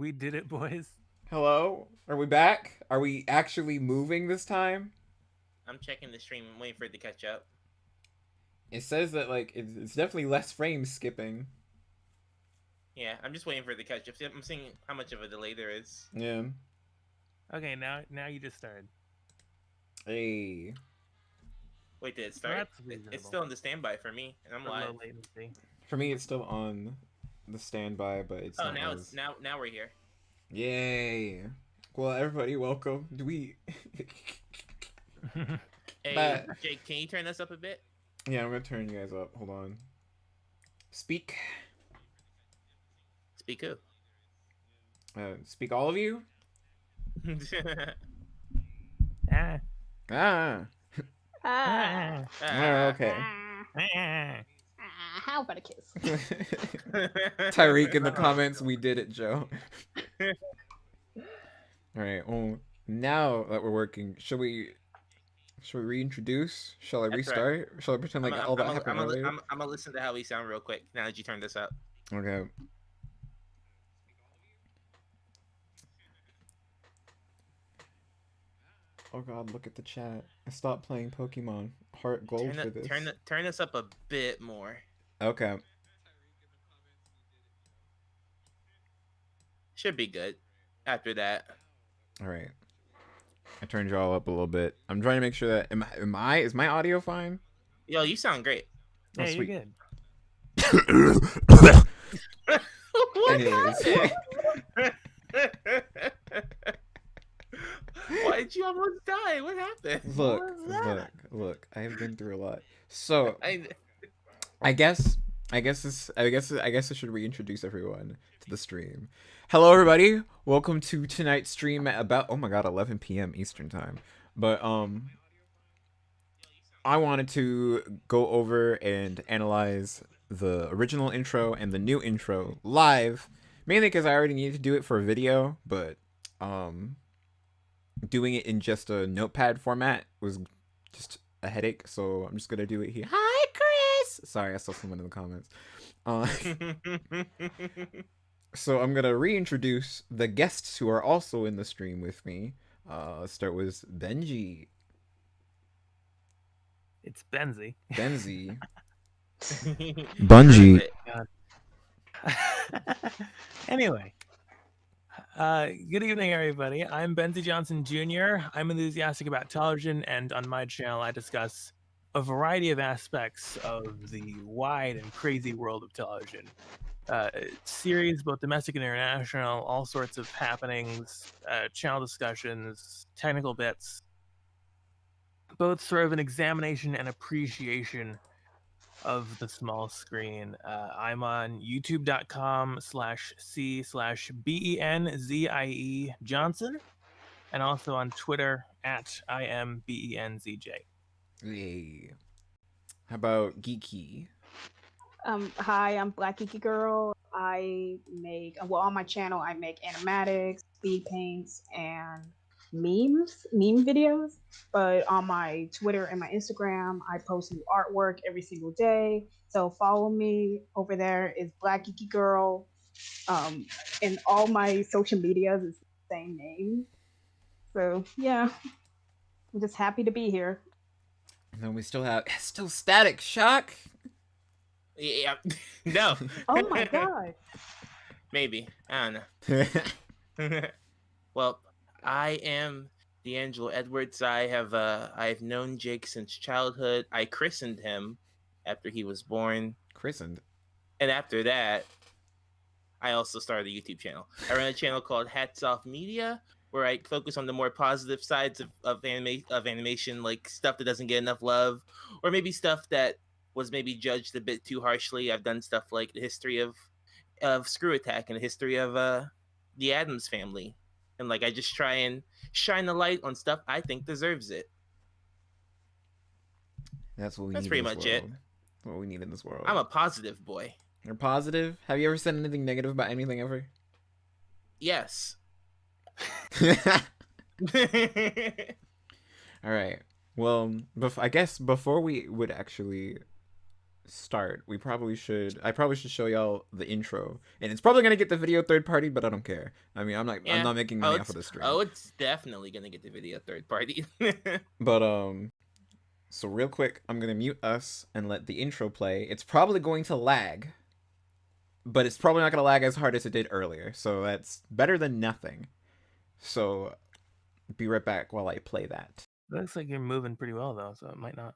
We did it, boys. Hello? Are we back? Are we actually moving this time? I'm checking the stream. I'm waiting for it to catch up. It says that, like, it's definitely less frames skipping. Yeah, I'm just waiting for it to catch up. I'm seeing how much of a delay there is. Yeah. Okay, now you just started. Hey. Wait, did it So start? that's reasonable. It's still on the standby for me, and I'm For live. low latency. For me, it's still on the standby, but it's Oh, not now as... it's now we're here. Yay. Well, everybody, welcome. Do we... Hey, But- Jake, can you turn this up a bit? Yeah, I'm gonna turn you guys up. Hold on. Speak. Speak who? Speak all of you? Ah. Ah. Ah. Okay. How about a kiss? Tyreek in the comments, we did it, Joe. Alright, well, now that we're working, should we reintroduce? Shall I That's restart? Shall I pretend like all that happened earlier? I'm gonna listen to how we sound real quick now that you turn this up. Okay. Oh god, look at the chat. I stopped playing Pokemon Heart Gold for this. Turn this up a bit more. Okay. Should be good. After that. Alright. I turned y'all up a little bit. I'm trying to make sure that is my audio fine? Yo, you sound great. Oh, Yeah, you're sweet. good. What Anyways. happened? Why did you almost die? What happened? Look. I have been through a lot. So I I guess I should reintroduce everyone to the stream. Hello everybody. Welcome to tonight's stream at about 11 p.m. Eastern time. But I wanted to go over and analyze the original intro and the new intro live, mainly because I already needed to do it for a video, but doing it in just a notepad format was just a headache, so I'm just gonna do it here. Hi, Chris! Sorry, I saw someone in the comments. So I'm gonna reintroduce the guests who are also in the stream with me. Let's start with Benji. It's Benzie. Benzi. Bungie. Anyway. Good evening, everybody. I'm Benzie Johnson Jr. I'm enthusiastic about television, and on my channel, I discuss a variety of aspects of the wide and crazy world of television. Series, both domestic and international, all sorts of happenings, channel discussions, technical bits, both sort of an examination and appreciation of the small screen. I'm on youtube.com/c/BENZIE Johnson, and also on Twitter at IMBENZJ. Yay. How about Geeky? Hi, I'm Black Geeky Girl. I make on my channel I make animatics, speed paints, and meme videos. But on my Twitter and my Instagram, I post new artwork every single day. So follow me over there. Is Black Geeky Girl. And all my social medias is the same name. So yeah, I'm just happy to be here. And then we still have Static Shock. Yeah. No. Oh my god. Maybe. I don't know. Well, I am D'Angelo Edwards. I've known Jake since childhood. I christened him after he was born. Christened. And after that, I also started a YouTube channel. I run a channel called Hats Off Media, where I focus on the more positive sides of animation, like stuff that doesn't get enough love, or maybe stuff that was maybe judged a bit too harshly. I've done stuff like the history of Screw Attack and the history of the Addams Family, and like I just try and shine the light on stuff I think deserves it. That's what we That's need. pretty in this much world. it. That's what we need in this world. I'm a positive boy. You're positive? Have you ever said anything negative about anything ever? Yes. All right. Well, I guess before we would actually start, I probably should show y'all the intro, and it's probably gonna get the video third party, but I don't care. I mean, I'm not making money off of the stream. Oh, it's definitely gonna get the video third party. But so real quick, I'm gonna mute us and let the intro play. It's probably going to lag, but it's probably not gonna lag as hard as it did earlier, so that's better than nothing. So be right back while I play that. Looks like you're moving pretty well though, so it might not.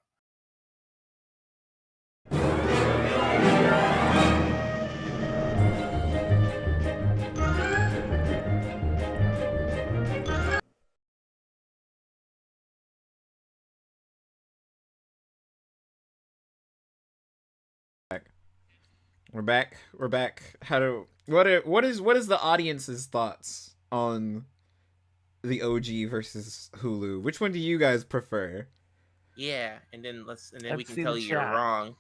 We're back. What is the audience's thoughts on the OG versus Hulu? Which one do you guys prefer? Yeah, and then we Let's can see tell the you you're chat. wrong.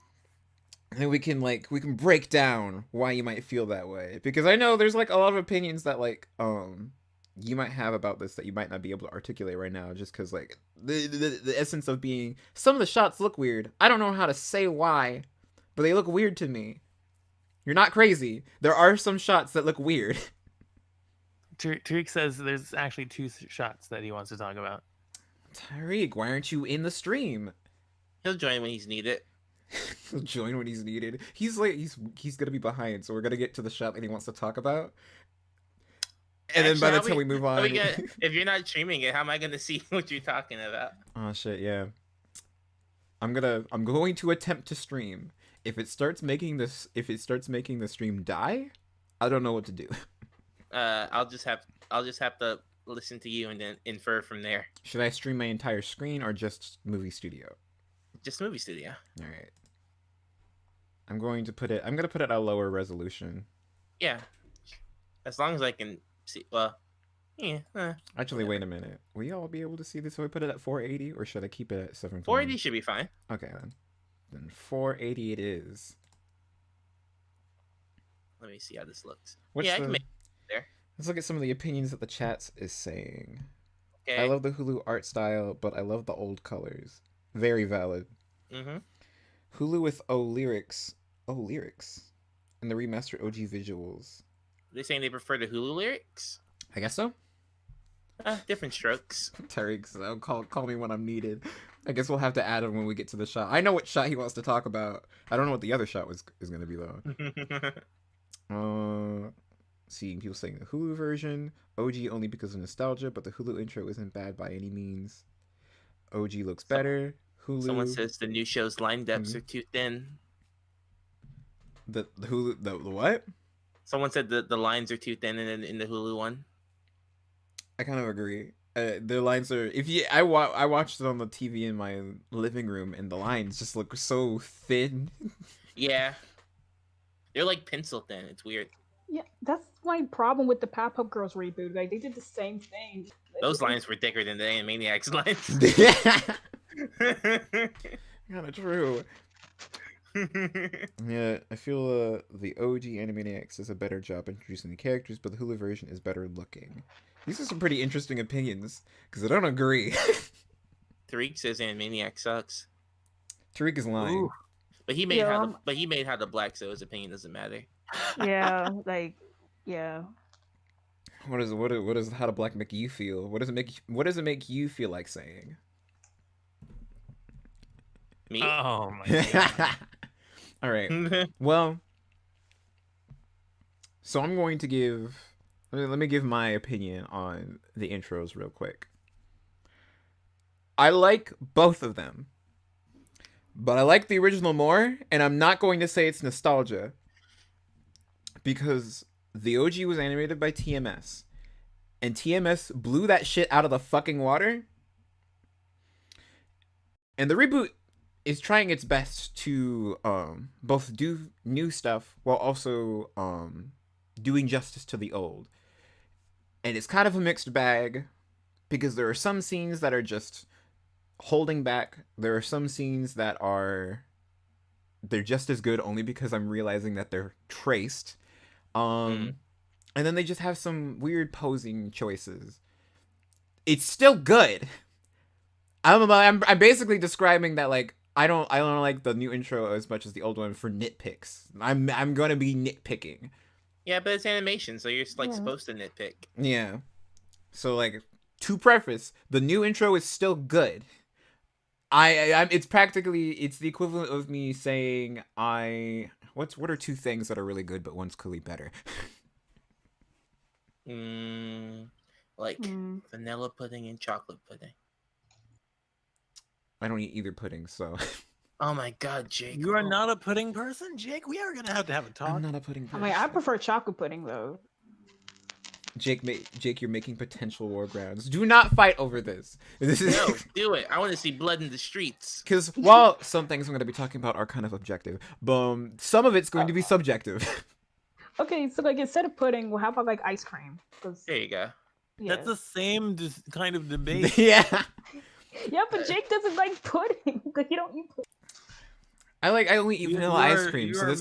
And then we can break down why you might feel that way, because I know there's like a lot of opinions that like you might have about this that you might not be able to articulate right now, just because like the essence of being, some of the shots look weird. I don't know how to say why, but they look weird to me. You're not crazy. There are some shots that look weird. Tariq says there's actually 2 shots that he wants to talk about. Tariq, why aren't you in the stream? He'll join when he's needed. He'll join when he's needed. He's gonna be behind, so we're gonna get to the shot that he wants to talk about. And then by the time we move on, if you're not streaming it, how am I gonna see what you're talking about? Oh shit, yeah. I'm going to attempt to stream. If it starts making the stream die, I don't know what to do. I'll just have to listen to you and then infer from there. Should I stream my entire screen or just movie studio? Just movie studio. All right. I'm gonna put it at a lower resolution. Yeah. As long as I can see. Well, yeah. Actually, wait a minute. Will y'all be able to see this if I put it at 480, or should I keep it at 720? 480 should be fine. Okay then. Then 480 it is. Let me see how this looks. I can make it there. Let's look at some of the opinions that the chat is saying. Okay. I love the Hulu art style, but I love the old colors. Very valid. Mm-hmm. Hulu with lyrics, and the remastered OG visuals. They're saying they prefer the Hulu lyrics. I guess so. Different strokes. Tariq says, call me when I'm needed. I guess we'll have to add him when we get to the shot. I know what shot he wants to talk about. I don't know what the other shot is going to be though. See, people saying the Hulu version, OG only because of nostalgia, but the Hulu intro isn't bad by any means. OG looks better. Hulu. Someone says the new show's line depths are too thin. The Hulu, the what? Someone said the lines are too thin in the Hulu one. I kind of agree. The lines are, I watched it on the TV in my living room, and the lines just look so thin. Yeah, they're like pencil thin. It's weird. Yeah, that's my problem with the Pop-Up Girls reboot. Like, they did the same thing. Those lines were thicker than the Animaniacs lines. Kind of true. Yeah, I feel the OG Animaniacs does a better job introducing the characters, but the Hulu version is better looking. These are some pretty interesting opinions, because I don't agree. Tariq says Animaniacs sucks. Tariq is lying. Ooh. But he made how the black, so his opinion doesn't matter. Yeah, like, yeah. What does how to black make you feel? What does it make you feel like saying? Me? Oh my god. All right. Well, so I'm going to give. Let me give my opinion on the intros real quick. I like both of them, but I like the original more, and I'm not going to say it's nostalgia, because the OG was animated by TMS, and TMS blew that shit out of the fucking water, and the reboot is trying its best to both do new stuff while also doing justice to the old. And it's kind of a mixed bag, because there are some scenes that are just holding back. There are some scenes that they're just as good only because I'm realizing that they're traced. And then they just have some weird posing choices. It's still good. I'm basically describing that, like, I don't like the new intro as much as the old one for nitpicks. I'm gonna be nitpicking. Yeah, but it's animation, so you're like Yeah. supposed to nitpick. Yeah. So like, to preface, the new intro is still good. It's practically, it's the equivalent of me saying what are two things that are really good but one's clearly better? Like vanilla pudding and chocolate pudding. I don't eat either pudding, so. Oh my god, Jake! You are not a pudding person, Jake. We are gonna have a talk. I'm not a pudding I person. mean, I prefer chocolate pudding though. Jake, you're making potential war grounds. Do not fight over this. This is No, do it. I want to see blood in the streets. because while some things I'm going to be talking about are kind of objective, some of it's going to be subjective. Okay, so like instead of pudding, well, how about like ice cream? 'Cause, There you go. yeah. That's the same kind of debate. Yeah, Yeah, but Jake doesn't like pudding. Like you don't eat pudding. I only eat vanilla ice cream, you so are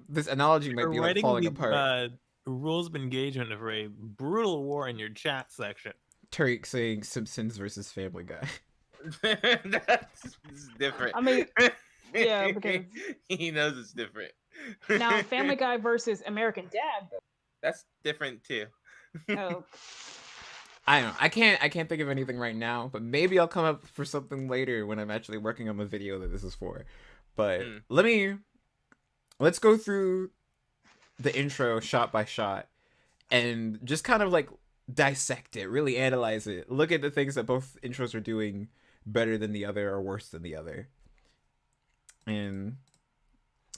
this analogy might You're be like writing falling the apart. rules of engagement for a brutal war in your chat section. Tariq saying Simpsons versus Family Guy. That's different. I mean, yeah, because he knows it's different. now Family Guy versus American Dad. That's different too. Oh, I don't know. I can't think of anything right now, but maybe I'll come up for something later when I'm actually working on the video that this is for. But let's go through the intro shot by shot and just kind of like dissect it, really analyze it, look at the things that both intros are doing better than the other or worse than the other. And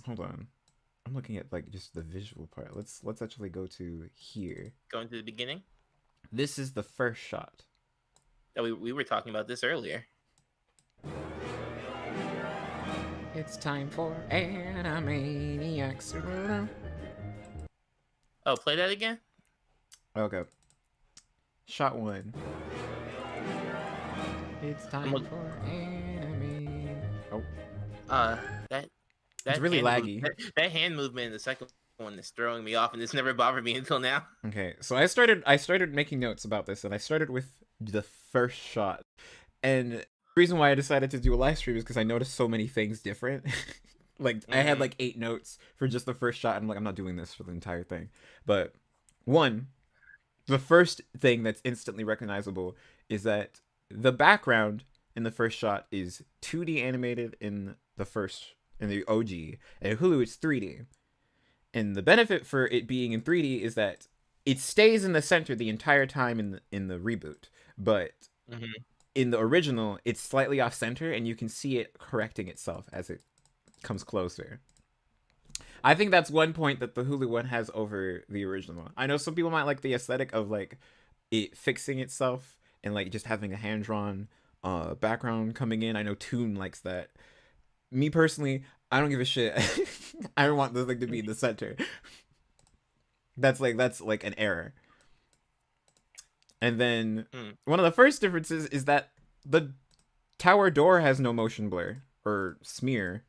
hold on, I'm looking at like just the visual part. Let's actually go to here. Going to the beginning. This is the first shot. Oh, we were talking about this earlier. It's time for Animaniacs. Oh, play that again. Okay. Shot 1. It's time for anime. Oh. That It's really hand laggy. that hand movement in the second one is throwing me off, and it's never bothered me until now. Okay, so I started making notes about this, and I started with the first shot. And the reason why I decided to do a live stream is because I noticed so many things different. Like I had like 8 notes for just the first shot, and I'm like, I'm not doing this for the entire thing. But one, the first thing that's instantly recognizable is that the background in the first shot is 2D animated in the OG, and Hulu it's 3D. And the benefit for it being in 3D is that it stays in the center the entire time in the reboot, but in the original it's slightly off center, and you can see it correcting itself as it comes closer. I think that's one point that the Hulu one has over the original. I know some people might like the aesthetic of like it fixing itself and like just having a hand-drawn background coming in. I know Toon likes that. Me personally, I don't give a shit. I don't want the thing to be in the center. That's like an error. And then one of the first differences is that the tower door has no motion blur or smear.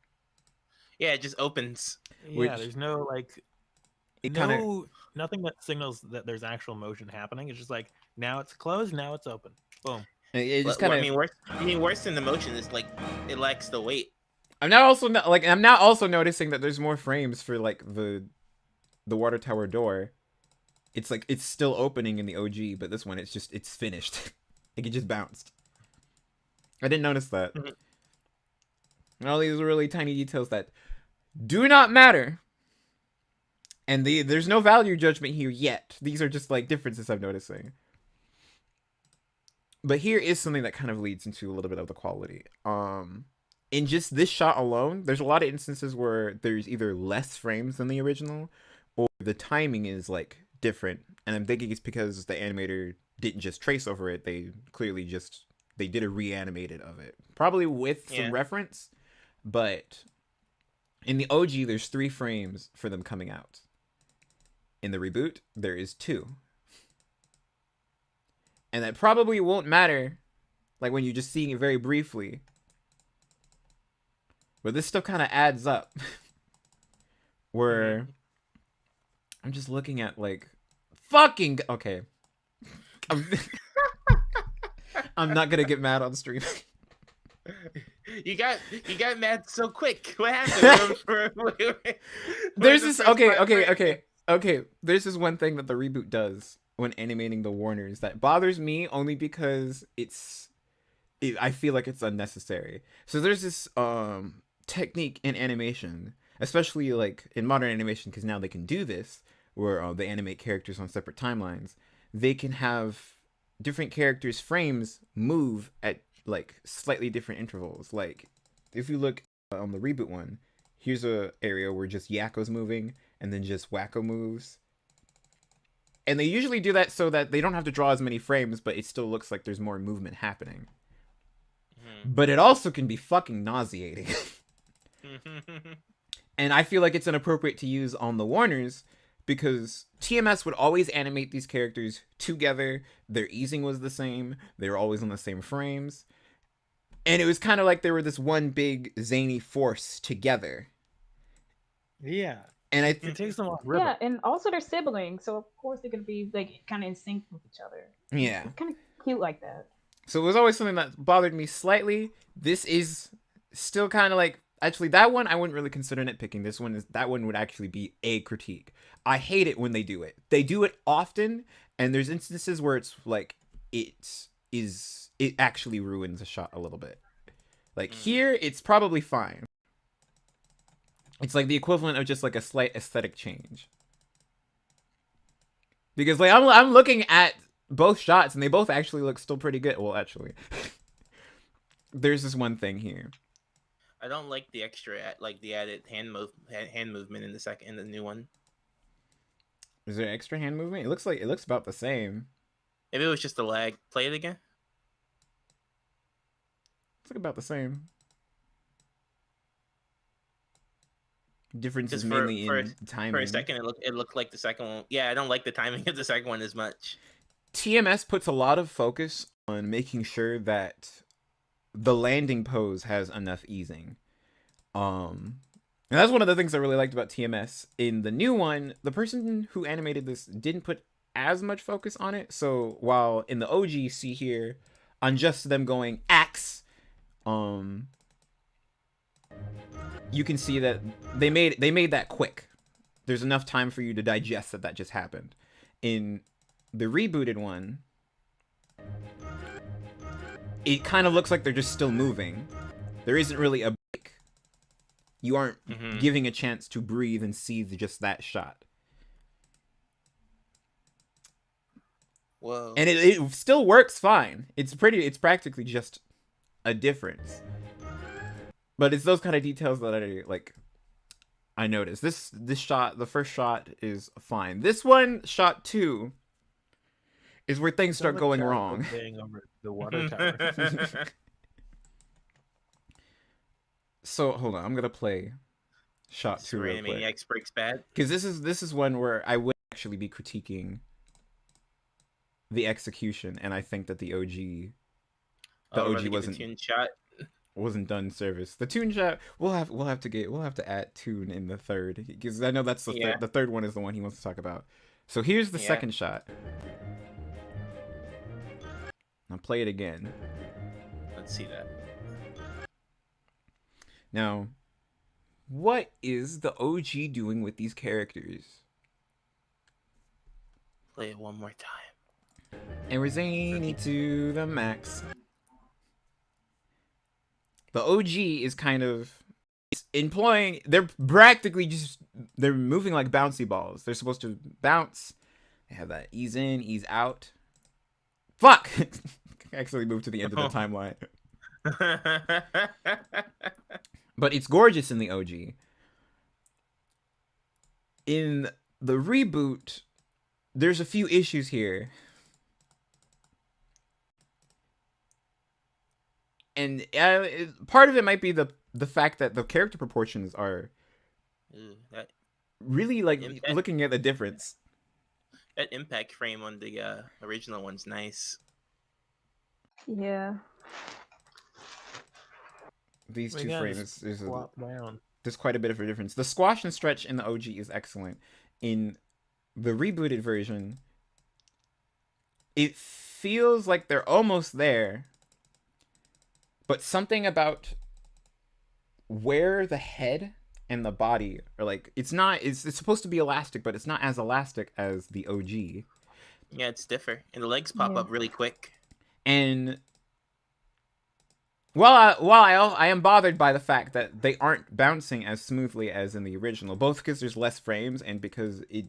Yeah, it just opens. Yeah, there's no like It nothing that signals that there's actual motion happening. It's just like now it's closed, now it's open. Boom. It just Well, kind of. I mean, worse than the motion is like it lacks the weight. I'm now also noticing that there's more frames for like the water tower door. It's like it's still opening in the OG, but this one it's finished. Like it just bounced. I didn't notice that. And all these really tiny details that do not matter. And there's no value judgment here yet. These are just like differences I'm noticing. But here is something that kind of leads into a little bit of the quality. In just this shot alone, there's a lot of instances where there's either less frames than the original, or the timing is like different. And I'm thinking it's because the animator didn't just trace over it. They clearly they did a reanimated of it, probably with some reference. But in the OG, there's 3 frames for them coming out. In the reboot, there is 2. And that probably won't matter, like when you're just seeing it very briefly. But this stuff kind of adds up. Where I'm just looking at like fucking okay. I'm not gonna get mad on stream. You got mad so quick. What happened? There's this okay. There's this one thing that the reboot does when animating the Warners that bothers me only because I feel like it's unnecessary. So there's this technique in animation, especially like in modern animation, because now they can do this where they animate characters on separate timelines. They can have different characters' frames move at like slightly different intervals. Like if you look on the reboot one, here's a area where just Yakko's moving and then just Wacko moves. And they usually do that so that they don't have to draw as many frames, but it still looks like there's more movement happening. But it also can be fucking nauseating. And I feel like it's inappropriate to use on the Warners because TMS would always animate these characters together. Their easing was the same. They were always on the same frames. And it was kind of like they were this one big zany force together. Yeah. And it takes them off rhythm. Yeah, and also they're siblings, so of course they're gonna be like kind of in sync with each other. Yeah. It's kind of cute like that. So it was always something that bothered me slightly. This is still kind of like, actually that one I wouldn't really consider nitpicking. That one would actually be a critique. I hate it when they do it. They do it often, and there's instances where it's like it actually ruins a shot a little bit. Like here, it's probably fine. It's like the equivalent of just like a slight aesthetic change. Because like I'm looking at both shots and they both actually look still pretty good. Well, actually, there's this one thing here. I don't like the extra, like the added hand movement in the new one. Is there extra hand movement? It looks about the same. Maybe it was just a lag. Play it again. It's like about the same. Difference is mainly in timing. For a second, it looked like the second one. Yeah, I don't like the timing of the second one as much. TMS puts a lot of focus on making sure that the landing pose has enough easing. And that's one of the things I really liked about TMS. In the new one, the person who animated this didn't put as much focus on it. So while in the OG you see here on just them going axe, you can see that they made that quick. There's enough time for you to digest that just happened. In the rebooted one, it kind of looks like they're just still moving. There isn't really a break. You aren't giving a chance to breathe and see just that shot. Whoa. And it still works fine. It's practically just a difference. But it's those kind of details that I noticed. This shot, the first shot is fine. This one, shot 2, is where things start going wrong. Over the water tower. So hold on, I'm gonna play shot 2 real quick. Animaniacs Breaks Bad. Because this is one where I would actually be critiquing the execution, and I think that the OG wasn't done service. The tune shot we'll have to add tune in the third, because I know that's the third one is the one he wants to talk about. So here's the second shot. I'll play it again. Let's see that. Now, what is the OG doing with these characters? Play it one more time. And we're zany to the max. The OG is kind of employing, they're practically they're moving like bouncy balls. They're supposed to bounce. They have that ease in, ease out. Fuck! I actually moved to the end of the timeline. But it's gorgeous in the OG. In the reboot, there's a few issues here. And part of it might be the fact that the character proportions are really looking at the difference. That impact frame on the original one's nice. Yeah. These two frames, there's quite a bit of a difference. The squash and stretch in the OG is excellent. In the rebooted version, it feels like they're almost there, but something about where the head and the body are like, it's supposed to be elastic, but it's not as elastic as the OG. Yeah, it's different, and the legs pop up really quick. And I am bothered by the fact that they aren't bouncing as smoothly as in the original, both because there's less frames and because it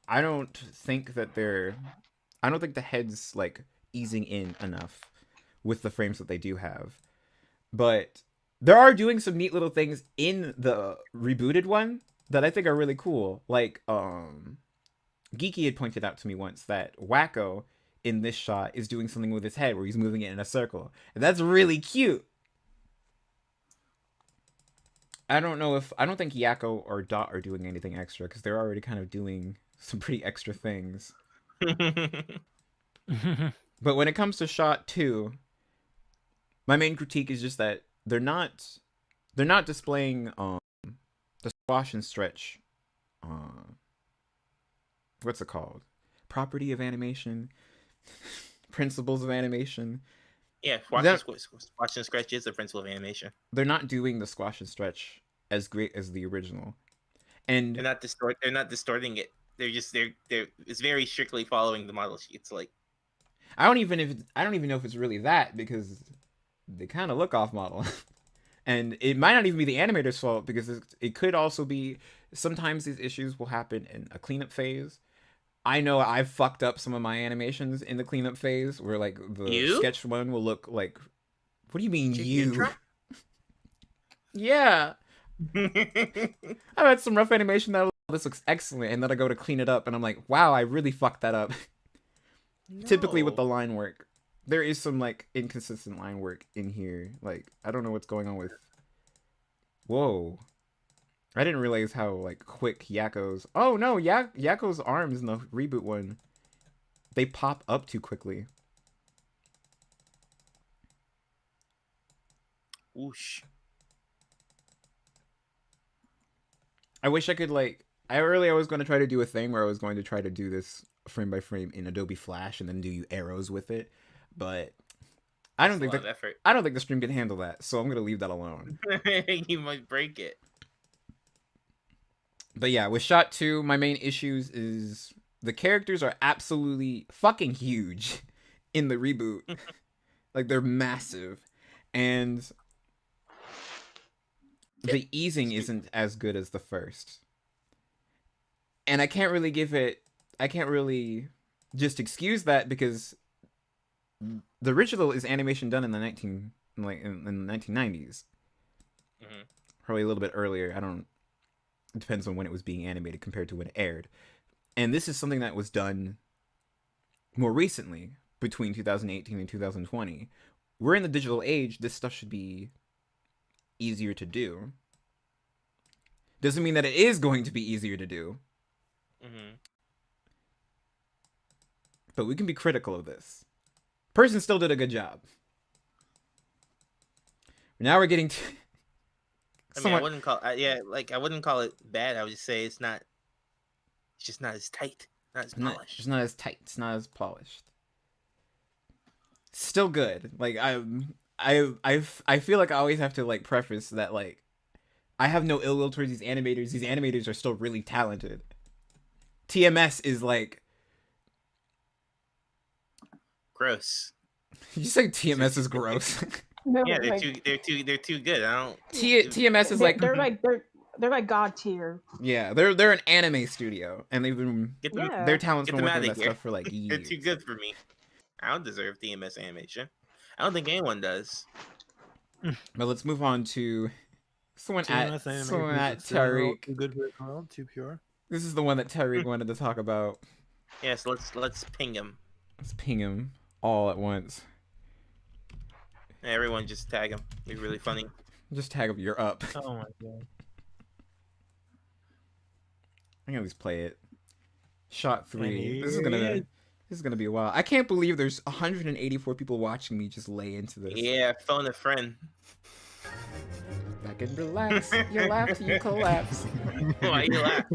I don't think the head's like easing in enough with the frames that they do have. But there are doing some neat little things in the rebooted one that I think are really cool. Like Geeky had pointed out to me once that Wacko in this shot is doing something with his head where he's moving it in a circle. And that's really cute. I don't think Yakko or Dot are doing anything extra because they're already kind of doing some pretty extra things. But when it comes to shot 2, my main critique is just that they're not displaying the squash and stretch what's it called? Property of animation, principles of animation. Yeah, squash and stretch is the principle of animation. They're not doing the squash and stretch as great as the original, and they're not distorting it. It's very strictly following the model sheets. Like, I don't even know if it's really that, because they kind of look off model. And it might not even be the animator's fault, because it could also be sometimes these issues will happen in a cleanup phase. I know I've fucked up some of my animations in the cleanup phase where like the sketch one will look like, what do you mean you? Yeah. I've had some rough animation that this looks excellent, and then I go to clean it up and I'm like, wow, I really fucked that up. No. Typically with the line work, there is some like inconsistent line work in here. Like, I don't know what's going on with. Whoa. I didn't realize how like quick Yakko's. Oh no, Yakko's arms in the reboot one, they pop up too quickly. Whoosh. I wish I could like. I was going to try to do a thing where I was going to try to do this frame by frame in Adobe Flash and then do arrows with it, but I don't think the stream can handle that, so I'm going to leave that alone. You might break it. But yeah, with shot 2, my main issues is the characters are absolutely fucking huge in the reboot. Like, they're massive. And the easing isn't as good as the first. And I can't really just excuse that, because the original is animation done in the 1990s. Mm-hmm. Probably a little bit earlier. It depends on when it was being animated compared to when it aired. And this is something that was done more recently, between 2018 and 2020. We're in the digital age. This stuff should be easier to do. Doesn't mean that it is going to be easier to do. Mm-hmm. But we can be critical of this. Person still did a good job. Now we're getting to... I wouldn't call it bad. I would just say it's just not as tight, not as polished. It's not as tight. It's not as polished. Still good. Like I feel like I always have to like preface that like I have no ill will towards these animators. These animators are still really talented. TMS is like gross. You say TMS is gross? No, yeah, they're too good. I don't. TMS is like they're like god tier. Yeah, they're an anime studio, and they've been their talent's been working on that stuff for like years. They're too good for me. I don't deserve TMS animation. I don't think anyone does. But let's move on to someone at Tariq. Too good for the world, too pure. This is the one that Tariq wanted to talk about. Yes, let's ping him. Let's ping him all at once. Everyone just tag him. He's really funny. Just tag him. You're up. Oh my god. I can at least play it. Shot 3. This is gonna be a while. I can't believe there's 184 people watching me just lay into this. Yeah, phone a friend. Back and relax. You laugh till you collapse. Why you laugh?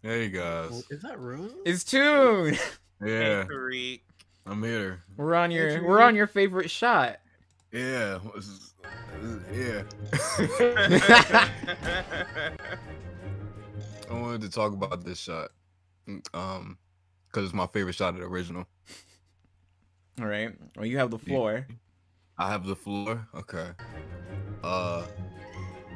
Hey guys. Is that Rose? It's Toon. Yeah. Hey, I'm here. We're on your favorite shot. Yeah. Yeah. I wanted to talk about this shot. Because it's my favorite shot of the original. All right. Well, you have the floor. I have the floor. Okay.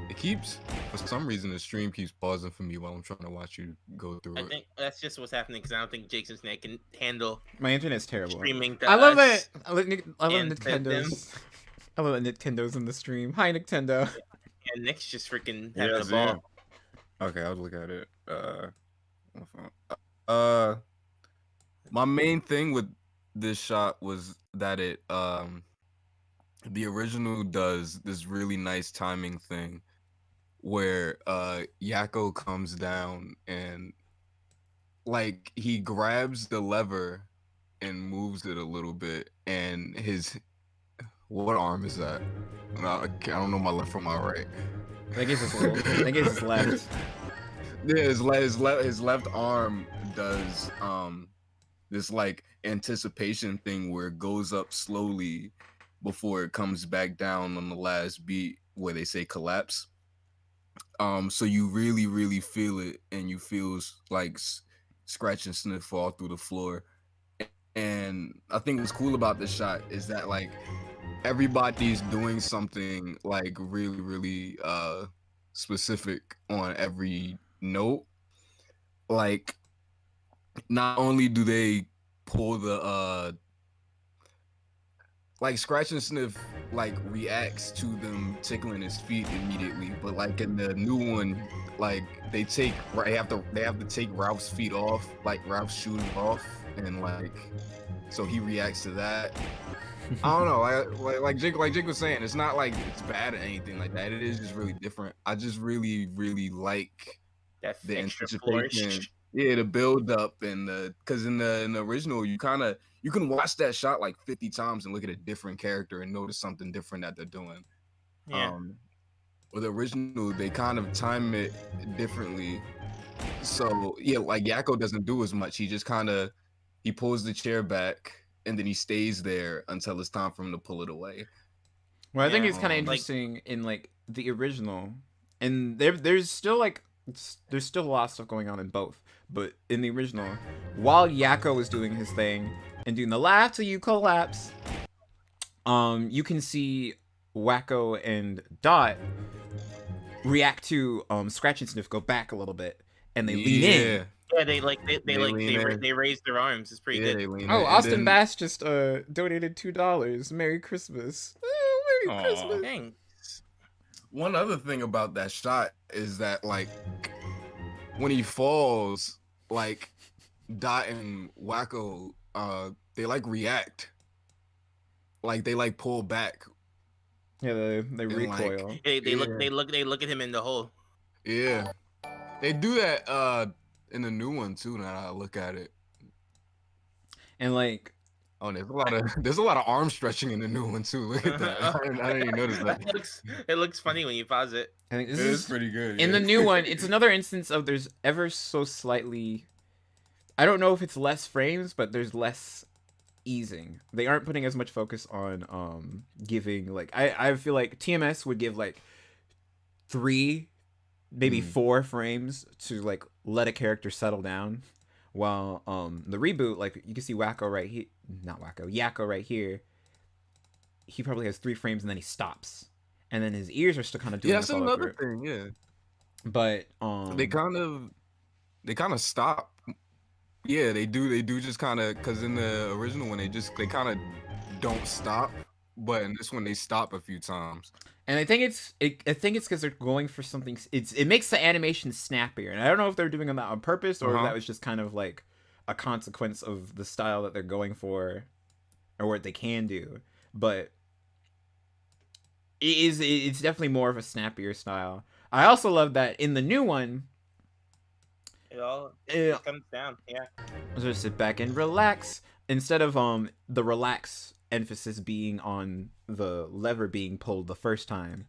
It keeps, for some reason, the stream keeps pausing for me while I'm trying to watch you go through I it. think that's just what's happening because I don't think Jake's internet can handle My internet's terrible. streaming. To I love us. it. I love and Nintendo's. I love Nintendo's in the stream. Hi, Nintendo. And Nick's just freaking having a Yes, ball. Okay, I'll look at it. My main thing with this shot was that it the original does this really nice timing thing where Yakko comes down and like he grabs the lever and moves it a little bit, and his what arm is that? I don't know my left from my right. I guess it's left. Yeah, his left arm does this like anticipation thing where it goes up slowly before it comes back down on the last beat where they say collapse. So you really feel it, and you feel like scratch and sniff fall through the floor. And I think what's cool about this shot is that like everybody's doing something like really specific on every note. Like not only do they pull the like scratch and sniff like reacts to them tickling his feet immediately, but like in the new one, like they have to take Ralph's feet off, like Ralph's shoes off, and like so he reacts to that. I don't know, like Jake was saying, it's not like it's bad or anything like that. It is just really different. I just really like That the extra anticipation. flourish. Yeah, the build up and the because in the original you can watch that shot like 50 times and look at a different character and notice something different that they're doing. Yeah. With the original, they kind of time it differently. So yeah, like Yakko doesn't do as much. He just he pulls the chair back and then he stays there until it's time for him to pull it away. Well, I think Yeah, it's kind of like- interesting in like the original, and there's still like there's still a lot of stuff going on in both. But in the original, while Yakko was doing his thing and doing the laugh till you collapse, you can see Wacko and Dot react to Scratch and Sniff go back a little bit, and they lean in. Yeah, they raise their arms. It's pretty good. They lean Oh, in. Austin And then- Bass just donated $2. Merry Christmas. Oh, Merry Aw. Christmas. Dang. One other thing about that shot is that like when he falls, like Dot and Wacko, they like react, like they like pull back. Yeah, they like- recoil. They Yeah. look at him in the hole. Yeah, they do that in the new one too. Now that I look at it, And like, oh, there's a lot of arm stretching in the new one too. Look at that. I didn't even notice that. It looks funny when you pause it. I think this It is is pretty good. in yeah. the new one. It's another instance of there's ever so slightly. I don't know if it's less frames, but there's less easing. They aren't putting as much focus on giving like I feel like TMS would give like 3, maybe 4 frames to like let a character settle down. While the reboot, like you can see Yakko right here. He probably has 3 frames and then he stops, and then his ears are still kind of doing Yeah, this that's all another over. thing. Yeah, But they kind of stop. Yeah, they do just kind of because in the original one they kind of don't stop, but in this one they stop a few times. and I think it's because they're going for something. It makes the animation snappier, and I don't know if they're doing that on purpose or if that was just kind of like a consequence of the style that they're going for, or what they can do. But it's definitely more of a snappier style. I also love that in the new one. It comes down. Yeah. Just sit back and relax instead of the relax emphasis being on the lever being pulled the first time.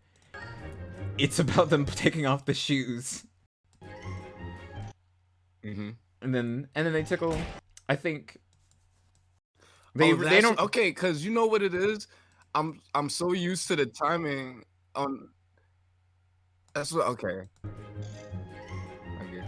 It's about them taking off the shoes, Mm-hmm. and then they tickle. I think They don't. okay, because you know what it is. I'm so used to the timing on. That's what. Okay, I get you.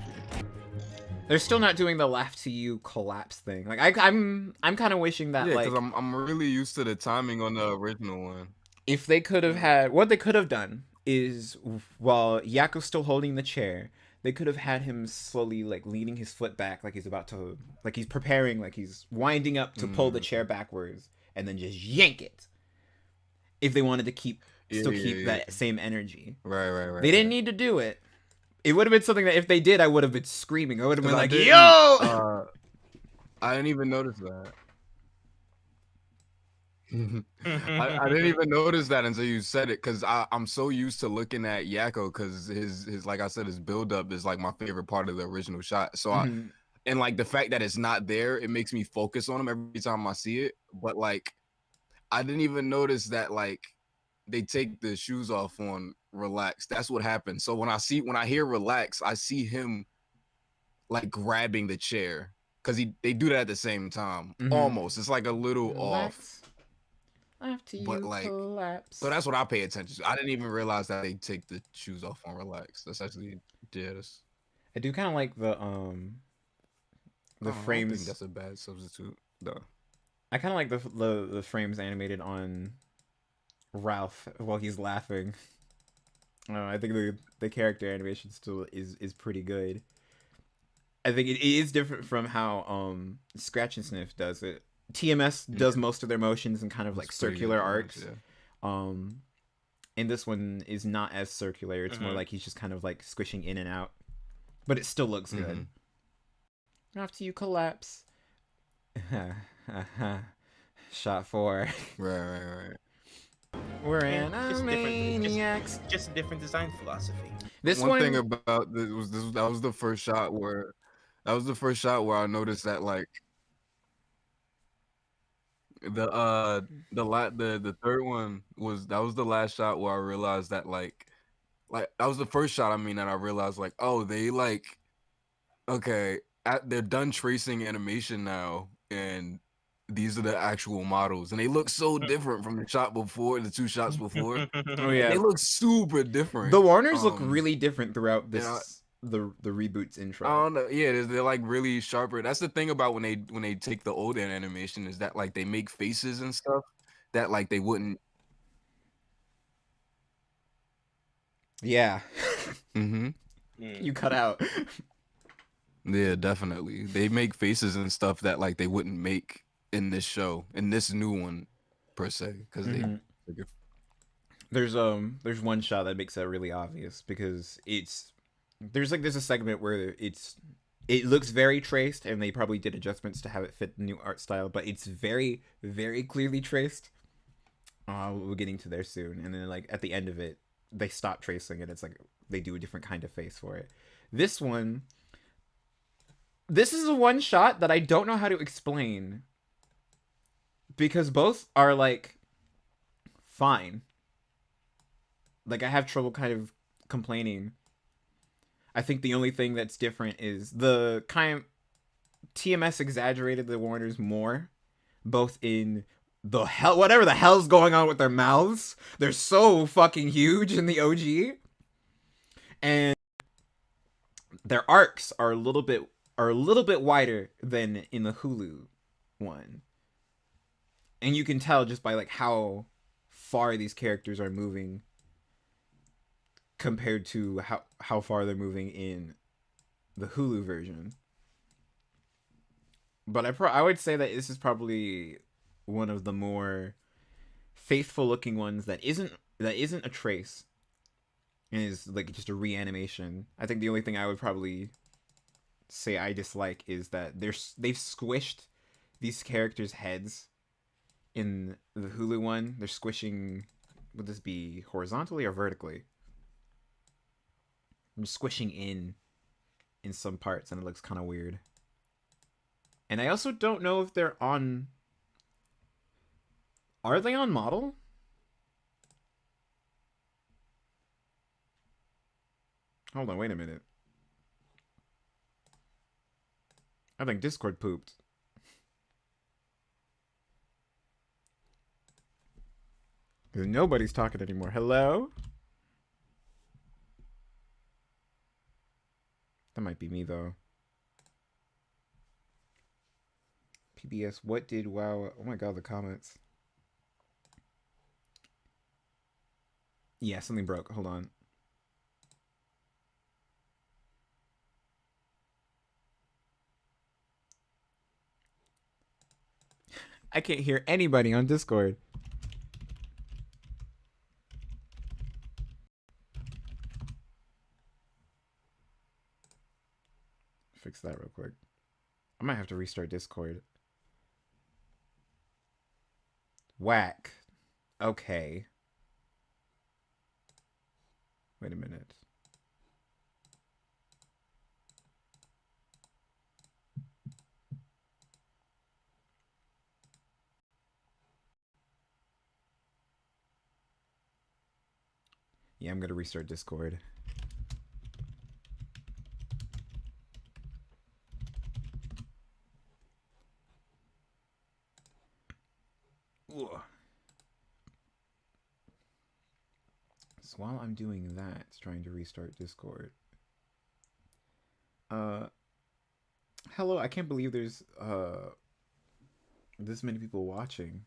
They're still not doing the laugh to you collapse thing. Like I'm kind of wishing that Yeah, like because I'm really used to the timing on the original one. if they could have had what they could have done is while Yako's still holding the chair, they could have had him slowly like leaning his foot back like he's about to like he's preparing like he's winding up to pull the chair backwards and then just yank it. If they wanted to keep that same energy. Right. They didn't need to do it. It would have been something that if they did, I would have been screaming. I would have been like, "Yo!" I didn't even notice that. I didn't even notice that until you said it, because I'm so used to looking at Yakko, because his like I said, his build up is like my favorite part of the original shot. So and like the fact that it's not there, it makes me focus on him every time I see it. But like I didn't even notice that like they take the shoes off on Relax. That's what happened. So when I hear Relax, I see him like grabbing the chair, because they do that at the same time. Almost. It's like a little off. After you But like, collapse. so that's what I pay attention to. I didn't even realize that they take the shoes off on Relax. That's actually I do kind of like the frames. I think that's a bad substitute though. I kind of like the frames animated on Ralph while he's laughing. I think the character animation still is pretty good. I think it is different from how Scratch and Sniff does it. TMS does most of their motions in kind of like circular arcs. Yeah. And this one is not as circular. It's more like he's just kind of like squishing in and out. But it still looks good. After you collapse. Shot 4. Right. We're Animaniacs. Just a different design philosophy. One thing about this was that was the first shot where I noticed that like the third one was the last shot where I realized that like that was the first shot that I realized like, oh, they like, okay, they're done tracing animation now, and these are the actual models, and they look so different from the two shots before. Oh yeah, they look super different. The Warners look really different throughout this. The reboots intro. I don't know. Yeah, they're like really sharper. That's the thing about when they take the old animation, is that like they make faces and stuff that like they wouldn't. Yeah. You cut out. Yeah, definitely. They make faces and stuff that like they wouldn't make in this show, in this new one, per se, because there's one shot that makes that really obvious, because there's a segment where it looks very traced, and they probably did adjustments to have it fit the new art style, but it's very, very clearly traced. We're getting to there soon, and then like at the end of it, they stop tracing it. It's like they do a different kind of face for it. This is a one shot that I don't know how to explain, because both are like fine. Like I have trouble kind of complaining. I think the only thing that's different is the TMS exaggerated the Warners more, both in whatever the hell's going on with their mouths. They're so fucking huge in the OG, and their arcs are a little bit wider than in the Hulu one, and you can tell just by like how far these characters are moving compared to how far they're moving in the Hulu version. But I would say that this is probably one of the more faithful looking ones that isn't a trace, and is like just a reanimation. I think the only thing I would probably say I dislike is that they've squished these characters' heads in the Hulu one. They're squishing, would this be horizontally or vertically? I'm squishing in some parts, and it looks kind of weird. And I also don't know if they're on... Are they on model? Hold on, wait a minute. I think Discord pooped. Nobody's talking anymore. Hello? That might be me, though. PBS, what did WoW... Oh my god, the comments. Yeah, something broke. Hold on. I can't hear anybody on Discord. Fix that real quick. I might have to restart Discord. Whack. Okay. Wait a minute. Yeah, I'm gonna restart Discord. Ugh. So while I'm doing that, trying to restart Discord. Hello, I can't believe there's this many people watching.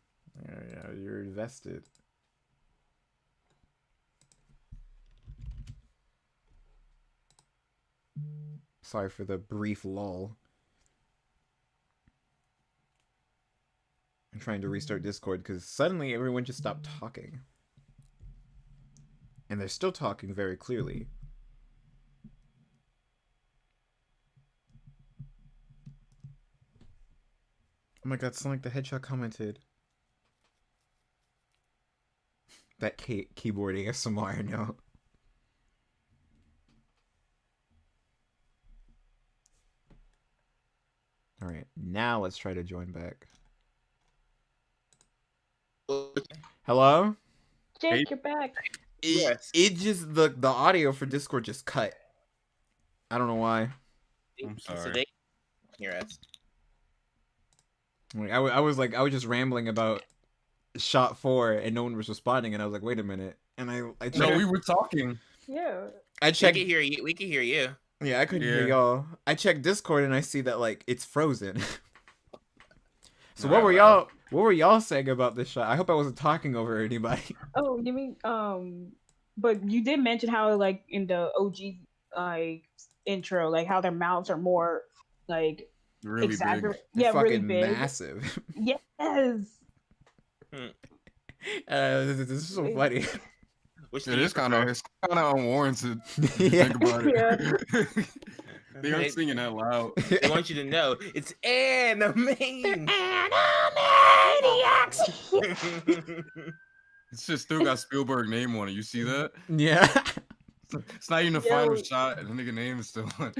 Yeah, you're invested. Sorry for the brief lull. I'm trying to restart Discord because suddenly everyone just stopped talking. And they're still talking very clearly. Oh my god, Sonic the Hedgehog commented. That keyboard ASMR, no. Alright, now let's try to join back. Hello? Jake, you're back. Yes. It just the audio for Discord just cut. I don't know why. I'm So sorry. they hear us. Like, I was just rambling about shot 4 and no one was responding and I was like, wait a minute. And I checked. No, we were talking. Yeah. I We checked. can hear you. We can hear you. Yeah, I couldn't hear Yeah. y'all. I checked Discord and I see that like it's frozen. So Alright, what were y'all saying about this shot? I hope I wasn't talking over anybody. Oh, you mean but you did mention how like in the OG like intro, like how their mouths are more like Really big. exaggerate. They're Yeah, really fucking big. massive. Yes. This is so funny. Which It do you is kind of prefer? it's kind of unwarranted. If you Yeah. think about it. Yeah. They aren't singing that loud. They want you to know it's Animaniacs. It's just still got Spielberg name on it. You see that? Yeah. It's not even the Yo. final shot, and the nigga name is still on.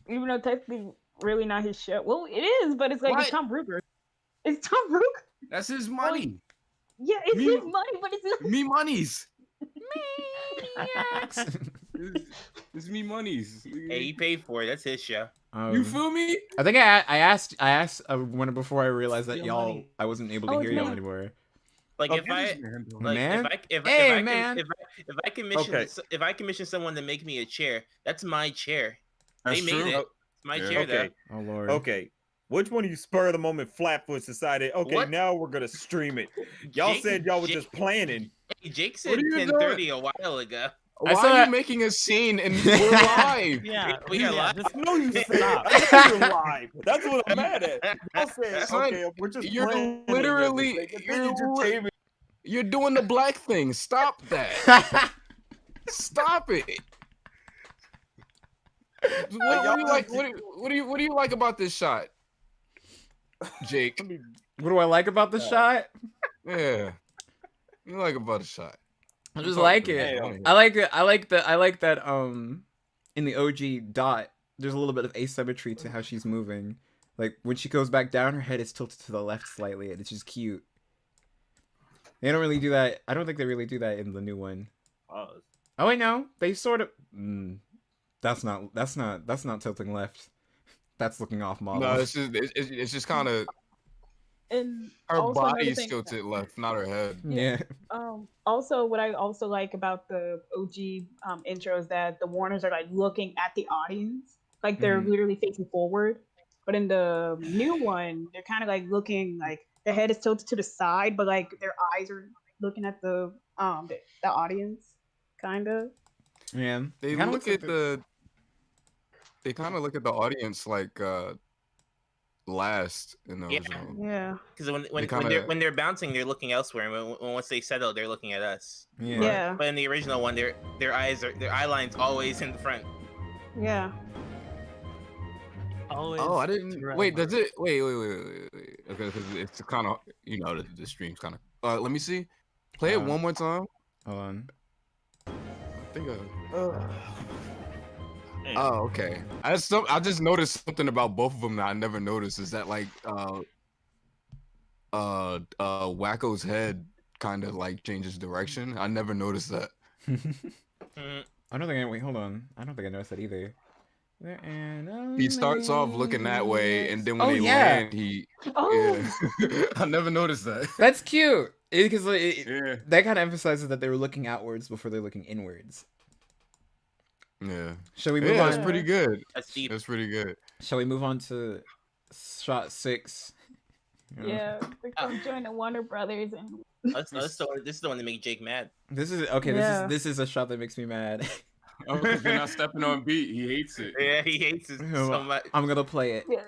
Even though technically really not his show. Well, it is, but it's like What? it's Tom Ruger. It's Tom Ruger. That's his money. Yeah, it's Me- his money, but it's not. Me monies. Maniacs. It's me monies. Hey, he paid for it. That's his show. You feel me? I think I asked when before I realized that Steal y'all money. I wasn't able to Oh, hear it's y'all me. anymore. Like if get I this man, though. like Man? if Hey, I can man. if I commission Okay. if I commission someone to make me a chair, that's my chair. That's They made true. it. It's my Yeah. chair Okay. Oh lord. Okay. Which one of you spur of the moment Flatfoots decided, okay, What? now we're gonna stream it? Y'all Jake- said y'all were Jake- just planning. Hey, Jake What said are you 10:30 a while ago. Why I saw are that- you making a scene and we're live? Yeah, We are live. just- I know you Stop. I know you're live. That's what I'm mad at. Y'all said, Son, okay, we're just you're planning literally- this. They you're entertainment. You're doing the black thing. Stop that. Stop it. What do you like? What do you like about this shot, Jake? What do I like about the shot? Yeah, you like about the shot? I just Talk like to me. it. Hey, wanna hear I like it. I like that in the OG dot there's a little bit of asymmetry to how she's moving. Like when she goes back down, her head is tilted to the left slightly and it's just cute. They don't really do that. I don't think they really do that in the new one. Oh wait, no. They sort of that's not tilting left. That's looking off model. No, it's just kind of And Her also another body's thing, tilted left, not her head. Yeah. also what I also like about the OG intro is that the Warners are like looking at the audience, like they're Mhm. literally facing forward. But in the new one, they're kind of like looking like their head is tilted to the side, but like their eyes are looking at the audience, kind of. Yeah. They It kinda look looks like at the. They kind of look at the audience like last in the Yeah. original. Yeah. Because when They when, kinda- when they're bouncing, they're looking elsewhere, and once they settle, they're looking at us. Yeah. Yeah. But in the original one, their eye line's always in the front. Yeah. Always. Oh, I didn't. to Wait, run. does it? Wait. Okay, because it's kind of the stream's kind of. Let me see. Play it one more time. Hold on. I think. Man. Oh, okay. I just noticed something about both of them that I never noticed. Is that like Wacko's head kind of like changes direction? I never noticed that. Mm. I don't think I wait. Hold on. I don't think I noticed that either. He starts off looking that way, and then when Oh, they yeah. land, he. Oh. Yeah. I never noticed that. That's cute. Because Yeah. that kind of emphasizes that they were looking outwards before they're looking inwards. Yeah. Shall we move Yeah, on? that's pretty good. That's deep. That's pretty good. Shall we move on to shot 6? Yeah. They're gonna join the Warner Brothers and This is the one that make Jake mad. This is okay. Yeah. This is a shot that makes me mad. Oh, because you're not stepping on beat. He hates it. Yeah, he hates it so much. I'm gonna play it. yeah.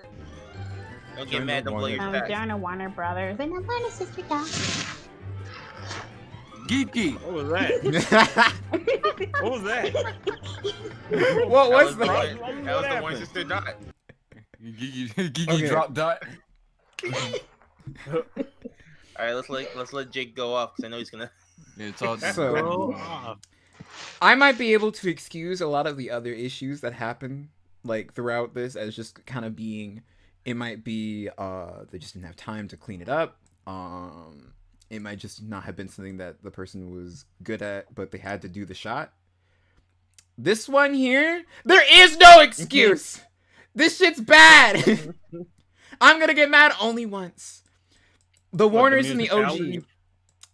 Don't Join get mad. the Don't blow your Warner- back. Join the Warner Brothers and the Warner Sister Dog. Geeky. What was that? What was that? What was the that? one- that was the one sister dot. Geeky Okay. drop dot. All right, let's let Jake go off because I know he's gonna. It's all So- Go off. I might be able to excuse a lot of the other issues that happen like throughout this as just kind of being it might be they just didn't have time to clean it up. It might just not have been something that the person was good at, but they had to do the shot. This one here, there is no excuse. This shit's bad. I'm gonna get mad only once. The Warners and the OG, musicality?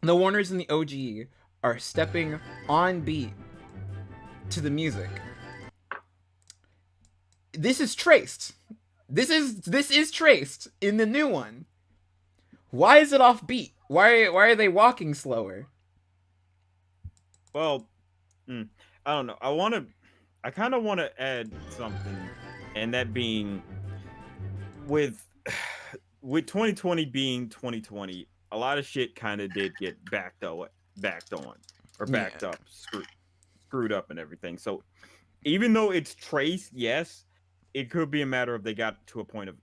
the Warners and the OG are stepping on beat to the music. This is traced. This is traced in the new one. Why is it off beat? Why are they walking slower? Well, I don't know. I kind of want to add something, and that being with 2020 being 2020, a lot of shit kind of did get backed on, screwed up and everything. So even though it's traced, yes, it could be a matter of they got to a point of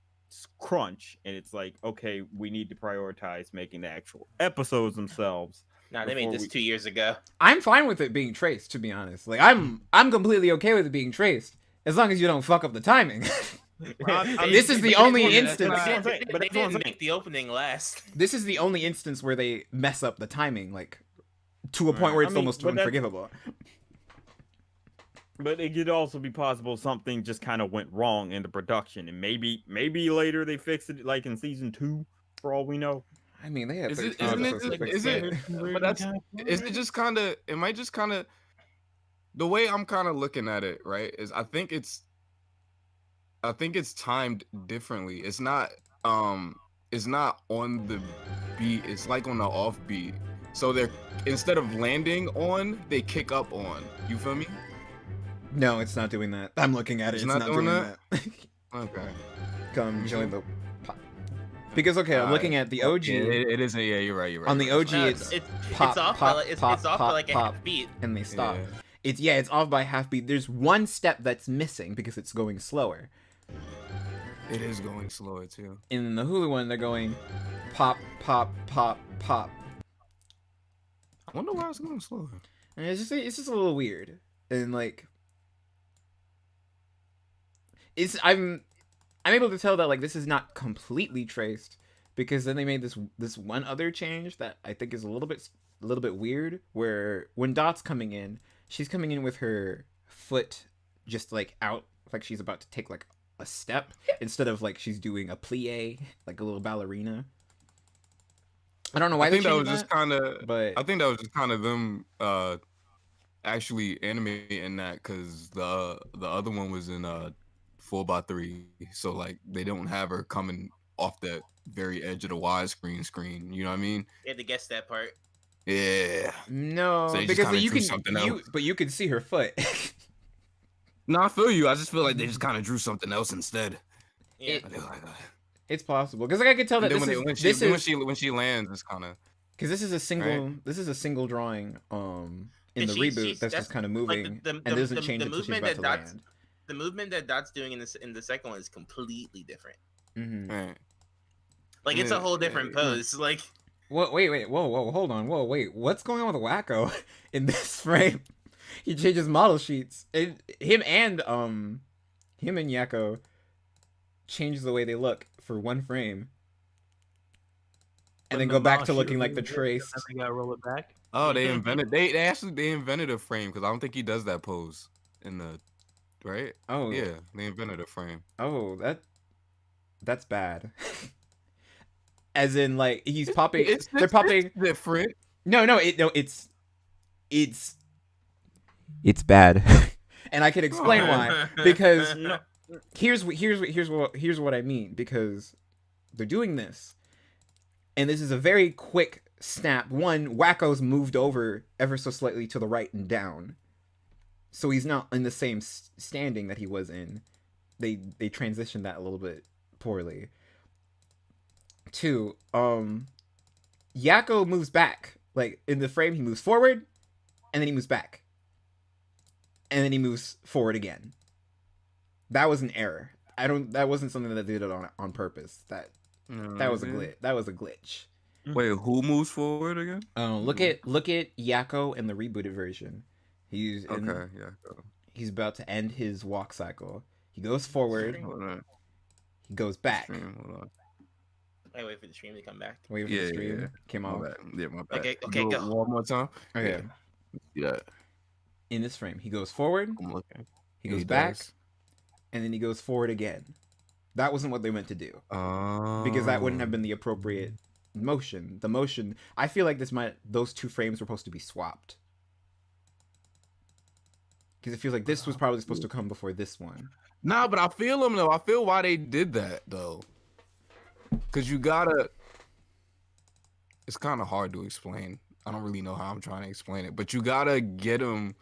crunch, and it's like, okay, we need to prioritize making the actual episodes themselves. Nah, they made this 2 years ago. I'm fine with it being traced, to be honest. Like I'm completely okay with it being traced as long as you don't fuck up the timing. This is the only instance. That's what I'm saying, but They that's what I'm didn't saying. make the opening last. This is the only instance where they mess up the timing, like to a point where it's almost but that's- unforgivable. But it could also be possible something just kind of went wrong in the production, and maybe later they fixed it, like in season 2, for all we know. I mean, they have. Is it? 13 Isn't episodes to it? fix Is that. it? But that's. Is it just kind of? It might just kind of. The way I'm kind of looking at it, right, is I think it's timed differently. It's not on the beat. It's like on the off beat. So they're instead of landing on, they kick up on. You feel me? No, it's not doing that. I'm looking at it. It's not doing that. Okay. Come join the. Because okay, I'm looking at the OG. Yeah, it is. Yeah, you're right. You're right. On the OG, No, it's off pop, by pop, like, it's pop, off by pop, like a pop. half beat. and they stop. Yeah. It's off by half beat. There's one step that's missing because it's going slower. It is going slower too. In the Hulu one, they're going pop, pop, pop, pop. I wonder why it's going slower. And it's just a little weird. And like I'm able to tell that like this is not completely traced because then they made this one other change that I think is a little bit weird, where when Dot's coming in, she's coming in with her foot just like out, like she's about to take like a step instead of like she's doing a plie, like a little ballerina. I don't know why I think they that changed was just kind of. but I think that was just kind of them actually animating that because the other one was in 4:3, so like they don't have her coming off that very edge of the widescreen screen. You know what I mean? They had to guess that part. Yeah. So no, they just because kinda you drew can something else. but you can see her foot. No, I feel you. I just feel like they just kind of drew something else instead. Yeah. It- They were like, It's possible because like I could tell and that then this is when she lands, it's kind of because this is a single drawing in And the reboot that's just kind of moving and doesn't change the until she's movement about to that Dot's land. the movement that Dot's doing in the second one is completely different. Mm-hmm. right. Like it's a whole different pose. Like Wait, whoa, hold on, wait, what's going on with Wacko in this frame? He changes model sheets. Him and Yako changes the way they look for one frame, and then go back to looking like the trace. They gotta roll it back. Oh, they invented a frame because I don't think he does that pose in the right. Oh Yeah, they invented a frame. Oh, that's bad. As in, like he's popping. They're popping. It's different. No, it's bad, and I can explain why. Because here's what I mean. Because they're doing this, and this is a very quick snap. One, Wacko's moved over ever so slightly to the right and down, so he's not in the same standing that he was in. They transitioned that a little bit poorly. Two, Yako moves back. Like in the frame, he moves forward, and then he moves back, and then he moves forward again. That was an error. That wasn't something that they did on purpose. That was a glitch. That was a glitch. Wait, who moves forward again? Look at Yako in the rebooted version. He's about to end his walk cycle. He goes forward. He goes back. Hold on. I wait for the stream to come back. Wait for the stream. Yeah. Came off. Yeah, my bad. Okay, Do it go. one more time. Okay. Yeah. In this frame, he goes forward. I'm looking. He goes back, and then he goes forward again. That wasn't what they meant to do. Because that wouldn't have been the appropriate motion. The motion, I feel like those two frames were supposed to be swapped. Because it feels like this was probably supposed to come before this one. Nah, but I feel them though. I feel why they did that though. Cause you gotta. It's kind of hard to explain. I don't really know how I'm trying to explain it, but you gotta get them.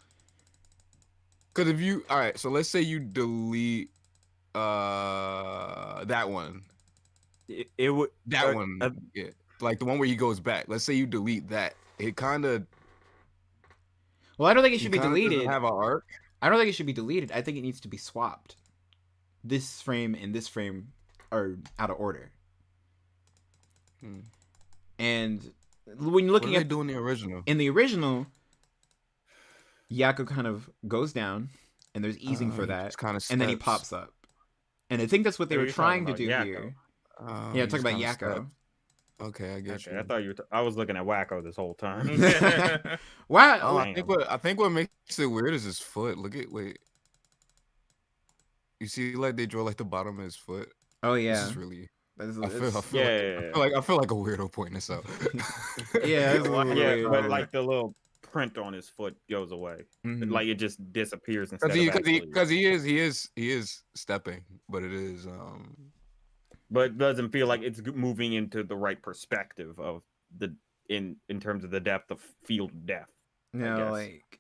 Cause if you, all right, so let's say you delete that one. It would That one, yeah, like the one where he goes back. Let's say you delete that. It kind of. Well, I don't think it should be deleted. Have an arc. I don't think it should be deleted. I think it needs to be swapped. This frame and this frame are out of order. And when you're looking at doing the original, in the original, Yako kind of goes down, and there's easing for that, and then he pops up. And I think that's what they were trying to do here. Yeah, talk about Yako. Okay, I guess. Okay, I thought I was looking at Wacko this whole time. Wow. Oh, I think what makes it weird is his foot. Wait. You see, like they draw like the bottom of his foot. Oh yeah. This is really. I feel like a weirdo pointing this out. But like the little print on his foot goes away. Mm-hmm. Like it just disappears because he is stepping, but it is but it doesn't feel like it's moving into the right perspective of in terms of the depth of field depth. No, like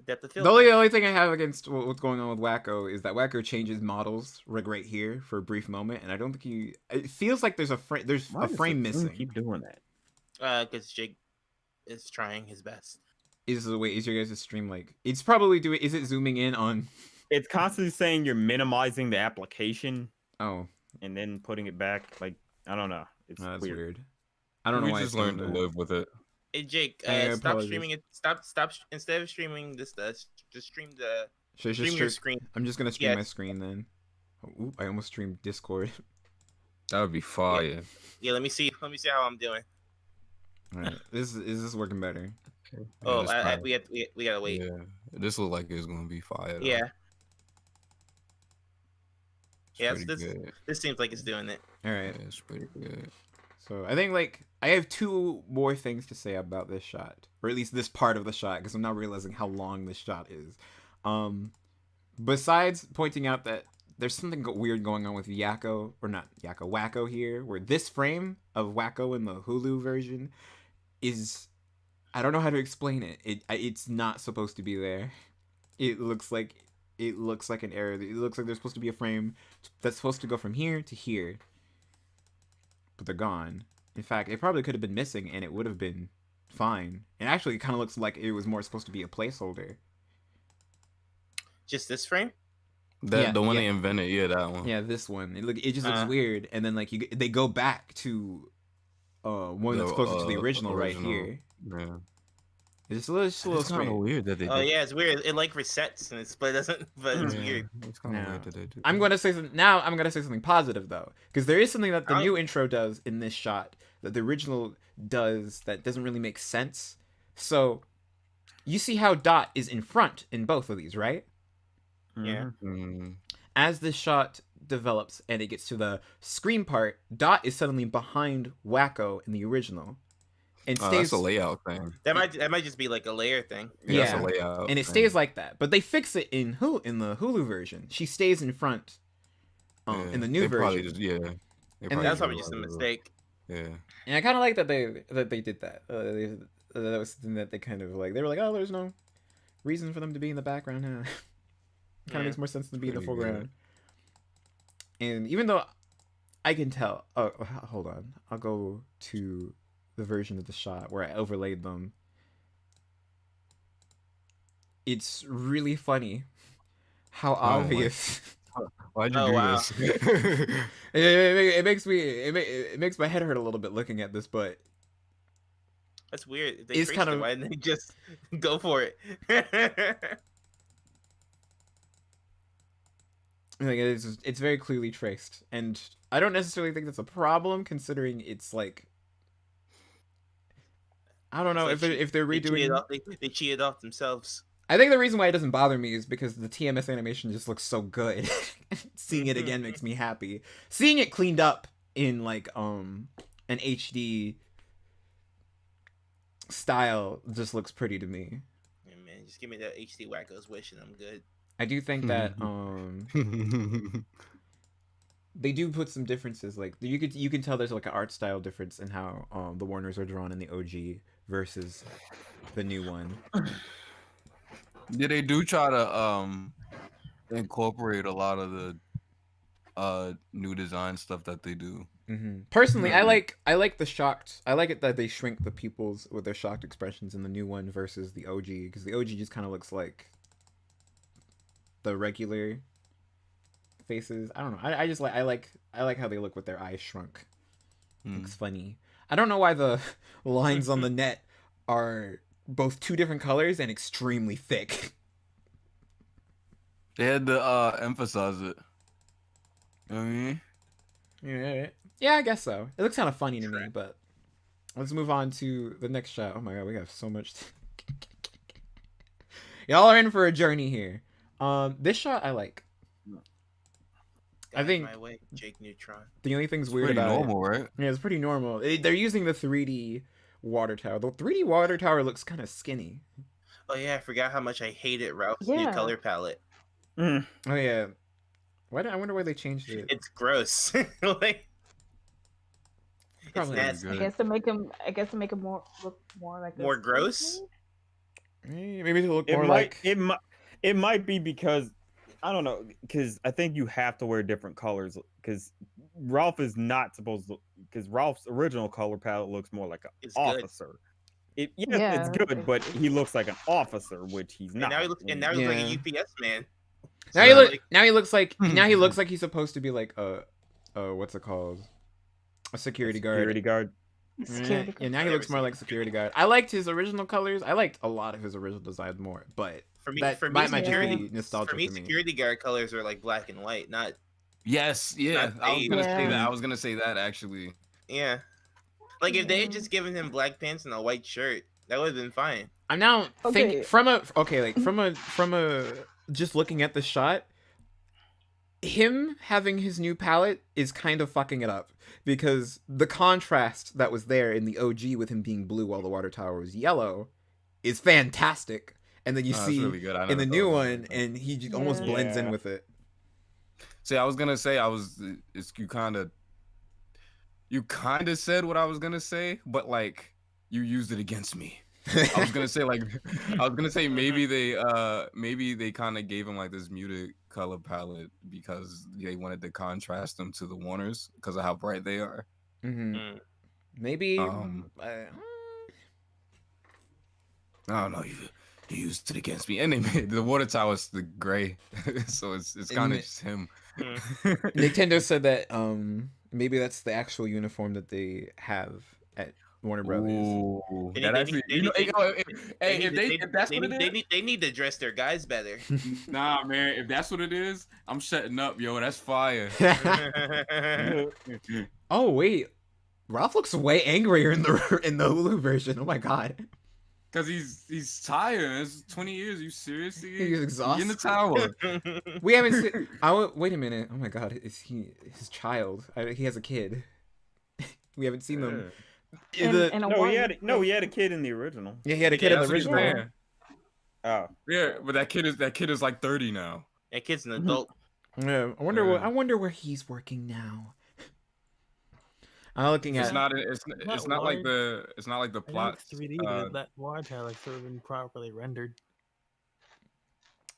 depth of field. The only thing I have against what's going on with Wacko is that Wacko changes models right here for a brief moment, and I don't think it feels like there's a frame missing. Keep doing that. Because Jake is trying his best. Is your guys' stream like? It's probably doing. Is it zooming in on? It's constantly saying you're minimizing the application. Oh. And then putting it back. Like I don't know. It's weird. I don't know why. We just learned to live with it. Hey Jake, stop streaming it. Stop. Instead of streaming this, just stream the. Stream your screen. I'm just gonna stream my screen then. Ooh, I almost streamed Discord. That would be fire. Yeah. Let me see how I'm doing. All right. Is this working better? Okay. Oh, we gotta wait. Yeah. This look like it's gonna be fire. Though. Yeah. It's this seems like it's doing it. All right. Yeah, it's pretty good. So I think like I have two more things to say about this shot, or at least this part of the shot, because I'm not realizing how long this shot is. Besides pointing out that there's something weird going on with Yakko, or not Yakko, Wacko here, where this frame of Wacko in the Hulu version is, I don't know how to explain it. It's not supposed to be there. It looks like an error. It looks like there's supposed to be a frame that's supposed to go from here to here, but they're gone. In fact, it probably could have been missing, and it would have been fine. And actually, it kind of looks like it was more supposed to be a placeholder. Just this frame? The one they invented, yeah, that one. Yeah, this one. It just looks weird, and then like they go back to one that's closer to the original right here. Yeah. It's a little It's kind of weird that they. Oh yeah, it's weird. It like resets and it's but it doesn't. But it's weird. It's kind of weird that they do. I'm gonna say something positive though, because there is something that the new intro does in this shot that the original does that doesn't really make sense. So you see how Dot is in front in both of these, right? Yeah. Mm. As this shot develops and it gets to the screen part, Dot is suddenly behind Wacko in the original, and stays. That's a layout thing. That might just be like a layer thing. Yeah, That's a layout and it thing. stays like that. But they fix it in the Hulu version. She stays in front. In the new They version. probably just, yeah. That's probably just a mistake. Yeah. And I kind of like that they did that. That was something that they kind of like. They were like, oh, there's no reason for them to be in the background now. Kind of makes more sense than to be in the Pretty foreground. And even though I can tell, oh, hold on, I'll go to the version of the shot where I overlaid them. It's really funny how obvious. Why'd you Oh, do wow. this? it makes my head hurt a little bit looking at this, but That's weird. If they It's traced kind it, of- why didn't they just go for it? like it's very clearly traced, and I don't necessarily think that's a problem considering it's like, I don't know It's if like they're They cheated redoing. off, they cheated off themselves. I think the reason why it doesn't bother me is because the TMS animation just looks so good. Seeing it again makes me happy. Seeing it cleaned up in like an HD style just looks pretty to me. Yeah, man, just give me that HD Wacko's wish and I'm good. I do think that they do put some differences. Like you can tell there's like an art style difference in how the Warners are drawn in the OG versus the new one. Yeah, they do try to incorporate a lot of the new design stuff that they do. Personally, I like the shocked. I like it that they shrink the pupils with their shocked expressions in the new one versus the OG, because the OG just kind of looks like the regular faces. I don't know. I just like I like how they look with their eyes shrunk. Looks funny. I don't know why the lines on the net are both two different colors and extremely thick. They had to emphasize it. You know what I mean? Yeah, I guess so. It looks kind of funny to me, but let's move on to the next shot. Oh my god, we have so much. Y'all are in for a journey here. This shot I like. I think my way, Jakeneutron. the only thing's It's weird pretty about normal, it, right? yeah, it's pretty normal. They're using the 3D water tower. The 3D water tower looks kind of skinny. Oh yeah, I forgot how much I hated Ralph's new Yeah. color palette. Oh yeah. I wonder why they changed it. It's gross. Like, it's Probably nasty. I guess to make him more look more like More gross? Maybe to look It more might like. it might be because I don't know, because I think you have to wear different colors because Ralph is not supposed to, because Ralph's original color palette looks more like an It's good. officer. It's Yeah. good, but he looks like an officer, which he's And not. now he looks like a UPS man. Now So, he looks like he looks like he's supposed to be like a what's it called? A security guard. Security guard. security. Yeah, now he looks more like security guard. I liked his original colors. I liked a lot of his original design more, but for me, that for me, might just security, be nostalgia for me, security guard colors are like black and white, not Yes, yeah. Not I was gonna say Yeah. that. I was gonna say that actually. yeah. Like if they had just given him black pants and a white shirt, that would have been fine. I'm now thinking Okay. from a just looking at the shot. him having his new palette is kind of fucking it up because the contrast that was there in the OG with him being blue while the water tower was yellow is fantastic. And then you That's see really good. I in the never new thought about one, that. and he just almost blends in Yeah. with it. See, I was gonna say you kind of said what I was gonna say, but like you used it against me. I was gonna say maybe they kind of gave him like this muted color palette because they wanted to contrast them to the Warners because of how bright they are. Mm-hmm. Mm. Maybe. I don't know. You used it against me, and they made the water tower's the gray, so it's kind of just him. Nintendo said that maybe that's the actual uniform that they have at Warner Brothers. Ooh, They that need- actually, they you know, need- if that's what it is, they need to dress their guys better. nah, man, if that's what it is, I'm shutting up, yo. That's fire. Oh wait, Ralph looks way angrier in the Hulu version. Oh my god, Cause he's tired. It's 20 years. You seriously? he's exhausted. In the tower. We haven't seen. Wait a minute. Oh my god, is he his child? He has a kid. We haven't seen them. And a No, one- he had a kid in the original. Yeah, he had a kid in the That's what he's original. saying. Oh, Yeah, but that kid is like 30 now. That kid's an adult. Yeah, I wonder where he's working now. I'm looking It's at. not Not like large. the plot. That water tower looks sort of improperly rendered.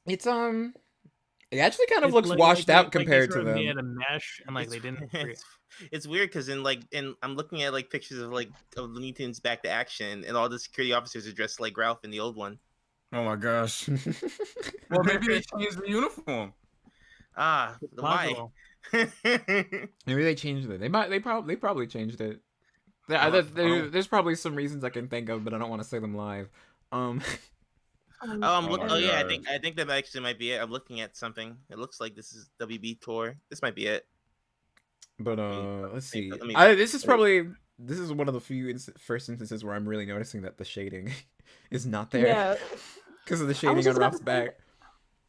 It's It actually kind of It's looks like- washed like- out like they compared sort to of them. made a mesh and like they didn't. It's weird because in I'm looking at like pictures of Looney Tunes Back to Action, and all the security officers are dressed like Ralph in the old one. Oh my gosh. Well, maybe they changed the uniform. Ah, why? Possible. Maybe they changed it. They probably changed it. There's probably some reasons I can think of, but I don't want to say them live. Oh, I'm looking. Oh yeah, I think that actually might be it. I'm looking at something. It looks like this is WB tour. This might be it. But let's see. let me- This is one of the few first instances where I'm really noticing that the shading is not there Yeah, because of the I was shading on just about Ralph's to say back.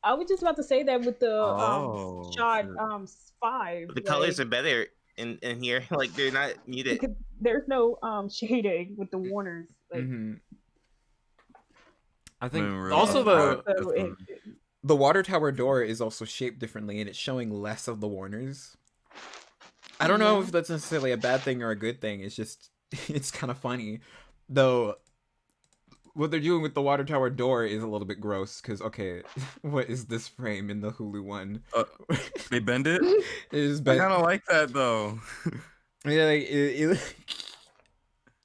I was just about to say that with the Oh, shot shit. 5. The colors are better in here. Like they're not muted. because there's no shading with the Warners. Like, Mhm. I think Man, really? also Right. so it, the water tower door is also shaped differently, and it's showing less of the Warners. I don't know if that's necessarily a bad thing or a good thing. It's just it's kind of funny, though. What they're doing with the water tower door is a little bit gross. Cause okay, what is this frame in the Hulu one? They bend it. It is I bent. kind of like that though. Yeah, like,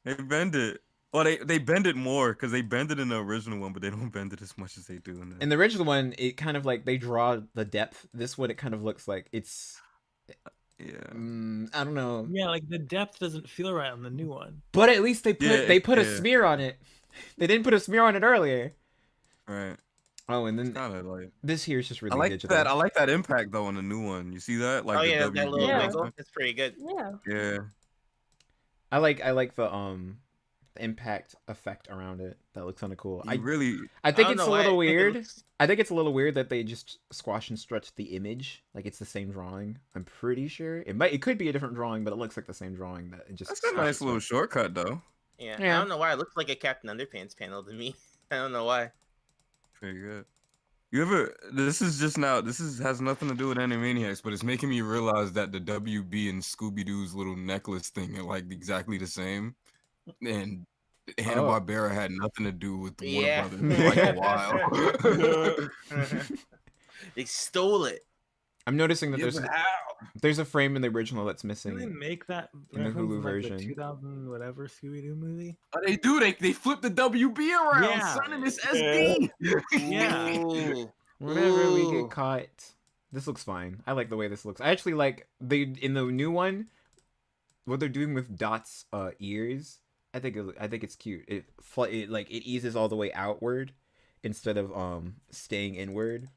They bend it. Well, they bend it more because they bend it in the original one, but they don't bend it as much as they do in the. in the original one, it kind of like they draw the depth. This what it kind of looks like. It's Yeah. I don't know, Yeah, like the depth doesn't feel right on the new one. but at least they put a yeah. smear on it. They didn't put a smear on it earlier. Right. Oh, and then Kind of like. this here is just really I like digital. that. I like that impact though on the new one. You see that? Like Oh the yeah, WB that little Yeah. wiggle. It's pretty good. yeah. Yeah. I like the impact effect around it. That looks kind of cool. I really. I think don't it's know a why little I think it weird. looks- I think it's a little weird that they just squash and stretch the image like it's the same drawing. I'm pretty sure it could be a different drawing, but it looks like the same drawing. That it just That's a nice little shortcut though. Yeah. Yeah. I don't know why it looks like a Captain Underpants panel to me. I don't know why. Pretty good. You ever? This is just now. Has nothing to do with Animaniacs, but it's making me realize that the WB and Scooby Doo's little necklace thing are like exactly the same, and Hanna-Barbera had nothing to do with Yeah. Warner Brothers for like a while. They stole it. I'm noticing that Yeah, but how? there's a frame in the original that's Did they missing. make that In the reference Hulu in, like, version. the 2000 whatever Scooby Doo movie? Oh, they do. They flip the WB around, Yeah. son, and it's SD. Yeah. Ooh. Whenever we Ooh. get caught, this looks fine. I like the way this looks. I actually like in the new one, what they're doing with Dot's ears. I think it's cute. It eases all the way outward instead of staying inward.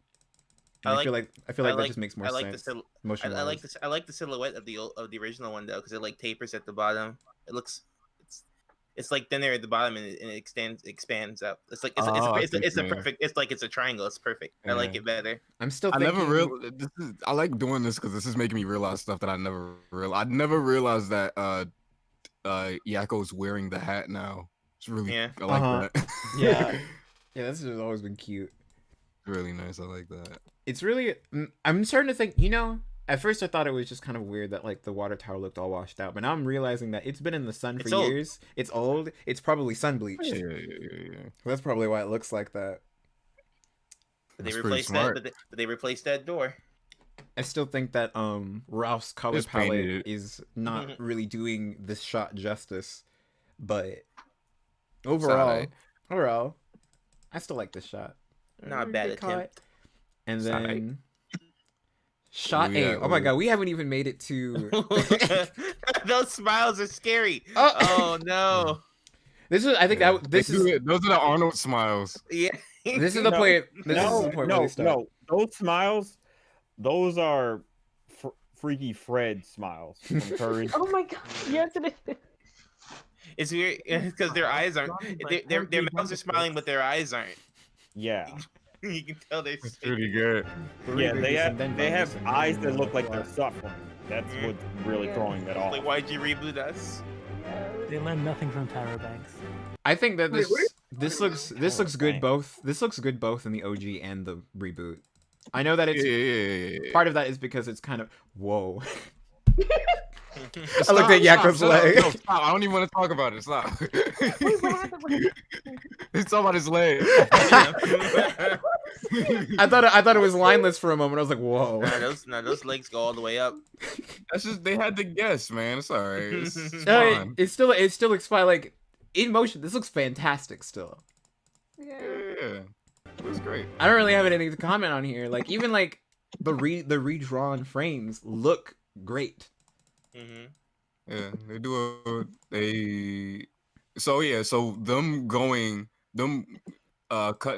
And I feel like that just makes more I like sense. the Motion I like I like the silhouette of the original one though, because it like tapers at the bottom. It's It's like thinner at the bottom and it expands up. It's like Oh, I it's think, a yeah. perfect. It's like it's a triangle. It's perfect. I like Yeah. it better. I'm still I thinking. never realized this is. I like doing this because this is making me realize stuff that I never realized. I never realized that Yakko's wearing the hat now. It's really Yeah. I like that. Yeah. Yeah, this has always been cute. Really nice. I like that. It's really. I'm starting to think. You know, at first I thought it was just kind of weird that like the water tower looked all washed out, but now I'm realizing that it's been in the sun for It's old. years. It's old. It's probably sun bleached. Yeah. That's probably why it looks like that. But they That's pretty replaced smart. that. But they replaced that door. I still think that Ralph's color Just palette painted it. is not really doing this shot justice, but alright. overall, I still like this shot. Not a bad Good call. attempt. And It's alright. then shot We A. got- Oh my god, we haven't even made it to. Those smiles are scary. Oh. Oh no. This is. I think that this is. Those are the Arnold smiles. Yeah. This is the No, point. This is the point where they start. no. Those smiles, those are Freaky Fred smiles from Courage. Oh my god! Yes, it is. It's weird because their eyes aren't. Their mouths are smiling, but their eyes aren't. Yeah, You can tell they're. It's pretty good. yeah. They And then have Ferguson. eyes that look like they're suffering. That's what's really Yeah. throwing that off. Like, why'd you reboot us? They learned nothing from Tyra Banks. I think that Wait, this looks good both. This looks good both in the OG and the reboot. I know that it's Yeah. part of that is because it's kind of whoa. Stop, I looked at Yakko's stop, leg. No, stop. I don't even want to talk about it. Stop. Wait, what happened? He's talking about his leg. I thought it was lineless for a moment. I was like, whoa. Those legs go all the way up. That's just they had to guess, man. It's alright. It's No, fine. it still looks fine. Like in motion, this looks fantastic still. Yeah. Yeah, it was great. I don't really have anything to comment on here. Like even like the redrawn frames look great. Hmm. Yeah, they do so them cutting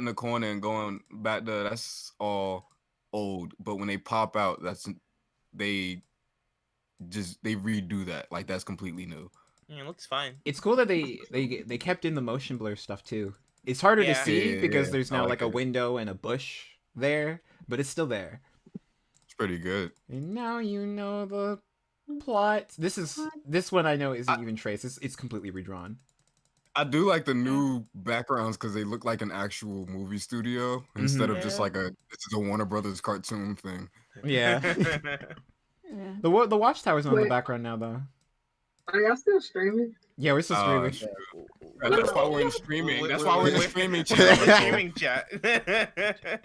the corner and going back there, that's all old. But when they pop out, they redo that. Like that's completely new. Yeah, it looks fine. It's cool that they kept in the motion blur stuff too. It's harder to Yeah. see Yeah, because yeah. there's I now like like a it. window and a bush there, but it's still there. It's pretty good. And now you know the plot. This one I know isn't even traced. It's completely redrawn. I do like the new backgrounds because they look like an actual movie studio instead of just Yeah. like this is a Warner Brothers cartoon thing. Yeah. Yeah. The watchtower's on in the Wait. background now though. Are y'all still streaming? Yeah, we're still streaming. shoot. That's why we're in streaming. That's why we're in We're- streaming. We're channel. streaming chat.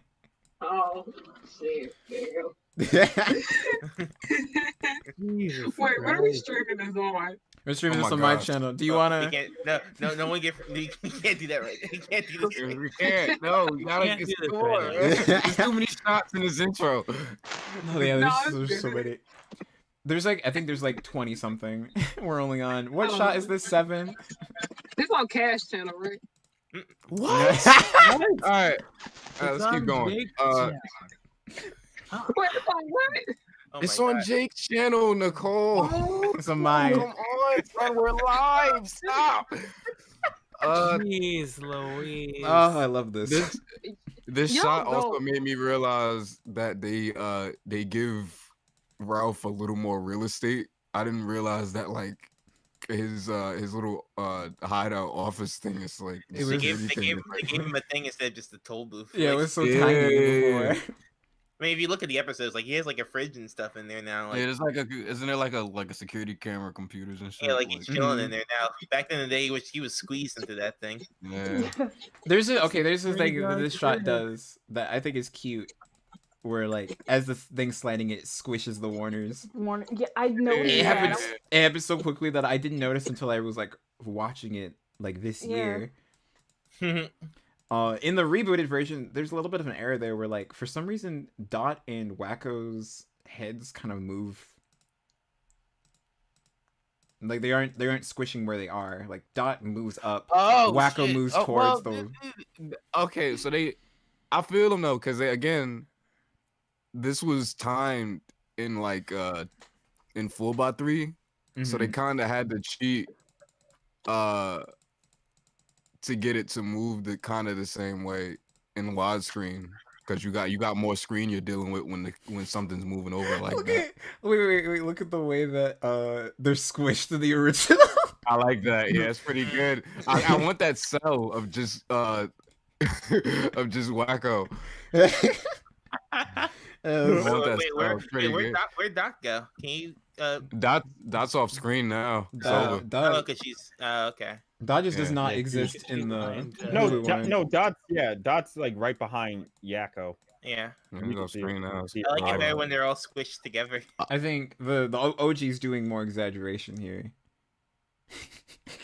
Oh, shit. There you Jesus go. Wait, what are we Christ. streaming this on? We're streaming Oh this my on my gosh. channel. Do you You wanna? can't, no one get. You can't do that right. You can't do this. Right. We can't. No, you gotta can't get do this score. right There's too many shots in this intro. Oh yeah, No, there's so many. There's like I think there's like 20 something. We're only on what Oh. shot is this? 7? This on Cash Channel, right? What? All right, let's keep going. Wait, it's on what? Oh It's my on God. Jake's channel, Nicole. It's on mine. Come on, son, we're live. Stop. Jeez Louise. Oh, I love this. This Y'all shot also don't- made me realize that they give Ralph a little more real estate. I didn't realize that like his little hideout office thing is like It They was- gave, security they, thing gave, is, like- they gave him a thing instead of just a toll booth. Yeah, it Like, was so Yeah. tiny before. I mean, if you look at the episodes, like he has like a fridge and stuff in there now. Like, yeah, it's like isn't there like a security camera, computers and shit? yeah, like he's chilling Mhm. in there now. Back in the day, he was squeezed into that thing. yeah. There's a this Pretty thing that good, this shot pretty good. does that I think is cute, where like as the thing's sliding, it squishes the Warners. Yeah, I know. Yeah. It that. happens. It happens so quickly that I didn't notice until I was like watching it like this Yeah. year. In the rebooted version, there's a little bit of an error there where like for some reason Dot and Wacko's heads kind of move. Like they aren't squishing where they are. Like Dot moves up. Oh, Wacko shit. moves Oh, towards well, the. Okay, so I feel them though, because again, this was timed in like in 4x3, so they Mhm. kind of had to cheat to get it to move the kind of the same way in widescreen because you got more screen you're dealing with when something's moving over like Okay. that. Wait. Look at the way that they're squished in the original. I like that. Yeah, it's pretty good. I want that cell of just of just wacko. Uh, want that Wait, style. It's pretty good. where'd Doc go? Can you That's off screen now. It's over. oh, cause she's okay. Dot just does Yeah. not Yeah, exist she's in the behind, No, Hulu one. no, Dot's like right behind Yakko. Yeah. It's off screen now. See I like it live. better when they're all squished together. I think the OG's doing more exaggeration here.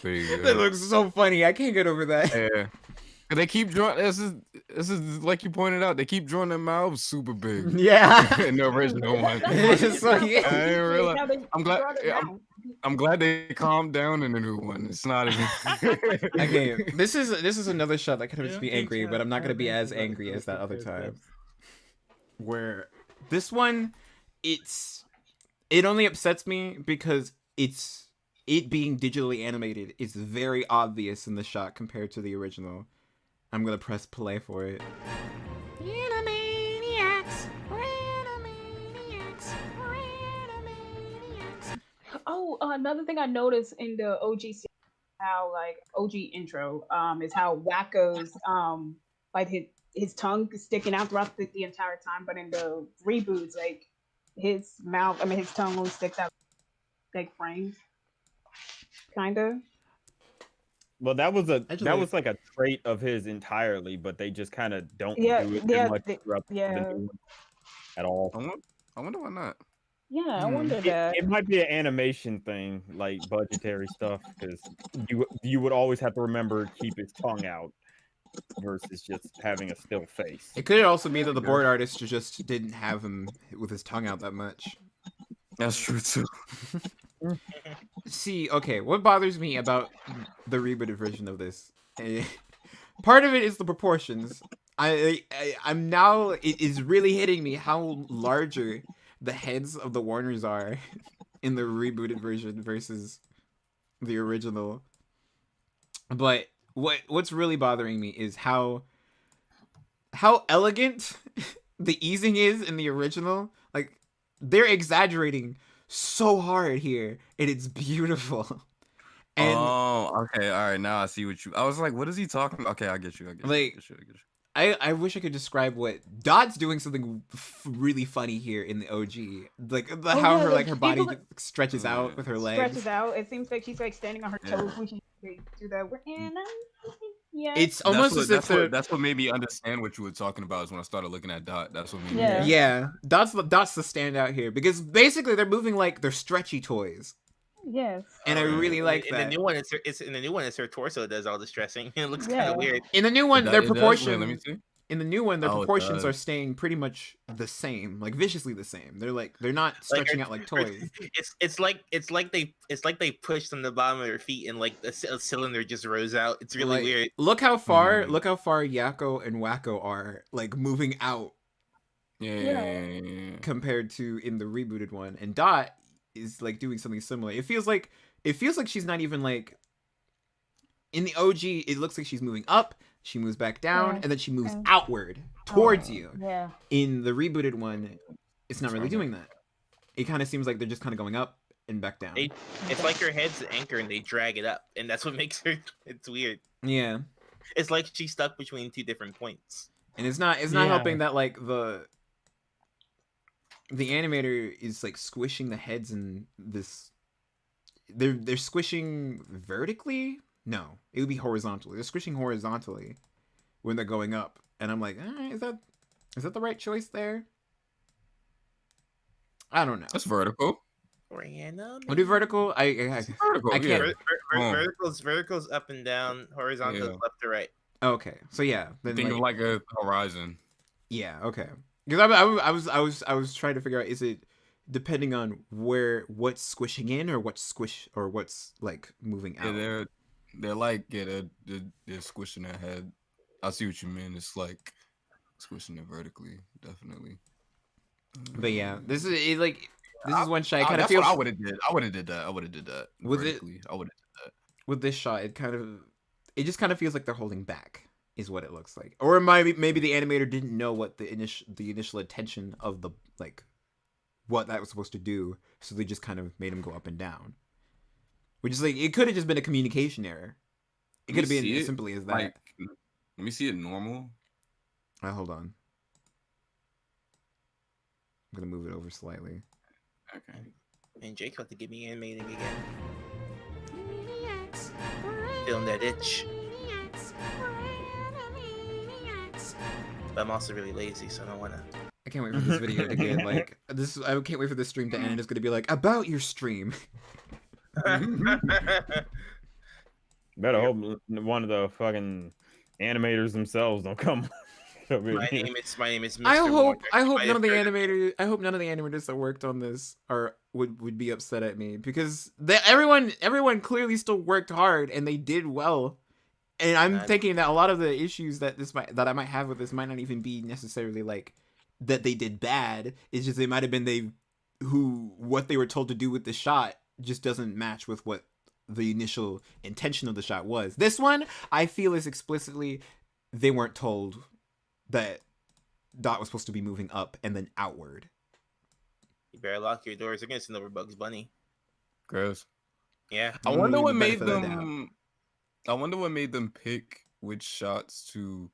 Pretty good. That looks so funny. I can't get over that. Yeah. They keep drawing. This is like you pointed out. They keep drawing their mouths super big Yeah. in the original one. It's so, yeah. I didn't realize. How they I'm glad- brought it yeah, down. I'm glad they calmed down in the new one. It's not as. Okay, this is another shot that kind of makes me angry, but I'm not gonna be as angry as that other time. Where this one, it only upsets me because it being digitally animated is very obvious in the shot compared to the original. I'm gonna press play for it. Animaniacs, Animaniacs, Animaniacs. Oh, another thing I noticed in the OG series, how like OG intro, is how Wacko's like his tongue is sticking out throughout the entire time, but in the reboots, like his tongue only sticks out like frames, kind of. Well, that was Actually- that was like a trait of his entirely, but they just kind of don't Yeah, do it yeah, too much throughout the yeah. new one at all. I wonder why not. Yeah, I Hmm. wonder that. It might be an animation thing, like budgetary stuff, because you would always have to remember to keep his tongue out versus just having a still face. It could also be that the board artist just didn't have him with his tongue out that much. That's true too. See, okay, what bothers me about the rebooted version of this? Part of it is the proportions. I'm now, it is really hitting me how larger the heads of the Warners are in the rebooted version versus the original. But what's really bothering me is how elegant the easing is in the original. Like, they're exaggerating so hard here, and it's beautiful. And Oh, okay, all right. Now I see what you. I was like, what is he talking about? Okay, I get you. I get you. Like- I get you. I get you. I wish I could describe what Dot's doing something really funny here in the OG, like Oh, how yeah, her the like her body people- stretches out with her legs. Stretches out. It seems like she's like standing on her Yeah. toes when she do that. Yeah. It's almost as if That's what made me understand what you were talking about. Is when I started looking at Dot. That's what made me. Yeah. yeah, Dot's the standout here because basically they're moving like they're stretchy toys, Yes. and I really like in that. the new one, it's in the new one. It's her torso that does all the stressing. It looks kind Yeah. of weird. In the new one, their It does? Wait, proportions. let me see. In the new one, their Oh, it proportions are does. staying pretty much the same, like viciously the same. They're not stretching out like toys. It's like they pushed on the bottom of their feet and like a cylinder just rose out. It's really Like, weird. Look how far Mhm. Yakko and Wacko are like moving out Yeah. compared to in the rebooted one, and Dot is like doing something similar. It feels like she's not even like in the OG. It looks like she's moving up, she moves back down, Yeah. and then she moves Yeah. outward towards you. Yeah. In the rebooted one, it's not really Okay. doing that. It kind of seems like they're just kind of going up and back down. It's like her head's the anchor and they drag it up, and that's what makes her. It's weird. Yeah, It's like she's stuck between two different points. and it's not Yeah. helping that like the animator is like squishing the heads in this. They're squishing vertically. No, it would be horizontally. They're squishing horizontally when they're going up, and I'm like, is that the right choice there? I don't know. That's vertical. Random. What do vertical? Vertical. I yeah. can't- Vertical's up and down. Horizontal Yeah. left to right. Okay, so yeah, then Think of like a horizon. yeah, okay. Because I was trying to figure out, is it depending on what's squishing in or what's like moving out? Yeah, they're squishing their head. I see what you mean. It's like squishing it vertically, definitely. But yeah, this is one shot. It kind of That's feels what I would have did. I would have did that. Was it- vertically. I would have did that. with this shot. It kind of it just kind of feels like they're holding back, is what it looks like. Or maybe the animator didn't know what the initial intention of the like what that was supposed to do, so they just kind of made him go up and down. Which is like, it could have just been a communication error. It could have been as simply as that. Like, let me see it normal. Hold on. I'm gonna move it over slightly. Okay. And Jake's about to get me animating again. Feeling that itch. But I'm also really lazy, so I don't wanna. I can't wait for this video to get like this. I can't wait for this stream to end. It's gonna be like about your stream. Better hope one of the fucking animators themselves don't come. My name is Mr. I hope Warner. none of the animators that worked on this would be upset at me, because everyone clearly still worked hard and they did well. And I'm thinking that a lot of the issues that I might have with this might not even be necessarily like that they did bad. It's just they might have been what they were told to do with the shot just doesn't match with what the initial intention of the shot was. This one, I feel, is explicitly they weren't told that Dot was supposed to be moving up and then outward. You better lock your doors. They're gonna send over Bugs Bunny. Gross. Yeah. I wonder what made benefit of the doubt. I wonder what made them pick which shots to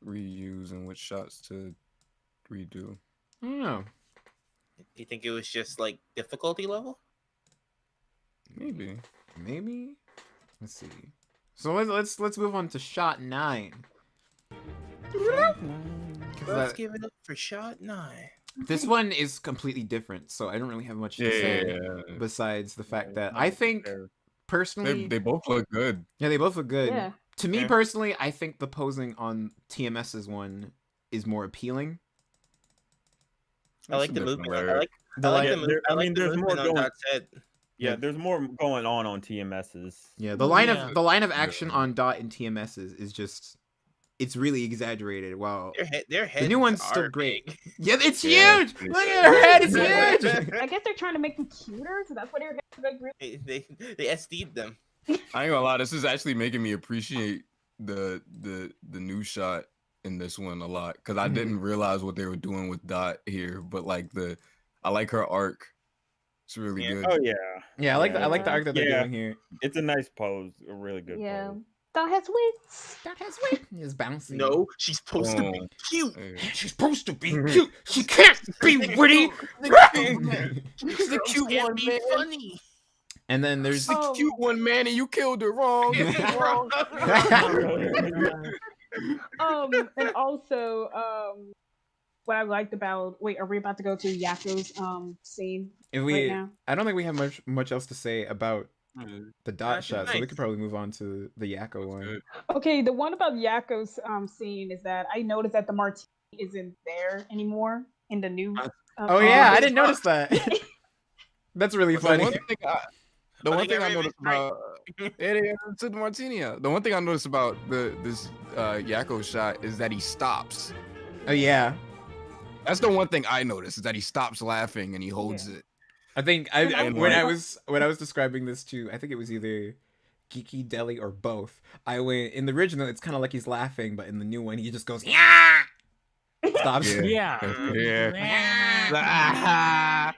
reuse and which shots to redo. I don't know. Do you think it was just like difficulty level? Maybe. Let's see. So let's move on to shot 9. Let's give it up for shot 9. This one is completely different, so I don't really have much to say besides the fact that I think personally they both look good. Yeah, they both look good. Yeah. To me personally, I think the posing on TMS's one is more appealing. I like the movement. I like there's the more movement on going. Dot's head. Yeah, there's more going on TMS's. Yeah, the line of action on Dot and TMS's is just, it's really exaggerated. Wow. Their heads The new one's are still great. big. Yeah, it's huge. Look at her head, it's huge. I guess they're trying to make them cuter, so that's why they're like really. They SD'd them. I ain't gonna lie, this is actually making me appreciate the new shot in this one a lot, because I didn't realize what they were doing with Dot here, but like I like her arc. It's really good. Oh yeah. Yeah, I like the arc that they're doing here. It's a nice pose, a really good pose. Dot has wits. Dot has wit. It's bouncy. No, she's supposed to be cute. She's supposed to be cute. She can't be witty. She's the cute one, man. Funny. And then there's the cute one, man, and you killed her wrong. And also, what I liked about are we about to go to Yako's scene right now? I don't think we have much else to say about the Dot shot, so we could probably move on to the Yakko one. Okay, the one about Yako's scene is that I noticed that the martini isn't there anymore in the new. I didn't notice that. That's really funny. The one thing I noticed about to the martini. The one thing I noticed about this Yakko shot is that he stops. Oh yeah. That's the one thing I noticed, is that he stops laughing and he holds it. I think when I was describing this to, I think it was either Geeky Deli or both. I went in the original, it's kind of like he's laughing, but in the new one, he just goes yeah. Stops. Yeah. Not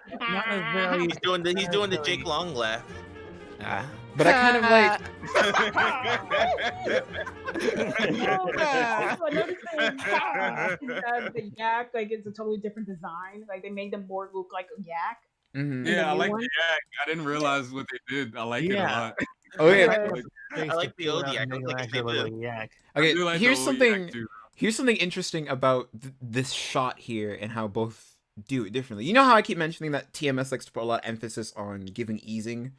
necessarily. He's doing the Jake Long laugh. But I kind of like. Also, another thing is that the yak it's a totally different design. Like they made them more look like a yak. Mm-hmm. Yeah, I like the yak. I didn't realize what they did. I like it a lot. Oh yeah. I like the old yak. Okay, here's something interesting about this shot here and how both do it differently. You know how I keep mentioning that TMS likes to put a lot of emphasis on giving easing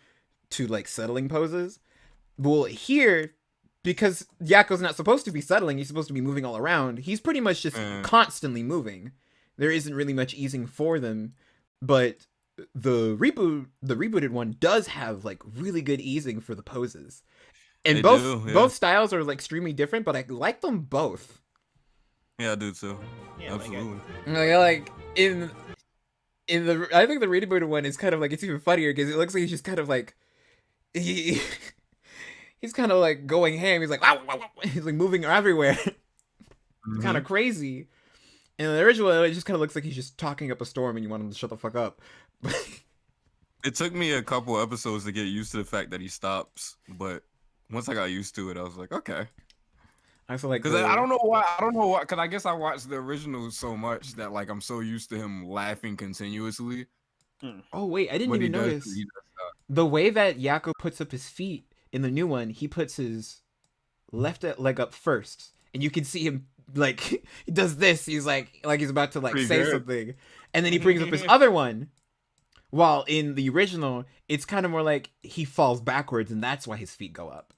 to like settling poses? Well, here, because Yakko's not supposed to be settling, he's supposed to be moving all around. He's pretty much just constantly moving. There isn't really much easing for them, but the rebooted one does have like really good easing for the poses. And both styles are like extremely different, but I like them both. Yeah, I do too. Yeah, absolutely. Like in the, I think the rebooted one is kind of like, it's even funnier because it looks like he's just kind of like he he's kind of like going ham. He's like, "Wow, wow, wow." He's like moving everywhere. It's kind of crazy. And in the original, it just kind of looks like he's just talking up a storm, and you want him to shut the fuck up. It took me a couple episodes to get used to the fact that he stops, but once I got used to it, I was like, okay. I feel like Because I don't know why. Because I guess I watched the original so much that like I'm so used to him laughing continuously. Oh wait, I didn't When even he does- notice he does stop. the way that Yakko puts up his feet in the new one. He puts his left leg up first, and you can see him like he does this. He's like he's about to like Pretty say good. something, and then he brings up his other one. While in the original, it's kind of more like he falls backwards, and that's why his feet go up.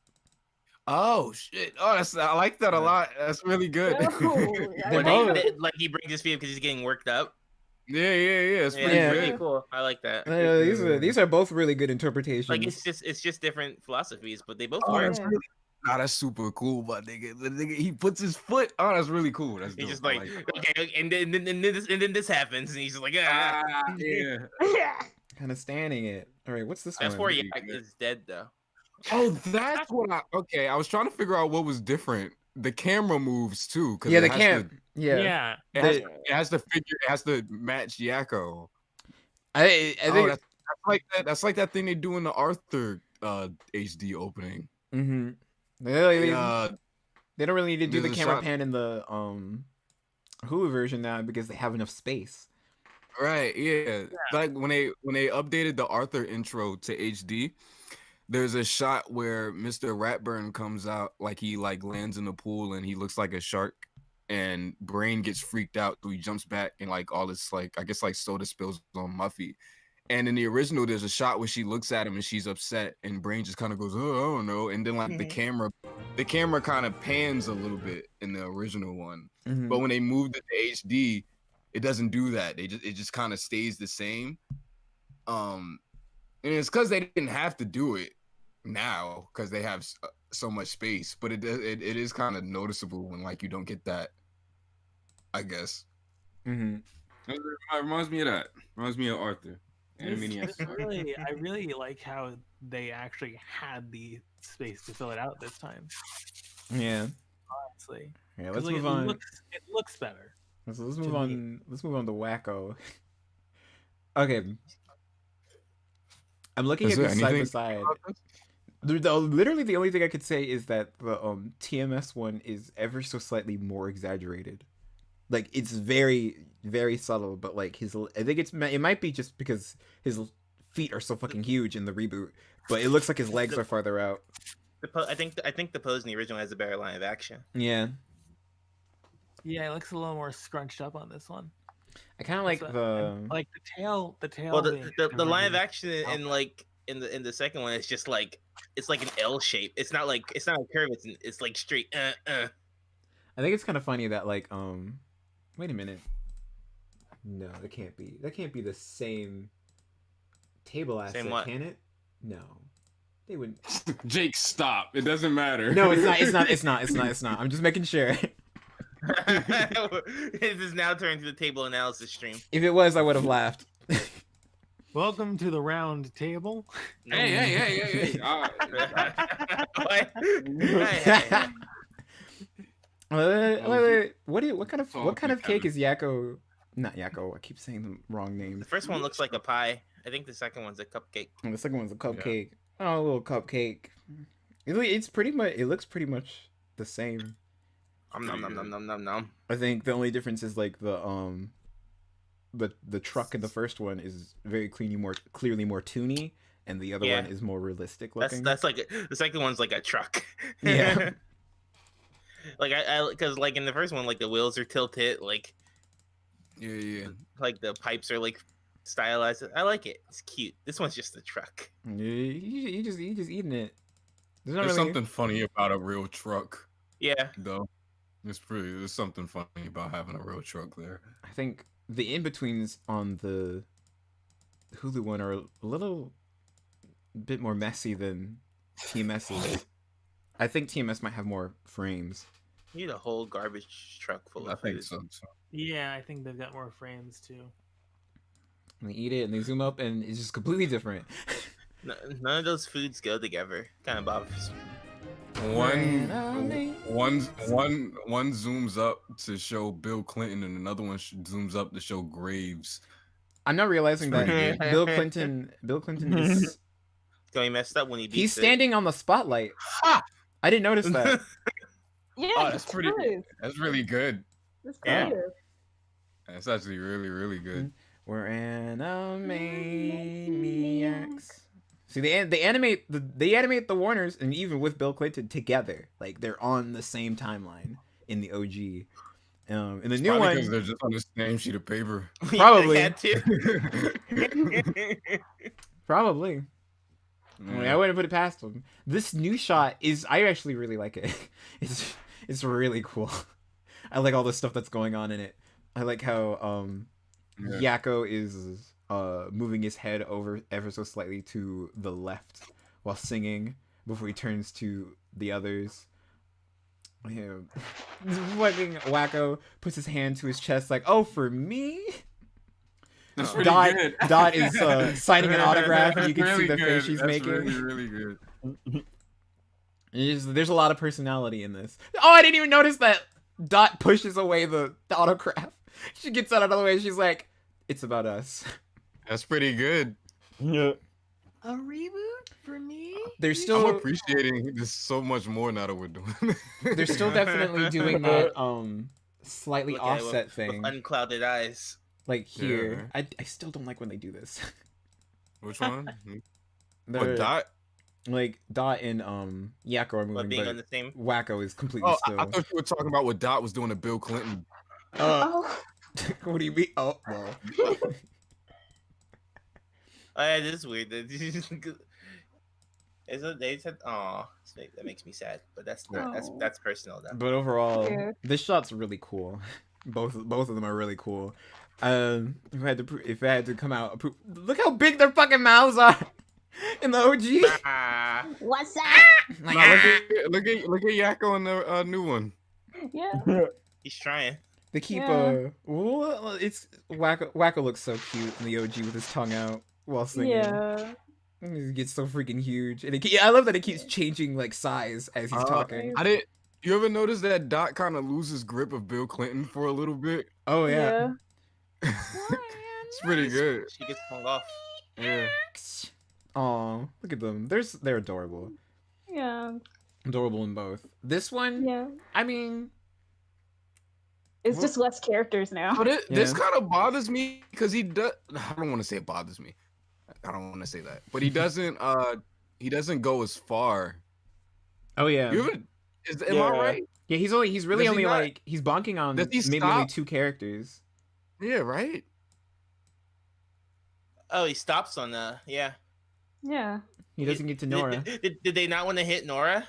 Oh shit! Oh, I like that a lot. That's really good. Oh, They're Like, both- like he brings his feet because he's getting worked up. yeah. It's Yeah, pretty Yeah. pretty good. cool. I like that. These are both really good interpretations. Like it's just different philosophies, but they both Oh, work. that's really. Nah, that's super cool, but nigga, the nigga, he puts his foot. Oh, that's really cool. That's He's dope. just I like, that. okay, and then this happens, and he's just like, ah. Yeah. Kind of standing it. All right, what's this That's one? where Yak is dead though. Oh, that's what I. Okay, I was trying to figure out what was different. The camera moves too. 'Cause Yeah, it the has camp. to- Yeah. It has to figure. It has to match Yakko. I Oh, think. that's like that. That's like that thing they do in the Arthur HD opening. Mm-hmm. Yeah. They don't really need to do the There's a camera shot- pan in the Hulu version now because they have enough space. Right, yeah. Like when they updated the Arthur intro to HD, there's a shot where Mr. Ratburn comes out, like he like lands in the pool and he looks like a shark, and Brain gets freaked out, so he jumps back and like all this like I guess like soda spills on Muffy. And in the original, there's a shot where she looks at him and she's upset, and Brain just kind of goes, "Oh, I don't know." And then like the camera kind of pans a little bit in the original one. Mhm. But when they moved it to HD, it doesn't do that. It just kind of stays the same. And it's because they didn't have to do it now because they have so much space. But it is kind of noticeable when like you don't get that. I guess. Mm-hmm. It reminds me of that. Reminds me of Arthur. Animaniacs. I really like how they actually had the space to fill it out this time. Yeah. Honestly, Yeah. 'Cause, Let's like, move on. It looks better. Let's move to on. me. Let's move on to Wacko. Okay. I'm looking Is at there this side by anything side. about this? Literally, the only thing I could say is that the TMS one is ever so slightly more exaggerated. Like it's very, very subtle, but like I think it might be just because his feet are so fucking huge in the reboot, but it looks like his legs are farther out. I think the pose in the original has a better line of action. Yeah, Yeah, it looks a little more scrunched up on this one. I kind of like So, the. like the tail. The tail. Well, being the line of diverted. action in like in the second one is just like it's like an L shape. It's not a curve. It's like straight. I think it's kind of funny that like wait a minute. No, that can't be. That can't be the same table asset, what? can it? No, they wouldn't. Jake, stop. It doesn't matter. No, it's not. It's not. I'm just making sure. This is now turned to the table analysis stream. If it was, I would have laughed. Welcome to the round table. Hey. What? Hey. Wait. What kind of Talking cake is Yakko? Not Yakko. I keep saying the wrong name. The first one looks like a pie. I think the second one's a cupcake. And the second one's a cupcake. Oh, a little cupcake. It's pretty much. It looks pretty much the same. Nom. I think the only difference is like the truck in the first one is very clearly more toony, and the other Yeah. one is more realistic looking. That's like the second one's like a truck. Yeah. Like I because like in the first one, like the wheels are tilted, like the pipes are like stylized. I like it. It's cute. This one's just a truck. You just eating it. There's something funny about a real truck, Yeah. though. There's something funny about having a real truck there. I think the in-betweens on the Hulu one are a little bit more messy than TMS's. I think TMS might have more frames. You need a whole garbage truck full I of think food. so. Yeah, I think they've got more frames too. And they eat it and they zoom up and it's just completely different. None of those foods go together. Kind of bothers me. One zooms up to show Bill Clinton, and another one zooms up to show Graves. I'm not realizing that Pretty good. Bill Clinton is So he messed up when he beat he's standing on the spotlight. Ha! I didn't notice that. Yeah, Oh, that's pretty good. good. That's really good. That's Yeah. creative. That's actually really, really good. We're Animaniacs. See, they animate the Warners, and even with Bill Clinton together, like they're on the same timeline in the OG. In the new one, because they're just on the same sheet of paper. Probably. They had to. probably. I mean, I wouldn't put it past them. This new shot I actually really like it. It's really cool. I like all the stuff that's going on in it. I like how Yakko is moving his head over ever so slightly to the left while singing before he turns to the others. Yeah. Fucking Wacko puts his hand to his chest like, "Oh, for me?" That's pretty good. Dot is signing an autograph, and you can see the face she's That's making. really, really good. There's a lot of personality in this. Oh, I didn't even notice that Dot pushes away the autograph. She gets out of the way, and she's like, "It's about us." That's pretty good. Yeah. A reboot for me? They're I'm still appreciating this so much more now that we're doing it. they're still definitely doing that slightly Look at it offset with thing. unclouded eyes. Like here. I still don't like when they do this. Which one? They're- What, Dot? Like Dot and Yakko are But moving, being but on the same. Wacko is completely Oh, still. I thought you were talking about what Dot was doing to Bill Clinton. Uh, Oh, what do you mean? Oh, well. Oh, yeah, this is weird. They said, "Oh, that makes me sad." But that's Oh. that's personal. Though. But overall, Yeah. this shot's really cool. Both of them are really cool. If I had to come out, look how big their fucking mouths are in the OG. Ah, what's up? Like, Nah, look at Yakko in the new one. Yeah. he's trying. they keep Yeah. well, it's Wacko looks so cute in the OG with his tongue out while singing. Yeah. It gets so freaking huge, and I love that it keeps changing like size as he's talking. I did. You ever notice that Dot kind of loses grip of Bill Clinton for a little bit? Oh yeah. It's pretty good. She gets hung off. Yeah. Oh, look at them. They're adorable. Yeah. Adorable in both. This one, Yeah. I mean, It's Well- just less characters now. But this Yeah. kind of bothers me because he does. I don't want to say it bothers me. I don't want to say that. But he doesn't go as far. oh yeah. You ever, am I right? Yeah, he's really Does he only not- like he's bonking on Does he maybe only stop? 2 characters. Yeah, right. Oh, he stops on yeah. Yeah. He doesn't get to Nora. Did they not want to hit Nora?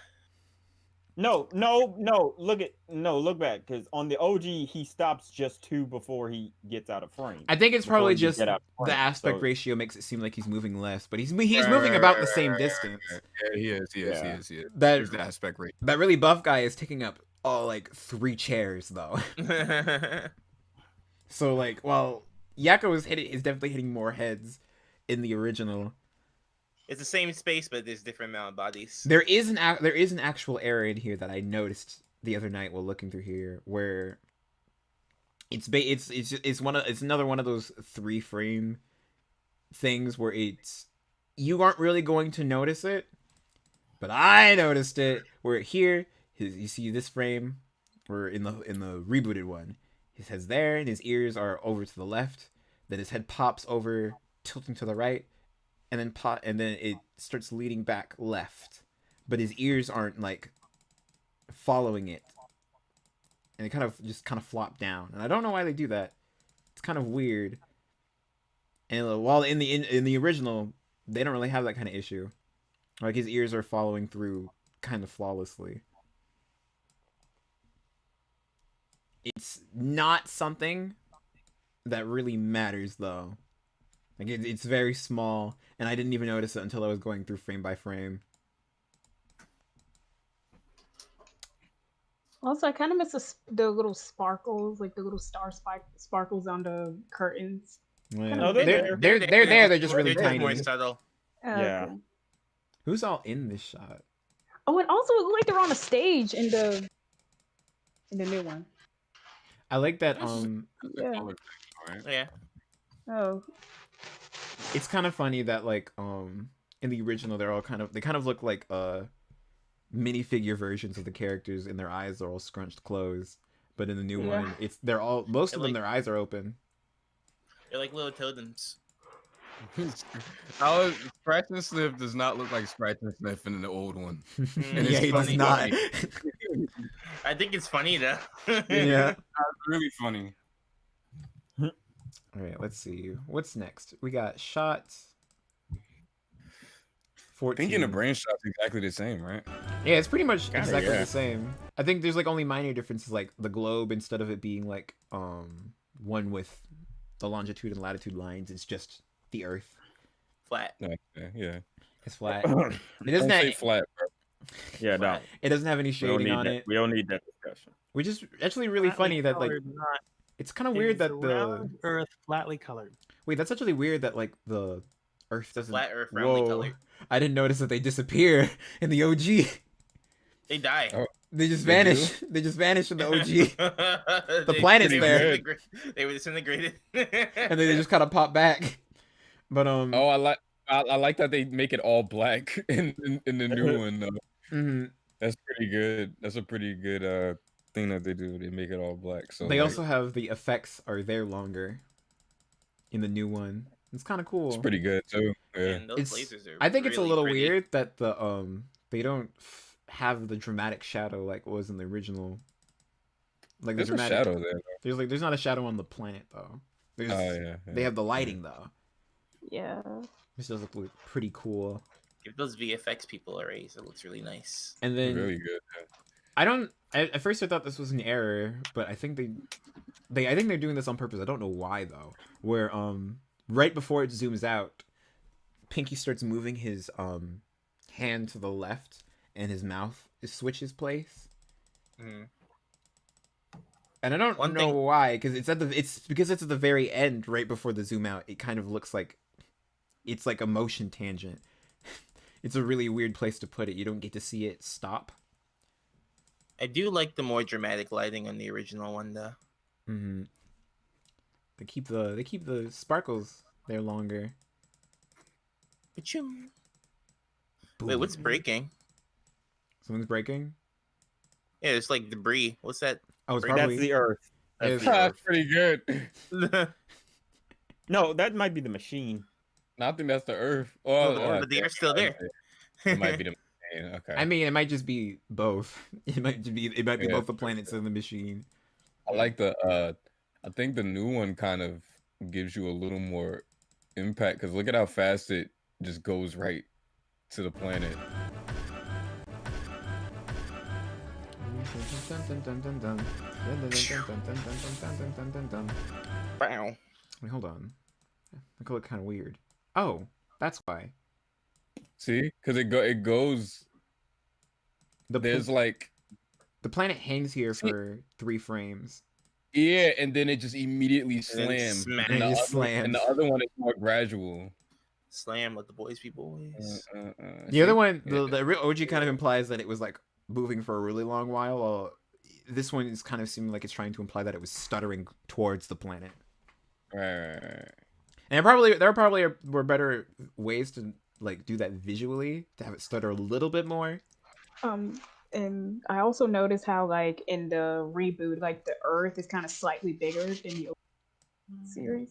No. Look back, because on the OG he stops just 2 before he gets out of frame. I think it's Before probably you just get out of the frame, aspect so- ratio makes it seem like he's moving less, but he's moving about the same distance. Yeah, he is. Yeah. He is. That Here's the aspect rate. that really buff guy is taking up like 3 chairs though. So like, while Yakko is definitely hitting more heads in the original. It's the same space, but there's different amount of bodies. There is an actual area in here that I noticed the other night while looking through here, where it's another one of those 3 frame things where you aren't really going to notice it, but I noticed it. Where here, you see this frame, where in the rebooted one, his head's there and his ears are over to the left. Then his head pops over, tilting to the right, and then it starts leading back left, but his ears aren't like following it, and it kind of flop down. And I don't know why they do that. It's kind of weird. And while in the original, they don't really have that kind of issue. Like his ears are following through kind of flawlessly. It's not something that really matters though. Like it's very small, and I didn't even notice it until I was going through frame by frame. Also, I kind of miss the little sparkles, like the little sparkles on the curtains. Yeah. No, they're they're there. They're just really They're tiny. more subtle. Yeah. Okay. Who's all in this shot? Oh, and also it looked like they're on a stage in the new one. I like that. Yeah. Alright. Yeah. Oh. It's kind of funny that like in the original they're all they kind of look like minifigure versions of the characters, and their eyes are all scrunched closed. But in the new Yeah. one, they're all most of them like- their eyes are open. They're like little totems. Scratch and Sniff does not look like Scratch and Sniff in the old one. And Yeah, it's he does funny. not. I think it's funny though. Yeah. That's really funny. All right, let's see. What's next? We got shots. 14. Thinking the brain shot's exactly the same, right? Yeah, it's pretty much Kinda, exactly yeah. the same. I think there's like only minor differences, like the globe, instead of it being like one with the longitude and latitude lines, it's just the Earth. Flat. Okay, yeah. It's flat. It doesn't say have- flat, bro. Yeah, no. Flat. It doesn't have any We don't shading need on that. it, We don't need that discussion. which is actually really Flatly funny that like colored, not it's kind of weird is that the the round Earth flatly colored. wait, that's actually weird that like the Earth doesn't. Flat Earth, roundly Whoa. colored. I didn't notice that they disappear in the OG. They die. Oh. They just They vanish. They just vanish in the OG. The planet's there. They were disintegrated. And then they just kind of pop back. But Oh, I like that they make it all black in the new one though. mhm. That's pretty good. That's a pretty good thing that they do. They make it all black. So They like, also have the effects are there longer in the new one. It's kind of cool. it's pretty good too. Yeah. And those It's- lasers are I think it's a really little pretty. weird that the they don't have the dramatic shadow like was in the original. Like the There's a dramatic shadow there. there's not a shadow on the planet though. There's, Oh yeah. They have the lighting though. Yeah. This does look pretty cool. Give those VFX people a raise. It looks really nice. And then Really good. I don't. At first, I thought this was an error, but I think I think they're doing this on purpose. I don't know why though. Where right before it zooms out, Pinky starts moving his hand to the left, and his mouth switches place. Mhm. And I don't One know thing- why, because it's because it's at the very end, right before the zoom out. It kind of looks like it's like a motion tangent. It's a really weird place to put it. You don't get to see it stop. I do like the more dramatic lighting on the original one, though. Mm-hmm. They keep the sparkles there longer. Achoo. Wait, what's Boom. breaking? Something's breaking? Yeah, it's like debris. What's that? Oh, it's That's probably That's the Earth. It That's is- the That's Earth. pretty good. No, that might be the machine. No, I think that's the Earth. Oh, Oh, but the Earth's still there. It might be the machine. Okay. I mean, it might just be both. It might be Yeah. both the planets and the machine. I like the I think the new one kind of gives you a little more impact because look at how fast it just goes right to the planet. Wow. Wait, hold on. That could look kind of weird. Oh, that's why. See, because it goes. The There's like the planet hangs here See- for 3 frames. yeah, and then it just immediately then slams. smack. And it just And slams. the other one is more gradual. Slam, let the boys be boys. The other See? one, Yeah. the real OG kind of implies that it was like moving for a really long while. While this one is kind of seeming like it's trying to imply that it was stuttering towards the planet. Right. And there probably were better ways to like do that visually to have it stutter a little bit more. And I also noticed how like in the reboot, like the Earth is kind of slightly bigger than the series.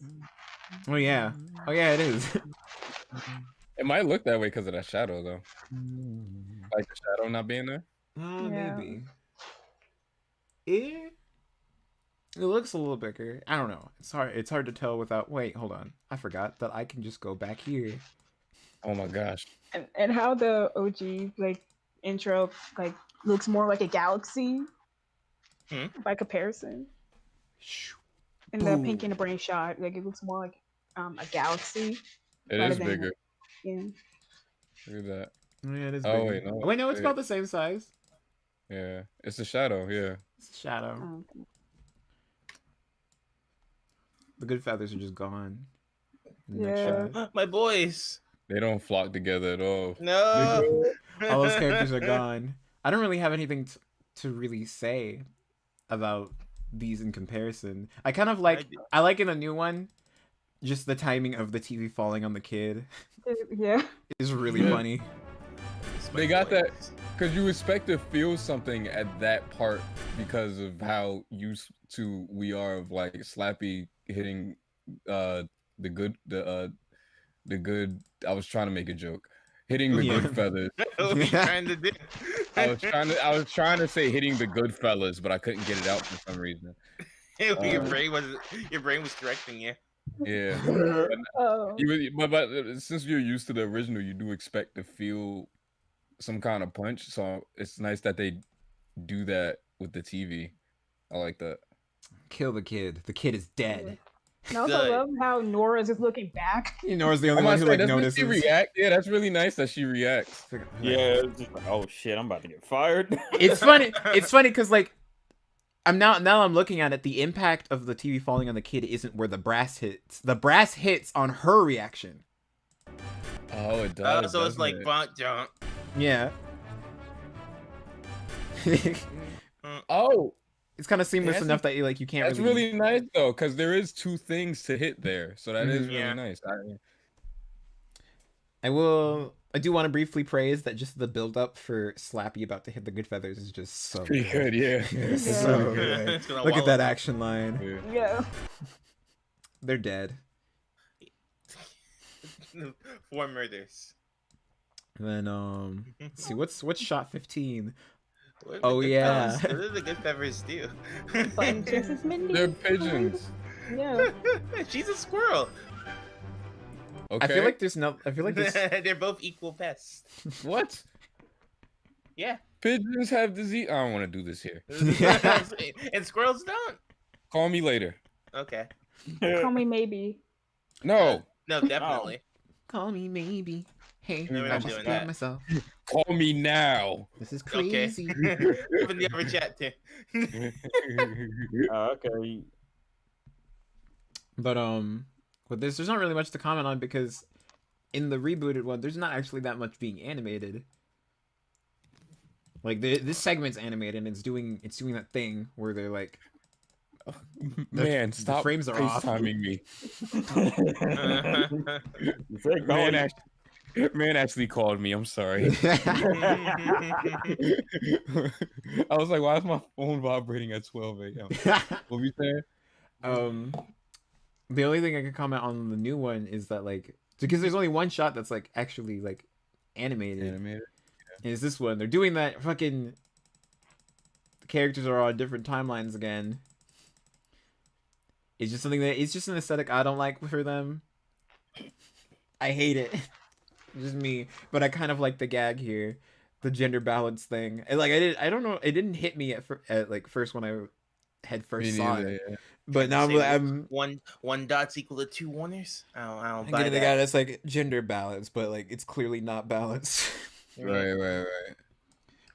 Oh yeah, it is. It might look that way because of that shadow, though. Like the shadow not being there. Yeah. Maybe. It looks a little bigger. I don't know. It's hard to tell without. Wait, hold on. I forgot that I can just go back here. Oh my gosh. And how the OG like intro like looks more like a galaxy by comparison. In the Boom. Pinky and the Brain shot, like it looks more like a galaxy. It rather is than- bigger. Yeah. Look at that. Oh, yeah, it is. Oh, bigger. wait, no. Wait, no, it's Wait. about the same size. Yeah. It's a shadow, yeah. It's a shadow. Okay. The good feathers are just gone. In the next Yeah. shot. My boys. They don't flock together at all. No. All those characters are gone. I don't really have anything to really say about these in comparison. I kind of like. I like in the new one, just the timing of the TV falling on the kid Yeah. is really Yeah. funny. They got that because you expect to feel something at that part because of how used to we are of like Slappy hitting the good. I was trying to make a joke. Hitting the Yeah. good feathers. What are you trying to do? I was trying to say hitting the good fellas, but I couldn't get it out for some reason. your brain was correcting you. Yeah. Oh. But since you're used to the original, you do expect to feel some kind of punch. So it's nice that they do that with the TV. I like that. Kill the kid. The kid is dead. And I also love how Nora's just looking back. Nora's the only one who like notices. She react. Yeah, that's really nice that she reacts. Yeah, it's just like, oh shit, I'm about to get fired. It's funny. It's funny because like I'm now I'm looking at it. The impact of the TV falling on the kid isn't where the brass hits. The brass hits on her reaction. Oh, it does. So it's like bonk jump. Yeah. Oh. It's kind of seamless enough that you can't. That's really nice though, because there is 2 things to hit there, so that is really Yeah. nice. I do want to briefly praise that just the build up for Slappy about to hit the good feathers is just so Pretty good, yeah. It's Yeah. so good. It's gonna Look at wallop that up. action line. Yeah. They're dead. 4 murders. And then let's see what's shot 15. What Oh, the good yeah. fellas- What did the good peppers do? Button chases Mindy. They're pigeons. Yeah. She's a squirrel. Okay. I feel like there's They're both equal pests. What? Yeah. Pigeons have disease. I don't want to do this here. And squirrels don't. Call me later. Okay. Call me maybe. No. No, definitely. Call me maybe. Hey, No, we're I not just doing scared that. myself. Call me now. This is Okay. crazy. Open the other chat too. Okay. But with this, there's not really much to comment on because in the rebooted one, there's not actually that much being animated. Like this segment's animated, and it's doing that thing where they're like, Man, the stop frames are off. FaceTiming me. Man, Man actually called me. I'm sorry. I was like, why is my phone vibrating at 12 a.m.? What were you saying? The only thing I can comment on the new one is that like because there's only one shot that's like actually like animated. And it's this one. They're doing that fucking. The characters are on different timelines again. It's just something it's just an aesthetic I don't like for them. I hate it. Just me, but I kind of like the gag here, the gender balance thing. And like I don't know, it didn't hit me at like first when I had first saw it. Yeah. But now I'm one dots equal to 2 Warners. I don't I'm buy getting the that. guy that's like gender balance, but like it's clearly not balanced. Right.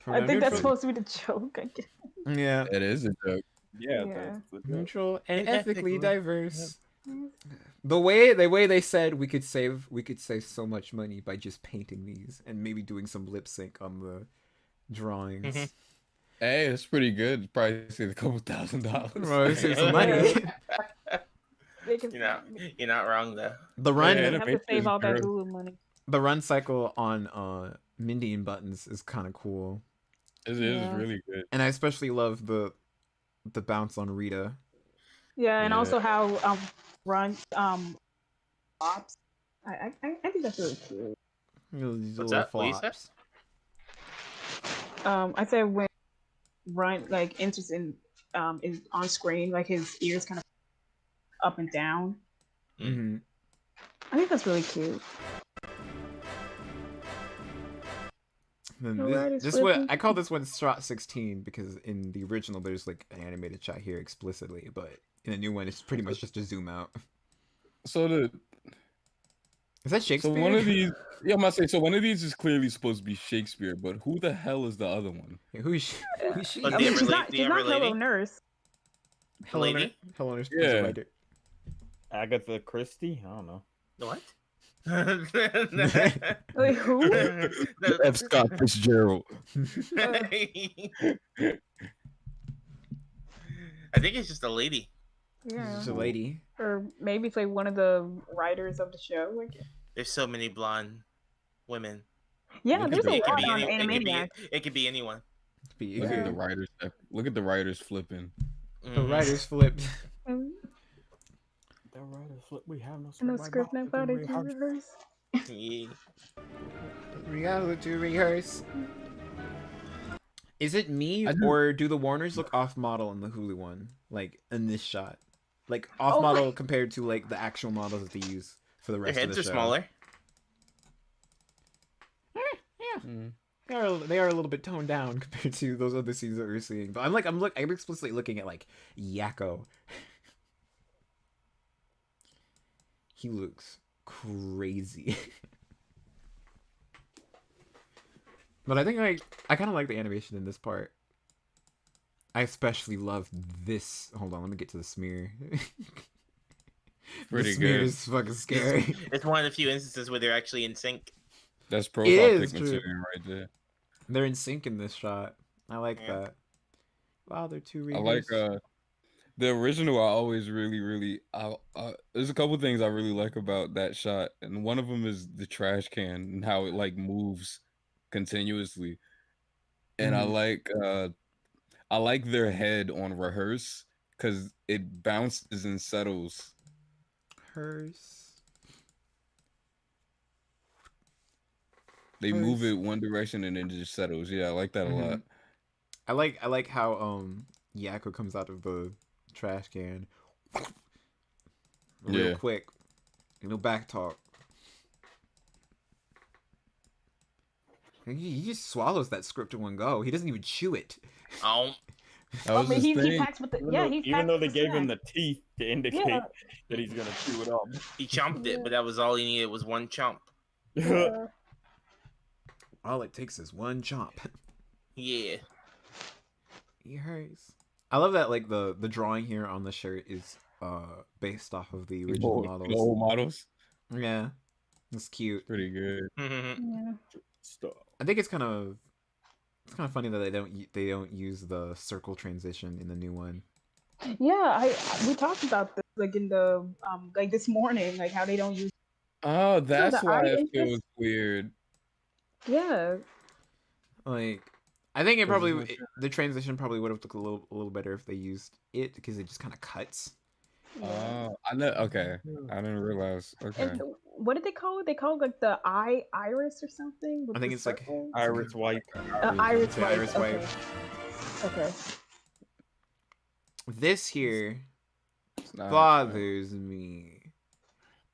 I think that's supposed to be the joke. I guess. Yeah. It is a joke. Yeah. Yeah. Neutral and ethically Ethically. diverse. The way they said we could save so much money by just painting these and maybe doing some lip sync on the drawings. Hey, it's pretty good. Probably save a couple $1,000. Well, save some money. They can, You're not wrong though. The run Yeah, they have to save all that Hulu money. the run cycle on Mindy and Buttons is kind of cool. It is Yeah. really good. And I especially love the bounce on Rita. Yeah, and Yeah. also how Run flops. I think that's really cute. These What's little that? What you said? flops. I said when Run like enters in is on screen, like his ears kind of up and down. Mm-hmm. I think that's really cute. Then Alright, this it's one flipping. I call this one shot 16 because in the original there's like an animated shot here explicitly, but in the new one it's pretty much just a zoom out. So Is that so Shakespeare? one of these, yeah, I'm gonna say, so one of these is clearly supposed to be Shakespeare, but who the hell is the other one? Yeah, who's she? Who's she? But I the mean, other she's lady- not, the she's other not Hello lady? Nurse. Lady? Hello, nurse. Yeah. Writer. Agatha Christie? I don't know. What? Wait, who? F. Scott Fitzgerald. I think it's just a lady. Yeah. Just a lady. Or maybe it's like one of the writers of the show. Like, There's so many blonde women. yeah, Look there's at a the- lot on it could be Animaniacs. it could be anyone. Look at the writers. Look at the writers flipping. The writers flipped. Mm. The writers flip. We have no And the script not about it to rehearse. Yeah. We gotta to rehearse. Is it me, I do- or do the Warners look off model in the Hulu one? Like in this shot, like off model compared to like the actual models that they use for the Their rest of heads the are show. smaller. Mm. They are a little bit toned down compared to those other scenes that we're seeing. But I'm explicitly looking at like Yakko. He looks crazy. But I think I kind of like the animation in this part. I especially love this. Hold on, let me get to the smear. Pretty the smear good. is fucking scary. It's one of the few instances where they're actually in sync. That's profile is pic true. material right there. They're in sync in this shot. I like Yeah. that. Wow, they're two I like readers. the original. I always really there's a couple things I really like about that shot, and one of them is the trash can and how it like moves continuously, and I like their head on rehearse because it bounces and settles. Hers. They move it one direction and then it just settles. Yeah, I like that a lot. I like how Yakko comes out of the trash can real Yeah. quick. No back talk. He just swallows that script in one go. He doesn't even chew it. Oh, That was his he thing. packs with the Even packs though they with gave him snack. the teeth to indicate Yeah. that he's gonna chew it up. he chomped it, but that was all he needed was one chomp. Yeah. All it takes is one chomp. Yeah. He hurts. I love that like the drawing here on the shirt is based off of the original models. The old models. Yeah. It's cute. Pretty good. Yeah. Stuff. I think it's kind of funny that they don't use the circle transition in the new one. Yeah, we talked about this like in the like this morning, like how they don't use. Oh, that's the why eye it interest? feels weird. Yeah. Like, I think Is this what the transition probably would have looked a little better if they used it because it just kind of cuts. Oh, I know. Okay, I didn't realize. Okay. And what did they call it? They call it like the iris or something. with I think the it's like circle? Iris wipe. Iris the wipe. iris wipe. Okay. This here It's not- bothers me,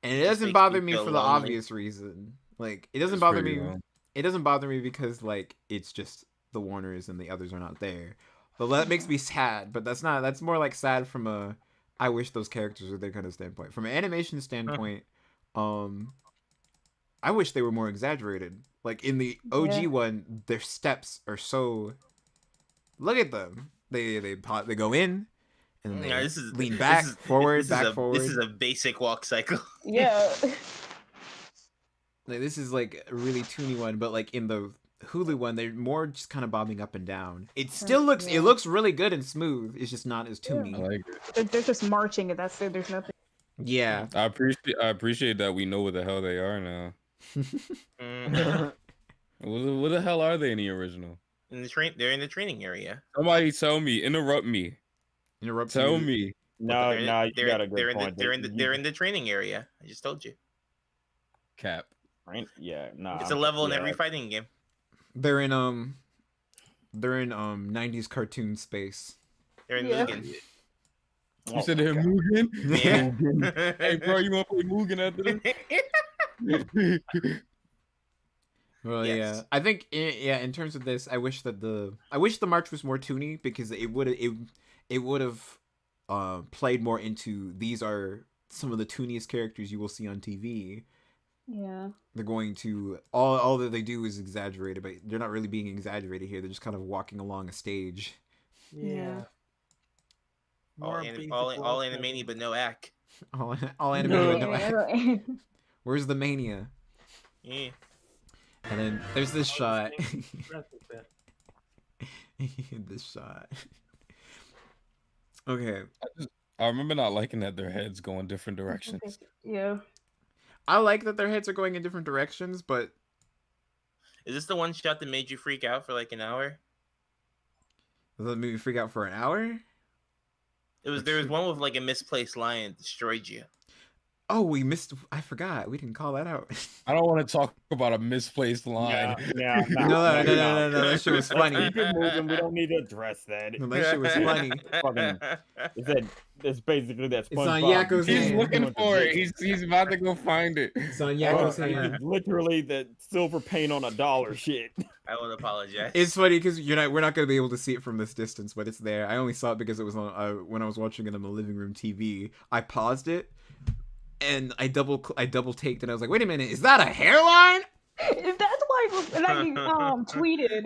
and it Just doesn't makes bother me me feel for the lonely. obvious reason. Like, it doesn't It's bother pretty me. long. It doesn't bother me because like it's just the Warners and the others are not there. But that makes me sad. But that's not. That's more like sad from a I wish those characters were there kind of standpoint. From an animation standpoint, I wish they were more exaggerated. Like in the OG Yeah. one, their steps are so. Look at them. They go in, and then they No, this is lean back, forward, this back, is a, forward. This is a basic walk cycle. Yeah. Like, this is like a really toony one, but like in the Hulu one, they're more just kind of bobbing up and down. It still looks Yeah. it looks really good and smooth. It's just not as I toony. like it. they're just marching, and that's it. There's nothing. Yeah. I appreciate that we know what the hell they are now. Mhm. What the hell are they in the original? They're in the training area. Somebody tell me. Interrupt me. Interrupt. Tell you. me. No, They're- no, you they're- got a good they're in point. the, they're in the training area. I just told you. Cap. Right? Yeah, nah. It's a level in yeah. every fighting game. They're in 90s cartoon space. They're in Yeah. Mugen. You said they're Mugen? Yeah. Hey, bro, you want to play Mugen after this? Well, Yes. yeah. I think in terms of this, I wish the march was more toony because it would have played more into these are some of the tooniest characters you will see on TV. Yeah. They're going to all that they do is exaggerated, but they're not really being exaggerated here. They're just kind of walking along a stage. Yeah. all Animania, but no Ack. All animated. No, Yeah. Where's the mania? Yeah. And then there's this shot. That's it. This shot. Okay. I remember not liking that their heads go in different directions. Yeah. I like that their heads are going in different directions, but Is this the one shot that made you freak out for like an hour? let me freak out for an hour. There was one with like a misplaced line that destroyed you. Oh, we missed. I forgot. We didn't call that out. I don't want to talk about a misplaced line. Yeah, No. That shit was funny. Keep it moving. We don't need to address that. No, that shit was funny. Fucking, it's basically that It's on SpongeBob. Yakko's He's hand. looking for it. He's about to go find it. It's on Yakko's hand. It's literally the silver paint on $1 shit. I would apologize. It's funny because we're not gonna be able to see it from this distance, but it's there. I only saw it because it was on when I was watching it on the living room TV. I paused it, and I double taked, and I was like, "Wait a minute, is that a hairline?" That's why I tweeted.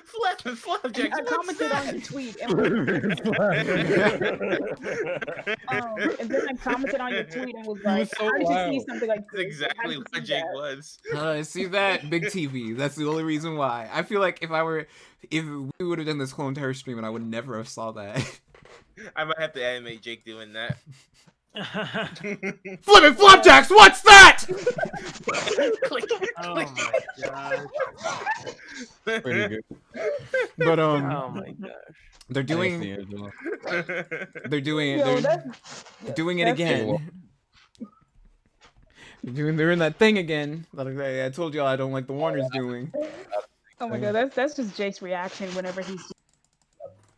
Flapjacks. I commented on your tweet, and then I commented on your tweet and was like, so "How did you see loud. something like That's this? exactly How did you what see Jake that?" was. See that big TV? That's the only reason why. I feel like if we would have done this whole entire stream, and I would never have saw that. I might have to animate Jake doing that. Flipping flapjacks! What's that? Click, Oh click. my gosh. Pretty good. But Oh my gosh. they're doing Thanks, D'Angelo. they're doing Yo, they're that's- doing it that's- again. They're doing that thing again. Like I told y'all I don't like the Warner's doing. Oh my god, that's just Jake's reaction whenever he's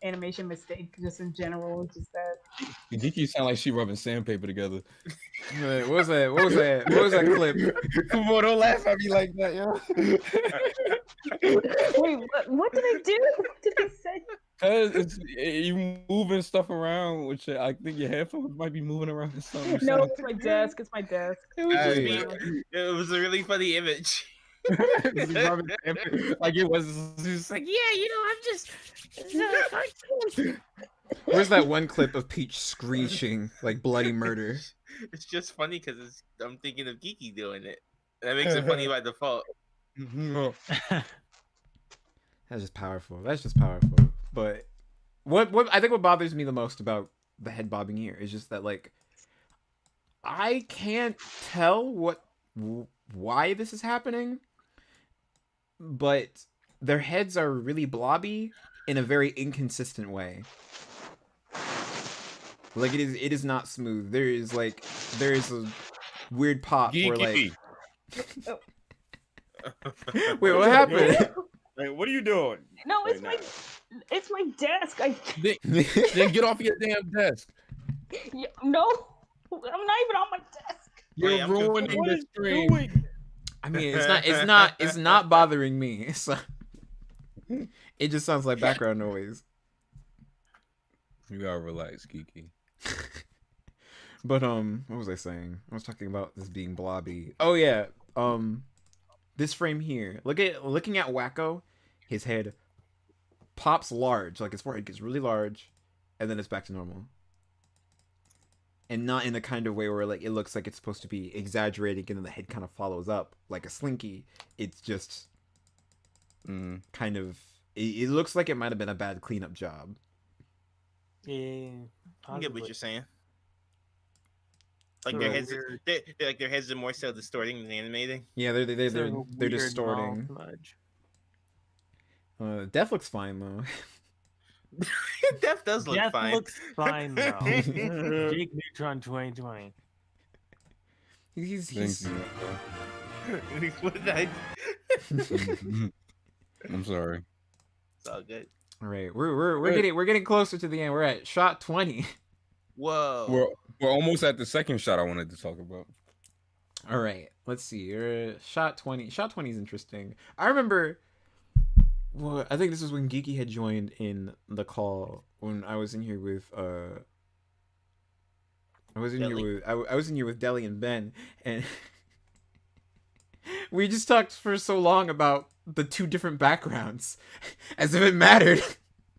animation mistake, just in general, just that. Geeky sound like she rubbing sandpaper together. What was that? What was that clip? Come on, don't laugh at me like that, yo. Wait, what did I do? What did I say? Cause you moving stuff around, which I think your headphones might be moving around or something. No, it's my desk. It's my desk. It was just Hey. me. It was a really funny image. Like it was just like, yeah, you know, I'm just. Where's that one clip of Peach screeching like bloody murder? It's just funny because I'm thinking of Geeky doing it. That makes it funny by default. That's just powerful. But what I think what bothers me the most about the head bobbing here is just that like I can't tell why this is happening, but their heads are really blobby in a very inconsistent way. Like it is not smooth. There is a weird pop where like wait, what happened? Hey, what are you doing? No, it's Right it's my desk. Then get off your damn desk. No, I'm not even on my desk. You're Wait, I'm ruining confused. the stream. I mean, it's not bothering me. So it just sounds like background noise. You gotta relax, Geeky. But what was I saying? I was talking about this being blobby. Oh yeah. This frame here. Looking at Wacko, his head pops large, like his forehead gets really large, and then it's back to normal. And not in the kind of way where like it looks like it's supposed to be exaggerating and then the head kind of follows up like a slinky. It's just kind of it looks like it might have been a bad cleanup job. Yeah. I get what you're saying. Like So their heads, weird. like their heads are more so distorting than animating. Yeah, they're So they're weird distorting. smudge. Death looks fine though. Death does look Death fine. looks fine though. Jakeneutron 2020. He's Thanks. What did I? I'm sorry. It's all good. all right. We're getting closer to the end. We're at shot 20. Whoa. We're almost at the second shot I wanted to talk about. All right, let's see. Shot 20. Shot 20 is interesting. I remember. Well, I think this was when Geeky had joined in the call when I was in here with I was in Deli. here with I was in here with Deli and Ben, and we just talked for so long about the two different backgrounds, as if it mattered.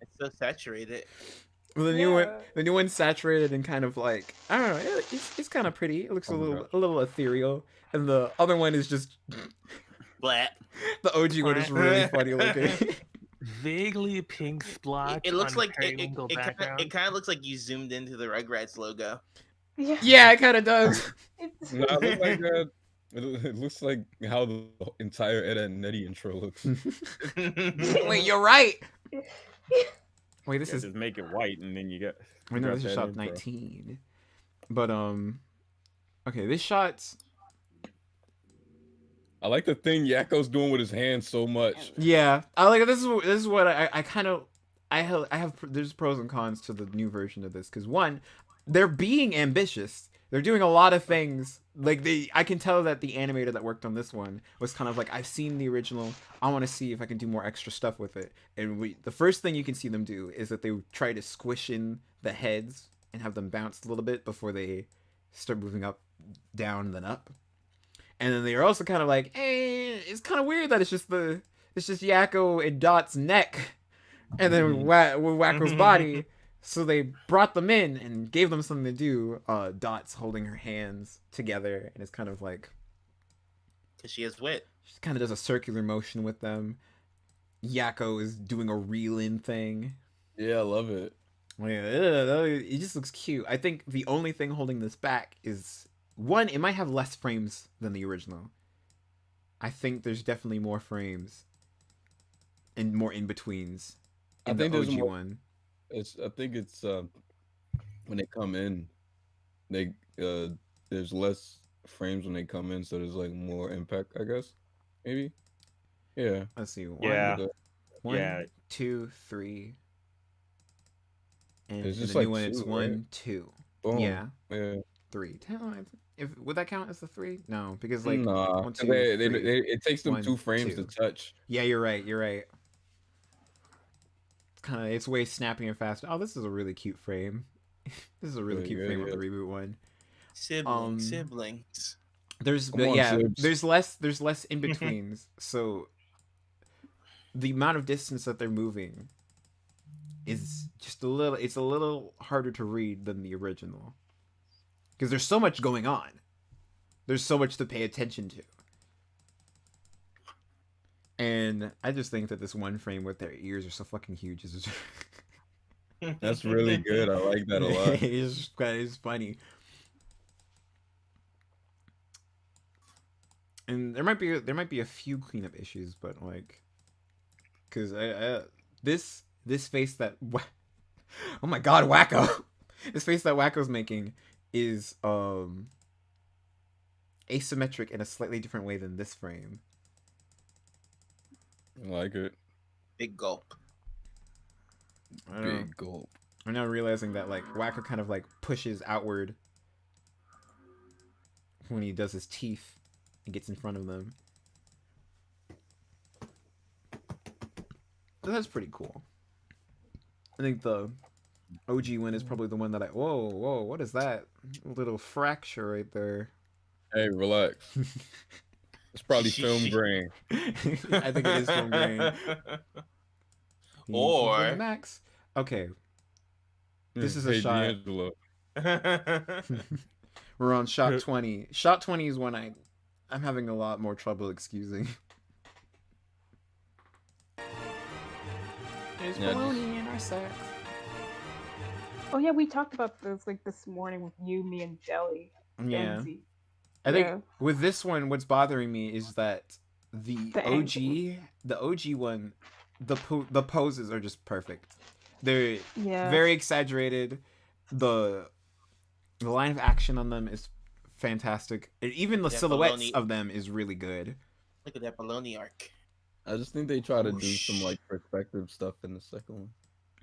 It's so saturated. The new one's saturated and kind of like I don't know. It's kind of pretty. It looks Oh my a little ethereal, and the other one is just Black. the OG one is really funny looking. Vaguely pink splotch. It looks on like periwinkle background. it kind of looks like you zoomed into the Rugrats logo. Yeah. Yeah, it kind of does. No, it looks like it looks like how the entire Ed and Nettie intro looks. Wait, you're right. Wait, this Yeah, is. just make it white, and then you get. Wait, no, got this is that shot intro. 19. But okay, this shot's. I like the thing Yakko's doing with his hands so much. Yeah, I like this is what I kind of I have there's pros and cons to the new version of this because one, they're being ambitious. They're doing a lot of things. Like I can tell that the animator that worked on this one was kind of like I've seen the original. I want to see if I can do more extra stuff with it. And the first thing you can see them do is that they try to squish in the heads and have them bounce a little bit before they start moving up, down, then up. And then they're also kind of like, hey, it's kind of weird that it's just Yakko and Dot's neck, and then Wacko's body. So they brought them in and gave them something to do. Dot's holding her hands together, and it's kind of like, Because she has wit. she kind of does a circular motion with them. Yakko is doing a reel-in thing. Yeah, I love it. Yeah, it just looks cute. I think the only thing holding this back is one, it might have less frames than the original. I think there's definitely more frames and more in-betweens in the OG one. I think it's when they come in, they there's less frames when they come in, so there's like more impact, I guess. Maybe. Yeah. Let's see. Yeah. One, Yeah. 2, 3. And It's for just the new like one, it's two, 1, right? 2. Boom. Yeah. Yeah. 3. If would that count as the 3? No, because like Nah, 1, 2, they, 3. it takes them 1, 2 frames 2. to touch. Yeah, you're right. It's way snappier faster. Oh, this is a really cute frame. This is a really cute frame of the reboot one. Siblings. There's Come on, Sibs. there's less in betweens. So the amount of distance that they're moving is just a little harder to read than the original. Because there's so much going on. There's so much to pay attention to. And I just think that this one frame with their ears are so fucking huge is That's really good. I like that a lot. it's funny. And there might be a few cleanup issues, but like, because this face that oh my god, Wacko, this face that Wacko's making is asymmetric in a slightly different way than this frame. I like it. Big gulp. I don't know. Big gulp. I'm now realizing that like Wacko kind of like pushes outward when he does his teeth and gets in front of them. So that's pretty cool. I think the OG one is probably the one that whoa, what is that? A little fracture right there. Hey, relax. It's probably film grain. I think it is film grain. Or Max. Okay. This is Hey, a shot. D'Angelo. We're on shot 20. Shot 20 is one I'm having a lot more trouble excusing. There's baloney in our sacks. Oh yeah, we talked about this like this morning with you, me, and Jelly. Yeah. Benzie. I think Yeah. with this one, what's bothering me is that the The OG one, the poses are just perfect. They're Yeah. very exaggerated. The line of action on them is fantastic. And even the Yeah, silhouettes baloney. of them is really good. Look at that baloney arc. I just think they try to do Whoosh. some like perspective stuff in the second one.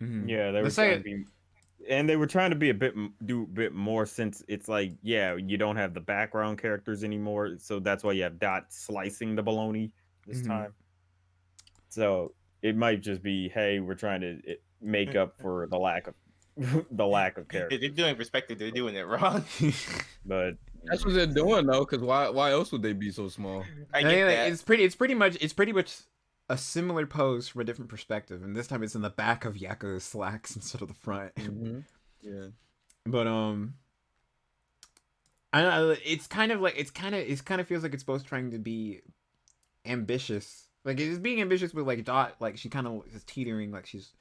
Mhm. Yeah, they were The trying to second- be, and they were trying to be do a bit more since it's like, yeah, you don't have the background characters anymore, so that's why you have Dot slicing the baloney this Mhm. time. So it might just be, hey, we're trying to make up for the lack of If character. they're doing perspective, they're doing it wrong. But That's what they're doing though, because why else would they be so small? I I get mean, like, that. it's pretty much a similar pose from a different perspective, and this time it's in the back of Yakko's slacks instead of the front. Yeah. But I don't know, it's kind of feels like it's both trying to be ambitious. Like it's being ambitious with like Dot, like she kind of is teetering, like she's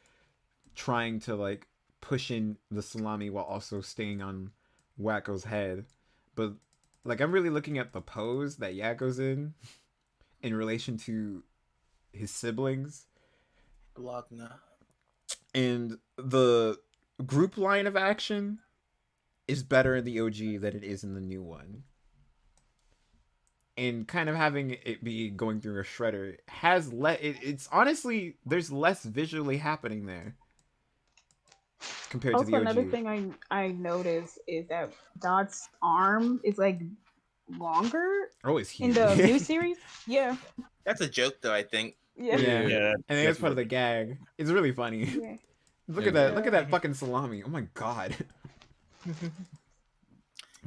trying to like push in the salami while also staying on Wacko's head. But like I'm really looking at the pose that Yakko's in relation to his siblings. Blogna. And the group line of action is better in the OG than it is in the new one. And kind of having it be going through a shredder has it's honestly, there's less visually happening there compared to the OG. Another thing I noticed is that Dot's arm is like longer Oh, it's huge. in the new series. Yeah. That's a joke, though. I think. Yeah. Yeah. I think that's part of the gag. It's really funny. Yeah. Look at that! Look at that fucking salami! Oh my god!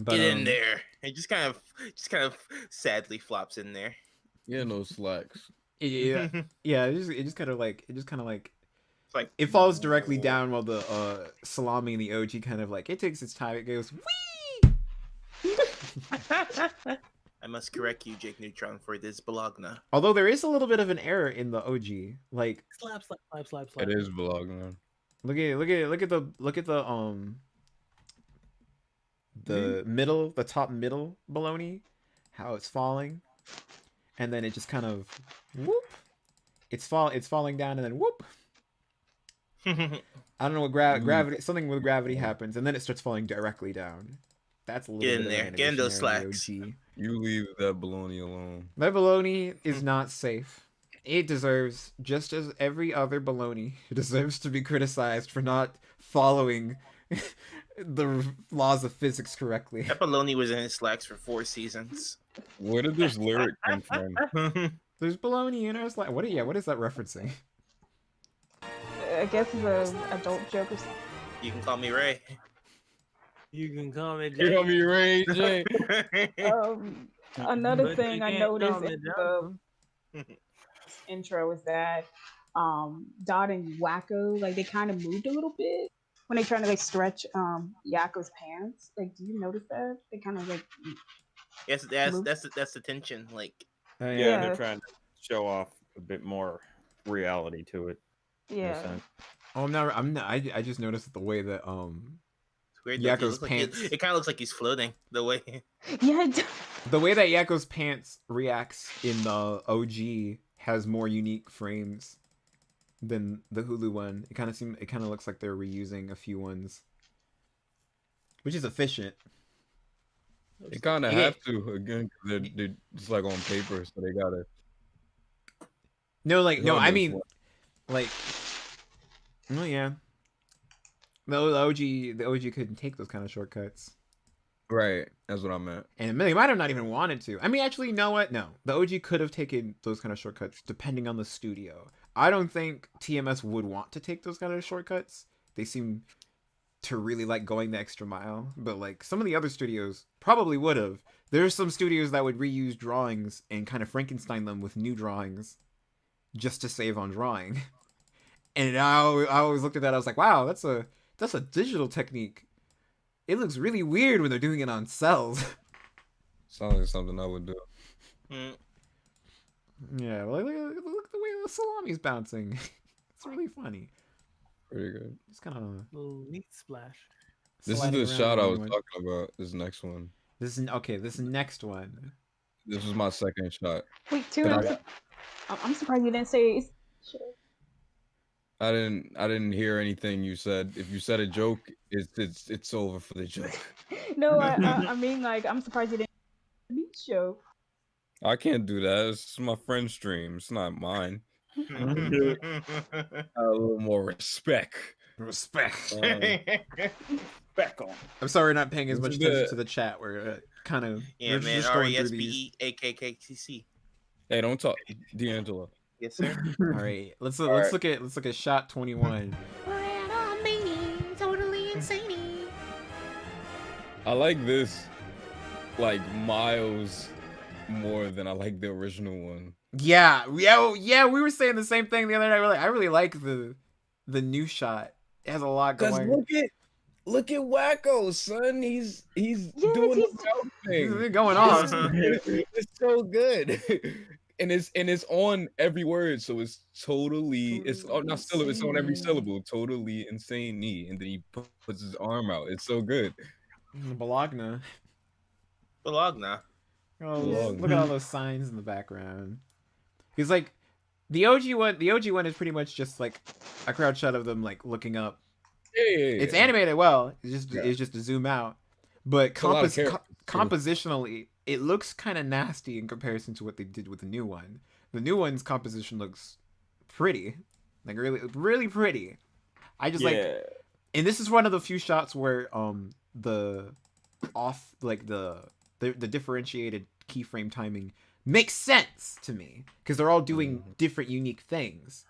Get in there. It just kind of sadly flops in there. Yeah, no slacks. Yeah, yeah. It just kind of like It's like it falls directly down while the salami in the OG kind of like it takes its time. It goes wee. I must correct you, Jakeneutron, for this Bologna. Although there is a little bit of an error in the OG, like Slap. It is vlog, man. look at the middle, the top middle baloney, how it's falling, and then it just kind of whoop. It's falling down and then whoop. I don't know what gravity. Something with gravity happens, and then it starts falling directly down. That's a little Get in bit there. of Get in those animation there in slacks. the OG. You leave that baloney alone. That baloney is not safe. It deserves, just as every other baloney, it deserves to be criticized for not following the laws of physics correctly. That baloney was in his slacks for 4 seasons. Where did this lyric come from? There's baloney in our slack. What is that referencing? I guess it's an adult joke or something. You can call me Ray. You can call me You know me, Ray J. Another But thing you I can't noticed call me in the intro is that Dot and Wacko, like they kind of moved a little bit when they trying to like stretch Yakko's pants. Like, do you notice that they kind of like? Yes, that's the tension. Like, Yeah, Yeah. they're trying to show off a bit more reality to it. in a Yeah. sense. Oh, I'm not. I just noticed the way that it's weird. Yakko's pants. It kind of looks like he's floating. The way. Yeah. The way that Yakko's pants reacts in the OG has more unique frames than the Hulu one. It kind of looks like they're reusing a few ones, which is efficient. They kind of Yeah. have to again. 'Cause they're just like on paper, so they gotta. No, like no, Well, I there's mean, one. like, oh yeah. The OG couldn't take those kind of shortcuts. Right, that's what I meant. And they might have not even wanted to. I mean, actually, you know what? No. The OG could have taken those kind of shortcuts depending on the studio. I don't think TMS would want to take those kind of shortcuts. They seem to really like going the extra mile. But, like, some of the other studios probably would have. There's some studios that would reuse drawings and kind of Frankenstein them with new drawings just to save on drawing. And I always looked at that. I was like, wow, that's a digital technique. It looks really weird when they're doing it on cells. Sounds like something I would do. Mm. Yeah, well, look at the way the salami's bouncing. It's really funny. Pretty good. It's kind of Little meat splash. This sliding is the around shot I when was you went- talking about. This next one. This next one. This was my second shot. Wait, Tuna, I'm surprised you didn't say. I didn't hear anything you said. If you said a joke, it's over for the joke. No, I mean, like, I'm surprised you didn't. Meat show. I can't do that. It's my friend's stream. It's not mine. A little more respect. Respect. Back on. I'm sorry we're not paying as This much is attention the- to the chat. We're kind of Yeah, we're man. just going through these. RESPE AKKCC. Hey, don't talk, D'Angelo. Yes, sir. All right, let's right. look at shot 21. I like this, like miles more than I like the original one. Yeah, we were saying the same thing the other night. I really like the new shot. It has a lot Cause going. look at Wacko, son. He's Yes, doing he's- the mouth thing. It's going off. It's so good. And it's on every word, so it's totally it's not still it's on every syllable. Totally insane knee, and then he puts his arm out. It's so good. Bologna. Bologna. Oh, Bologna. look at all those signs in the background. He's like the OG one. The OG one is pretty much just like a crowd shot of them like looking up. Yeah. It's animated well. It's Yeah. just to zoom out, but It's a lot of characters, too. compositionally, it looks kind of nasty in comparison to what they did with the new one. The new one's composition looks pretty, like really pretty. I just like, and this is one of the few shots where the off like the differentiated keyframe timing makes sense to me because they're all doing different unique things.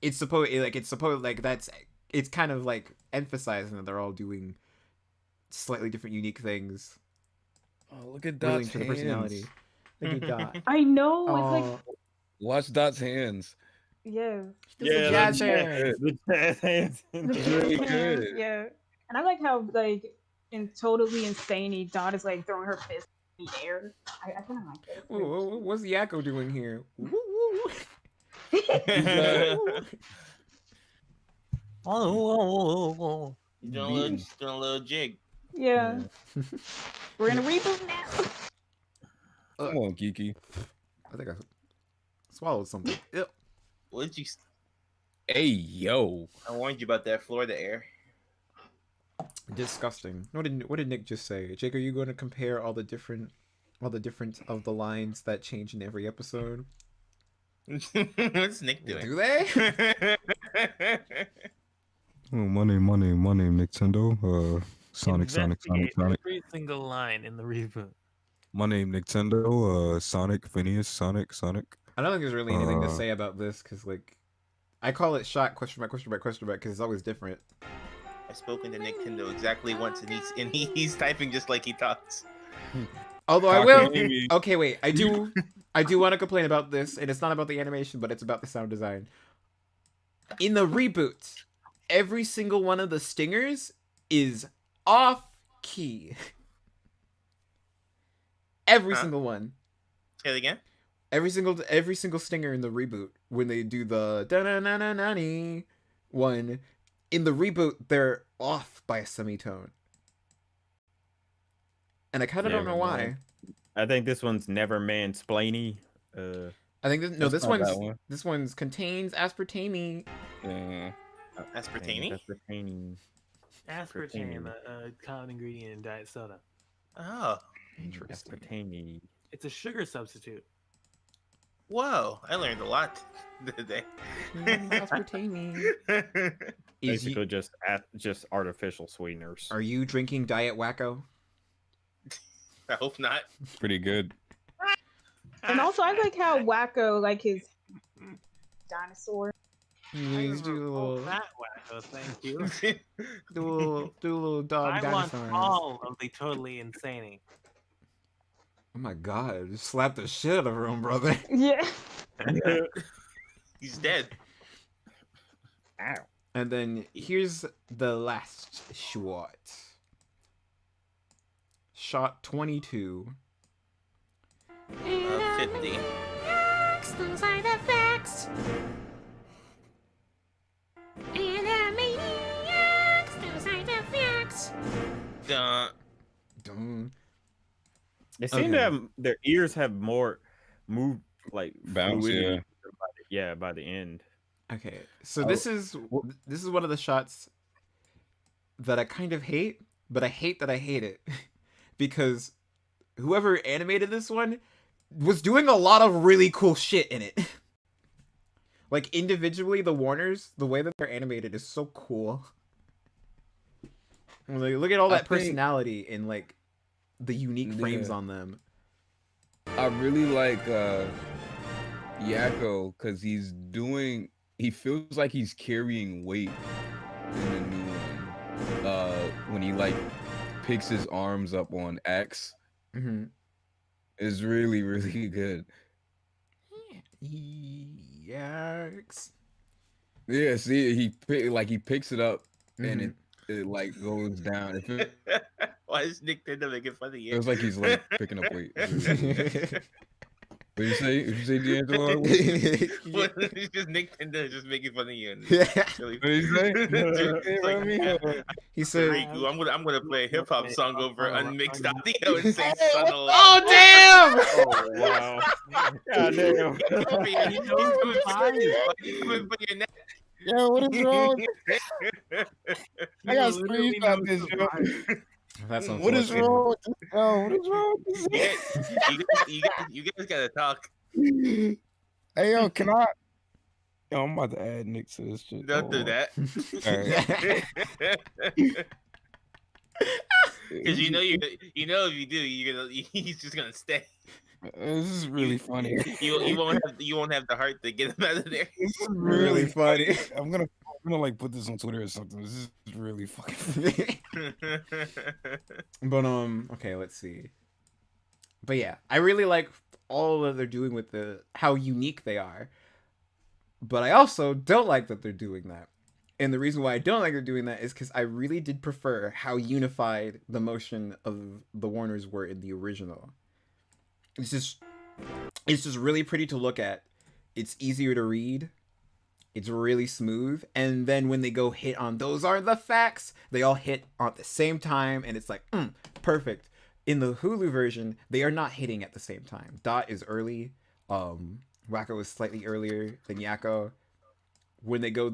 It's supposed it's kind of like emphasizing that they're all doing slightly different unique things. Oh, look at Relating Dot's to the hands. personality. Look at Dot. I know. It's like Watch Dot's hands. yeah. Yeah, that's jazz hands. the jazz hands. It's really good. Yeah, and I like how like in Totally Insane, Dot is like throwing her fist in the air. I kind of like that. What's Yakko doing here? Woo, woo. Oh, He's doing a little jig. Yeah. We're in a reboot now. Come on, Kiki. I think I swallowed something. Ew. What did you? Hey, yo. I warned you about that Florida air. Disgusting. What did Nick just say? Jake, are you going to compare all the different of the lines that change in every episode? What's Nick doing? Do they? Oh, my name, Nintendo. Sonic. Every single line in the reboot. My name, Nintendo. Sonic, Phineas, Sonic. I don't think there's really anything to say about this because like I call it shot question mark because it's always different. I've spoken to Nintendo exactly once, and he's typing just like he talks. Although I will. Okay, wait. I do want to complain about this, and it's not about the animation, but it's about the sound design. In the reboot, every single one of the stingers is off key. Every single one. Say it again. Every single stinger in the reboot, when they do the da-na-na-na-na-ni one, in the reboot, they're off by a semitone. And I kind of don't know why. I think this one's never mansplainy. I think this one's contains aspartame. Aspartame? Aspartame, a common ingredient in diet soda. Oh, Interesting. Aspartame. It's a sugar substitute. Whoa! I learned a lot today. Aspartame. Basically, just artificial sweeteners. Are you drinking Diet Wacko? I hope not. It's pretty good. And also, I like how Wacko, like his dinosaur. Please do a little, That Wacko, thank you. do a little dog I want dinosaur. all of the Totally Insane. Oh my god! Just slap the shit out of her own brother. Yeah. He's dead. Ow. And then here's the last shot. Shot 22. 50. Those are the facts. Animaniacs, those are the facts. Dun. Dun. They seem to have their ears have more move like Bounce, fluidity by the end. Okay, so this is one of the shots that I kind of hate, but I hate that I hate it because whoever animated this one was doing a lot of really cool shit in it. Like individually, the Warners, the way that they're animated is so cool. Like, look at all that personality and like the unique frames on them. I really like Yakko because he feels like he's carrying weight in the new one. When he like picks his arms up on X. Mm-hmm. It's really, really good. Yikes. Yeah, see, he picks it up and Mhm. it like goes down. It Why is Nintendo making fun of you? feels like he's like picking up weight. It's really cool. What you say? What you say, D'Angelo? Well, it's just Nintendo just making fun of you. And it's really What do you say? It's like, He said, Riku, I'm gonna play a hip hop song over unmixed audio and say "Son of "Oh damn!" Oh wow! God damn! He's coming for your neck. Yo, what is wrong? I got Literally screenshot no this, yo. surprise. That's What is unfortunate. wrong with this? Yo, what is wrong with this? You guys gotta talk. Hey, yo, can I? Yo, I'm about to add Nick to this shit. Don't do that. Because you know if you do, he's just gonna stay. This is really funny. You won't have the heart to get him out of there. This is Really funny. I'm gonna like put this on Twitter or something. This is really fucking funny. But okay, let's see. But yeah, I really like all that they're doing with how unique they are. But I also don't like that they're doing that. And the reason why I don't like they're doing that is because I really did prefer how unified the motion of the Warners were in the original. It's just really pretty to look at. It's easier to read. It's really smooth. And then when they go hit on those are the facts, they all hit at the same time. And it's like, perfect. In the Hulu version, they are not hitting at the same time. Dot is early. Wacko is slightly earlier than Yakko. When they go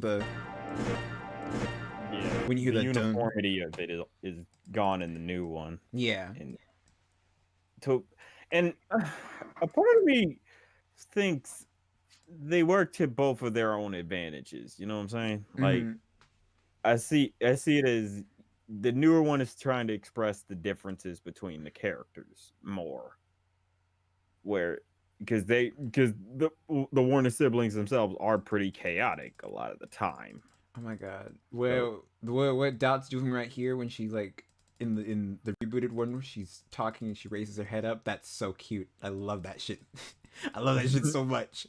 when you hear the uniformity of it is gone in the new one. Yeah. And a part of me thinks they work to both of their own advantages. You know what I'm saying? Like, I see it as the newer one is trying to express the differences between the characters more, because the Warner siblings themselves are pretty chaotic a lot of the time. Oh my god. What Dot's doing right here when she like in the rebooted one where she's talking and she raises her head up, that's so cute. I love that shit. I love that shit so much.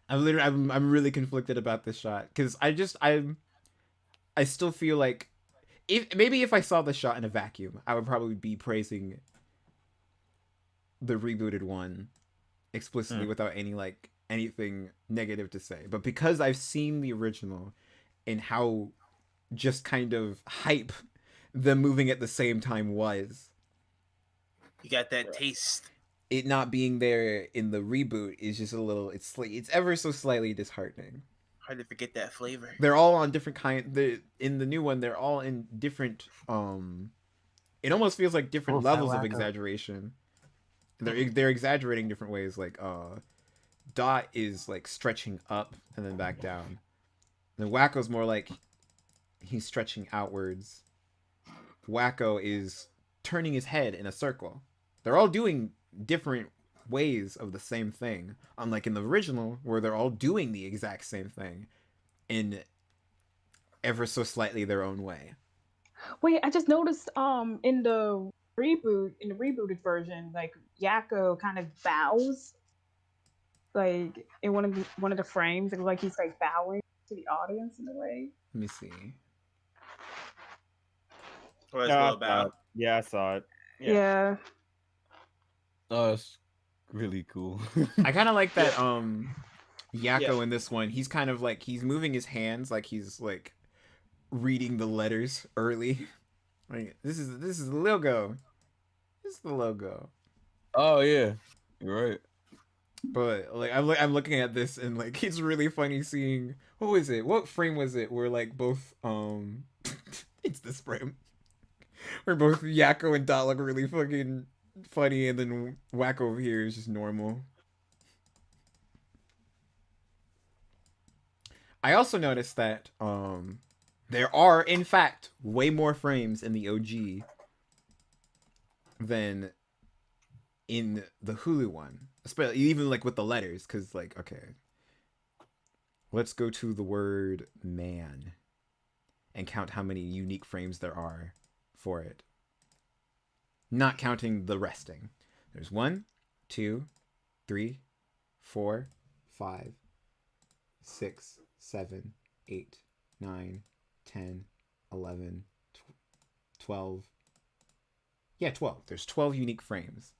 I'm really conflicted about this shot because I still feel like if I saw the shot in a vacuum, I would probably be praising the rebooted one explicitly without anything negative to say. But because I've seen the original and how just kind of hype them moving at the same time was, You got that taste. it not being there in the reboot is just a little, it's ever so slightly disheartening. Hard to forget that flavor. They're all on different in the new one, they're all in different it almost feels like different levels of exaggeration. They're exaggerating different ways. Like Dot is like stretching up and then back down. Then Wacko's more like he's stretching outwards. Wacko is turning his head in a circle. They're all doing different ways of the same thing, unlike in the original where they're all doing the exact same thing in ever so slightly their own way. Wait, I just noticed in the rebooted version, like Yakko kind of bows, like in one of the frames, it looks like he's like bowing to the audience in a way. Let me see. Yeah, I saw it. Yeah. Oh, it's really cool. I kind of like that Yakko in this one. He's kind of like he's moving his hands like he's like reading the letters early. Like this is the logo. This is the logo. Oh yeah, you're right. But like I'm looking at this and like it's really funny seeing what frame was it where like both it's this frame where both Yakko and Dot look really fucking funny and then Wacko over here is just normal. I also noticed that there are in fact way more frames in the OG than in the Hulu one, especially even like with the letters, because like, okay, let's go to the word man and count how many unique frames there are for it, not counting the resting. There's 1, 2, 3, 4, 5, 6, 7, 8, 9, 10, 11, 12. Yeah, 12. There's 12 unique frames.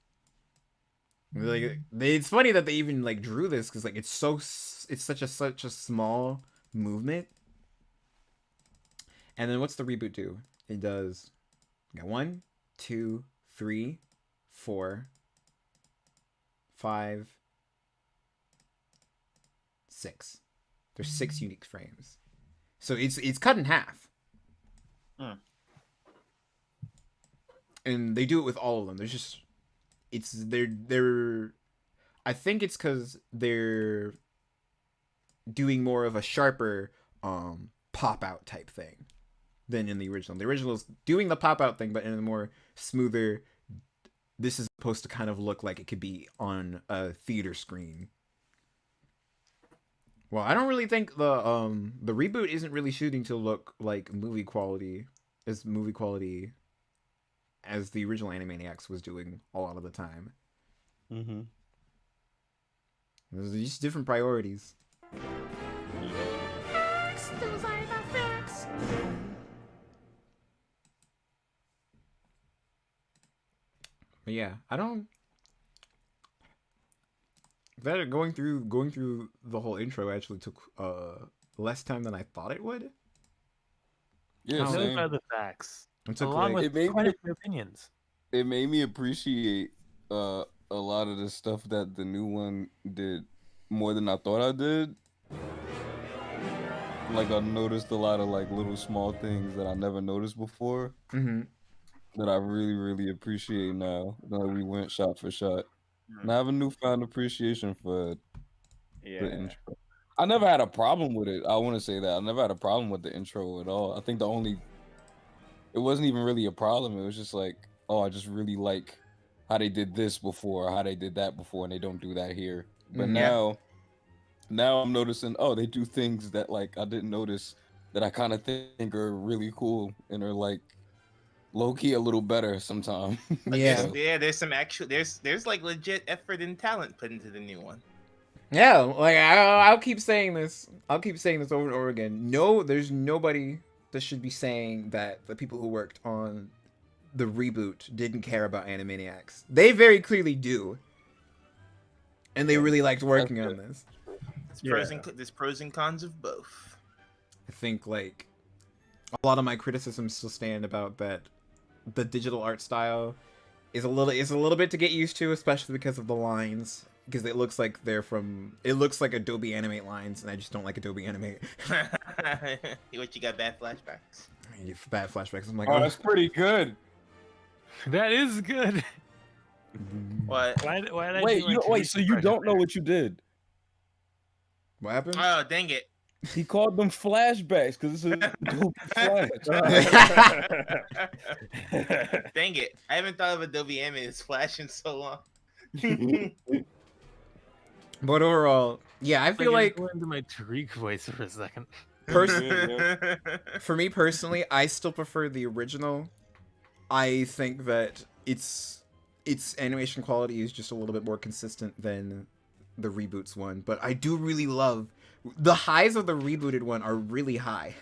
Like, it's funny that they even like drew this because like it's such a small movement. And then what's the reboot do? It does 1, 2, 3, 4, 5, 6. There's 6 unique frames. So it's cut in half. And they do it with all of them. There's just they're I think it's because they're doing more of a sharper pop out type thing than in the original. The original is doing the pop out thing, but in a more smoother. This is supposed to kind of look like it could be on a theater screen. Well, I don't really think the reboot isn't really shooting to look like movie quality as the original Animaniacs was doing a lot of the time. Mm-hmm. There's just different priorities. Facts, those are the facts. But yeah, I don't. That going through the whole intro actually took less time than I thought it would. Yeah, Those same. are the facts. It took Along like, It made with me- your opinions. It made me appreciate a lot of the stuff that the new one did more than I thought I did. Like I noticed a lot of like little small things that I never noticed before that I really, really appreciate now that we went shot for shot. And I have a newfound appreciation for the intro. I never had a problem with it. I want to say that I never had a problem with the intro at all. I think it wasn't even really a problem. It was just like, oh, I just really like how they did this before, how they did that before, and they don't do that here. But now I'm noticing, oh, they do things that like I didn't notice that I kind of think are really cool and are like low key a little better sometimes. Yeah. There's some actual there's like legit effort and talent put into the new one. Yeah, like I'll keep saying this. I'll keep saying this over and over again. No, there's nobody that should be saying that the people who worked on the reboot didn't care about Animaniacs. They very clearly do. And they really liked working on this. There's pros and cons of both. I think like a lot of my criticisms still stand about that the digital art style is a little bit to get used to, especially because of the lines. Because it looks like it looks like Adobe Animate lines, and I just don't like Adobe Animate. What, you got bad flashbacks? Bad flashbacks. I'm like, Oh, that's pretty good. That is good. What? Why did I Wait, do my wait. So you don't know what you did? What happened? Oh, dang it. He called them flashbacks because it's a dope flash. Dang it. I haven't thought of Adobe Animate as Flash in so long. But overall, yeah, I feel like going into my Tariq voice for a second. For me personally, I still prefer the original. I think that its animation quality is just a little bit more consistent than the reboots one, but I do really love the highs of the rebooted one are really high.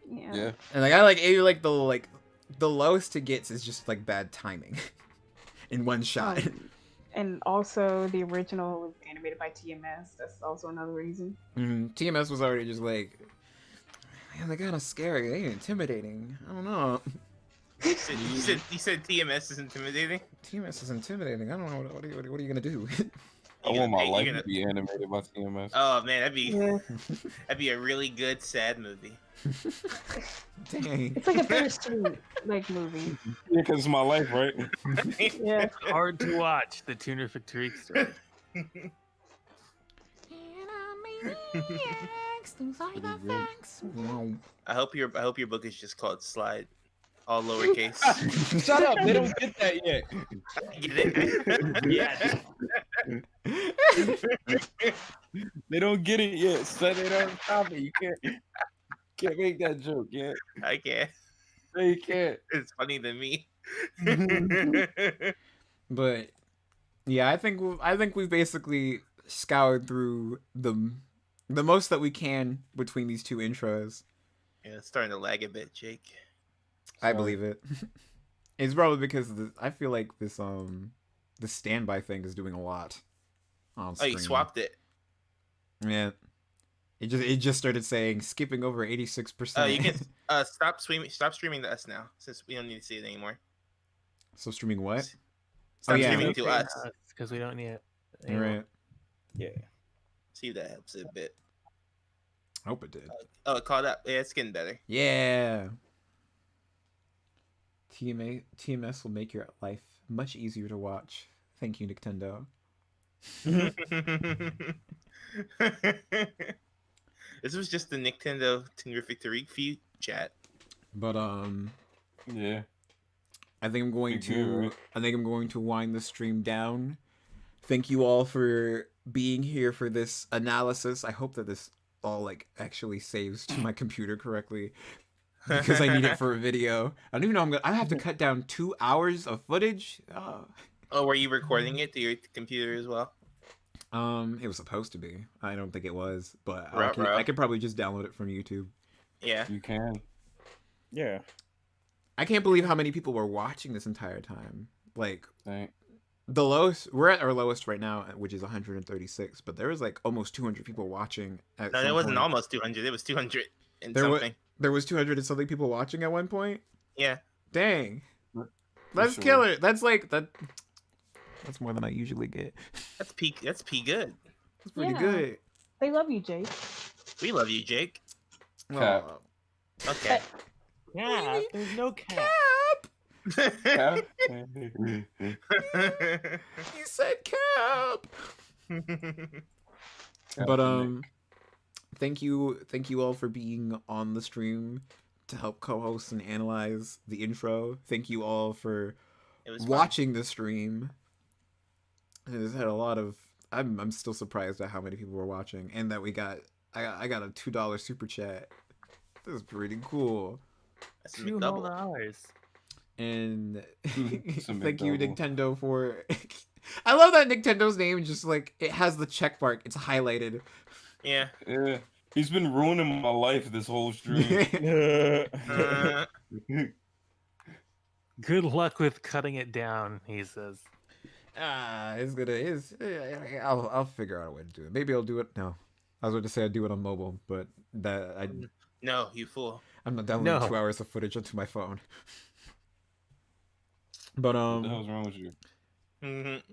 Yeah. And like I like the lowest it gets is just like bad timing in one shot. And also the original was animated by TMS. That's also another reason. TMS was already just like, man, they're kind of scary. They're intimidating. I don't know. You said TMS is intimidating? TMS is intimidating. I don't know. What are you gonna do? I want my life to be animated by TMS. Oh man, that'd be a really good sad movie. Dang. It's like a bittersweet like movie. Yeah, because it's my life, right? Yeah. It's hard to watch the Tuner for Tariq story. Animaniacs, those are the facts. I hope your book is just called Slide, all lowercase. Shut up! They don't get that yet. Get it? They don't get it yet. So they don't stop it. You can't make that joke yet. I can't. No, you can't. It's funny to me. But yeah, I think we've basically scoured through the most that we can between these two intros. Yeah, it's starting to lag a bit, Jake. I Sorry. believe it. It's probably because I feel like this the standby thing is doing a lot on Oh, screen. you swapped it. Yeah. It just started saying skipping over 86%. You can stop streaming to us now, since we don't need to see it anymore. So streaming what? Stop yeah. streaming to us. because we don't need it. All right. Yeah. See if that helps it a bit. I hope it did. Oh, it caught up. Yeah, it's getting better. Yeah. TMS will make your life much easier to watch. Thank you, Nintendo. This was just the Nintendo Terrific 3 feud chat. But Yeah. I think I'm going Big deal, to right? I think I'm going to wind the stream down. Thank you all for being here for this analysis. I hope that this all like actually saves to my computer correctly because I need it for a video. I don't even know I have to cut down 2 hours of footage. Oh, were you recording it to your computer as well? It was supposed to be. I don't think it was, but Ruh-roh. I could probably just download it from YouTube. Yeah. You can. Yeah. I can't believe how many people were watching this entire time. Like Thank. the lowest, we're at our lowest right now, which is 136. But there was like almost 200 people watching. No, some it wasn't point. almost 200. It was 200 and There was something. there was 200 and something people watching at one point. Yeah. Dang, For let's sure. kill it. That's like that. That's more than I usually get. That's peak good. That's pretty Yeah. good. They love you, Jake. We love you, Jake. Cap. Aw. Okay. Yeah, there's no cap. Cap? You said cap. But thank you all for being on the stream to help co-host and analyze the intro. Thank you all for It was fun. watching the stream. It's had a lot of. I'm still surprised at how many people were watching, and that I got a $2 super chat. This is pretty cool. That's a $2. double. And It's a thank you, McDouble. Nintendo, for. I love that Nintendo's name just like it has the check mark. It's highlighted. Yeah. Yeah. He's been ruining my life this whole stream. Uh, Good luck with cutting it down, he says. I'll figure out a way to do it. Maybe I'll do it. No, I was going to say I'd do it on mobile, but no, you fool. I'm not downloading No. 2 hours of footage onto my phone. But What the hell's wrong with you? Mhm.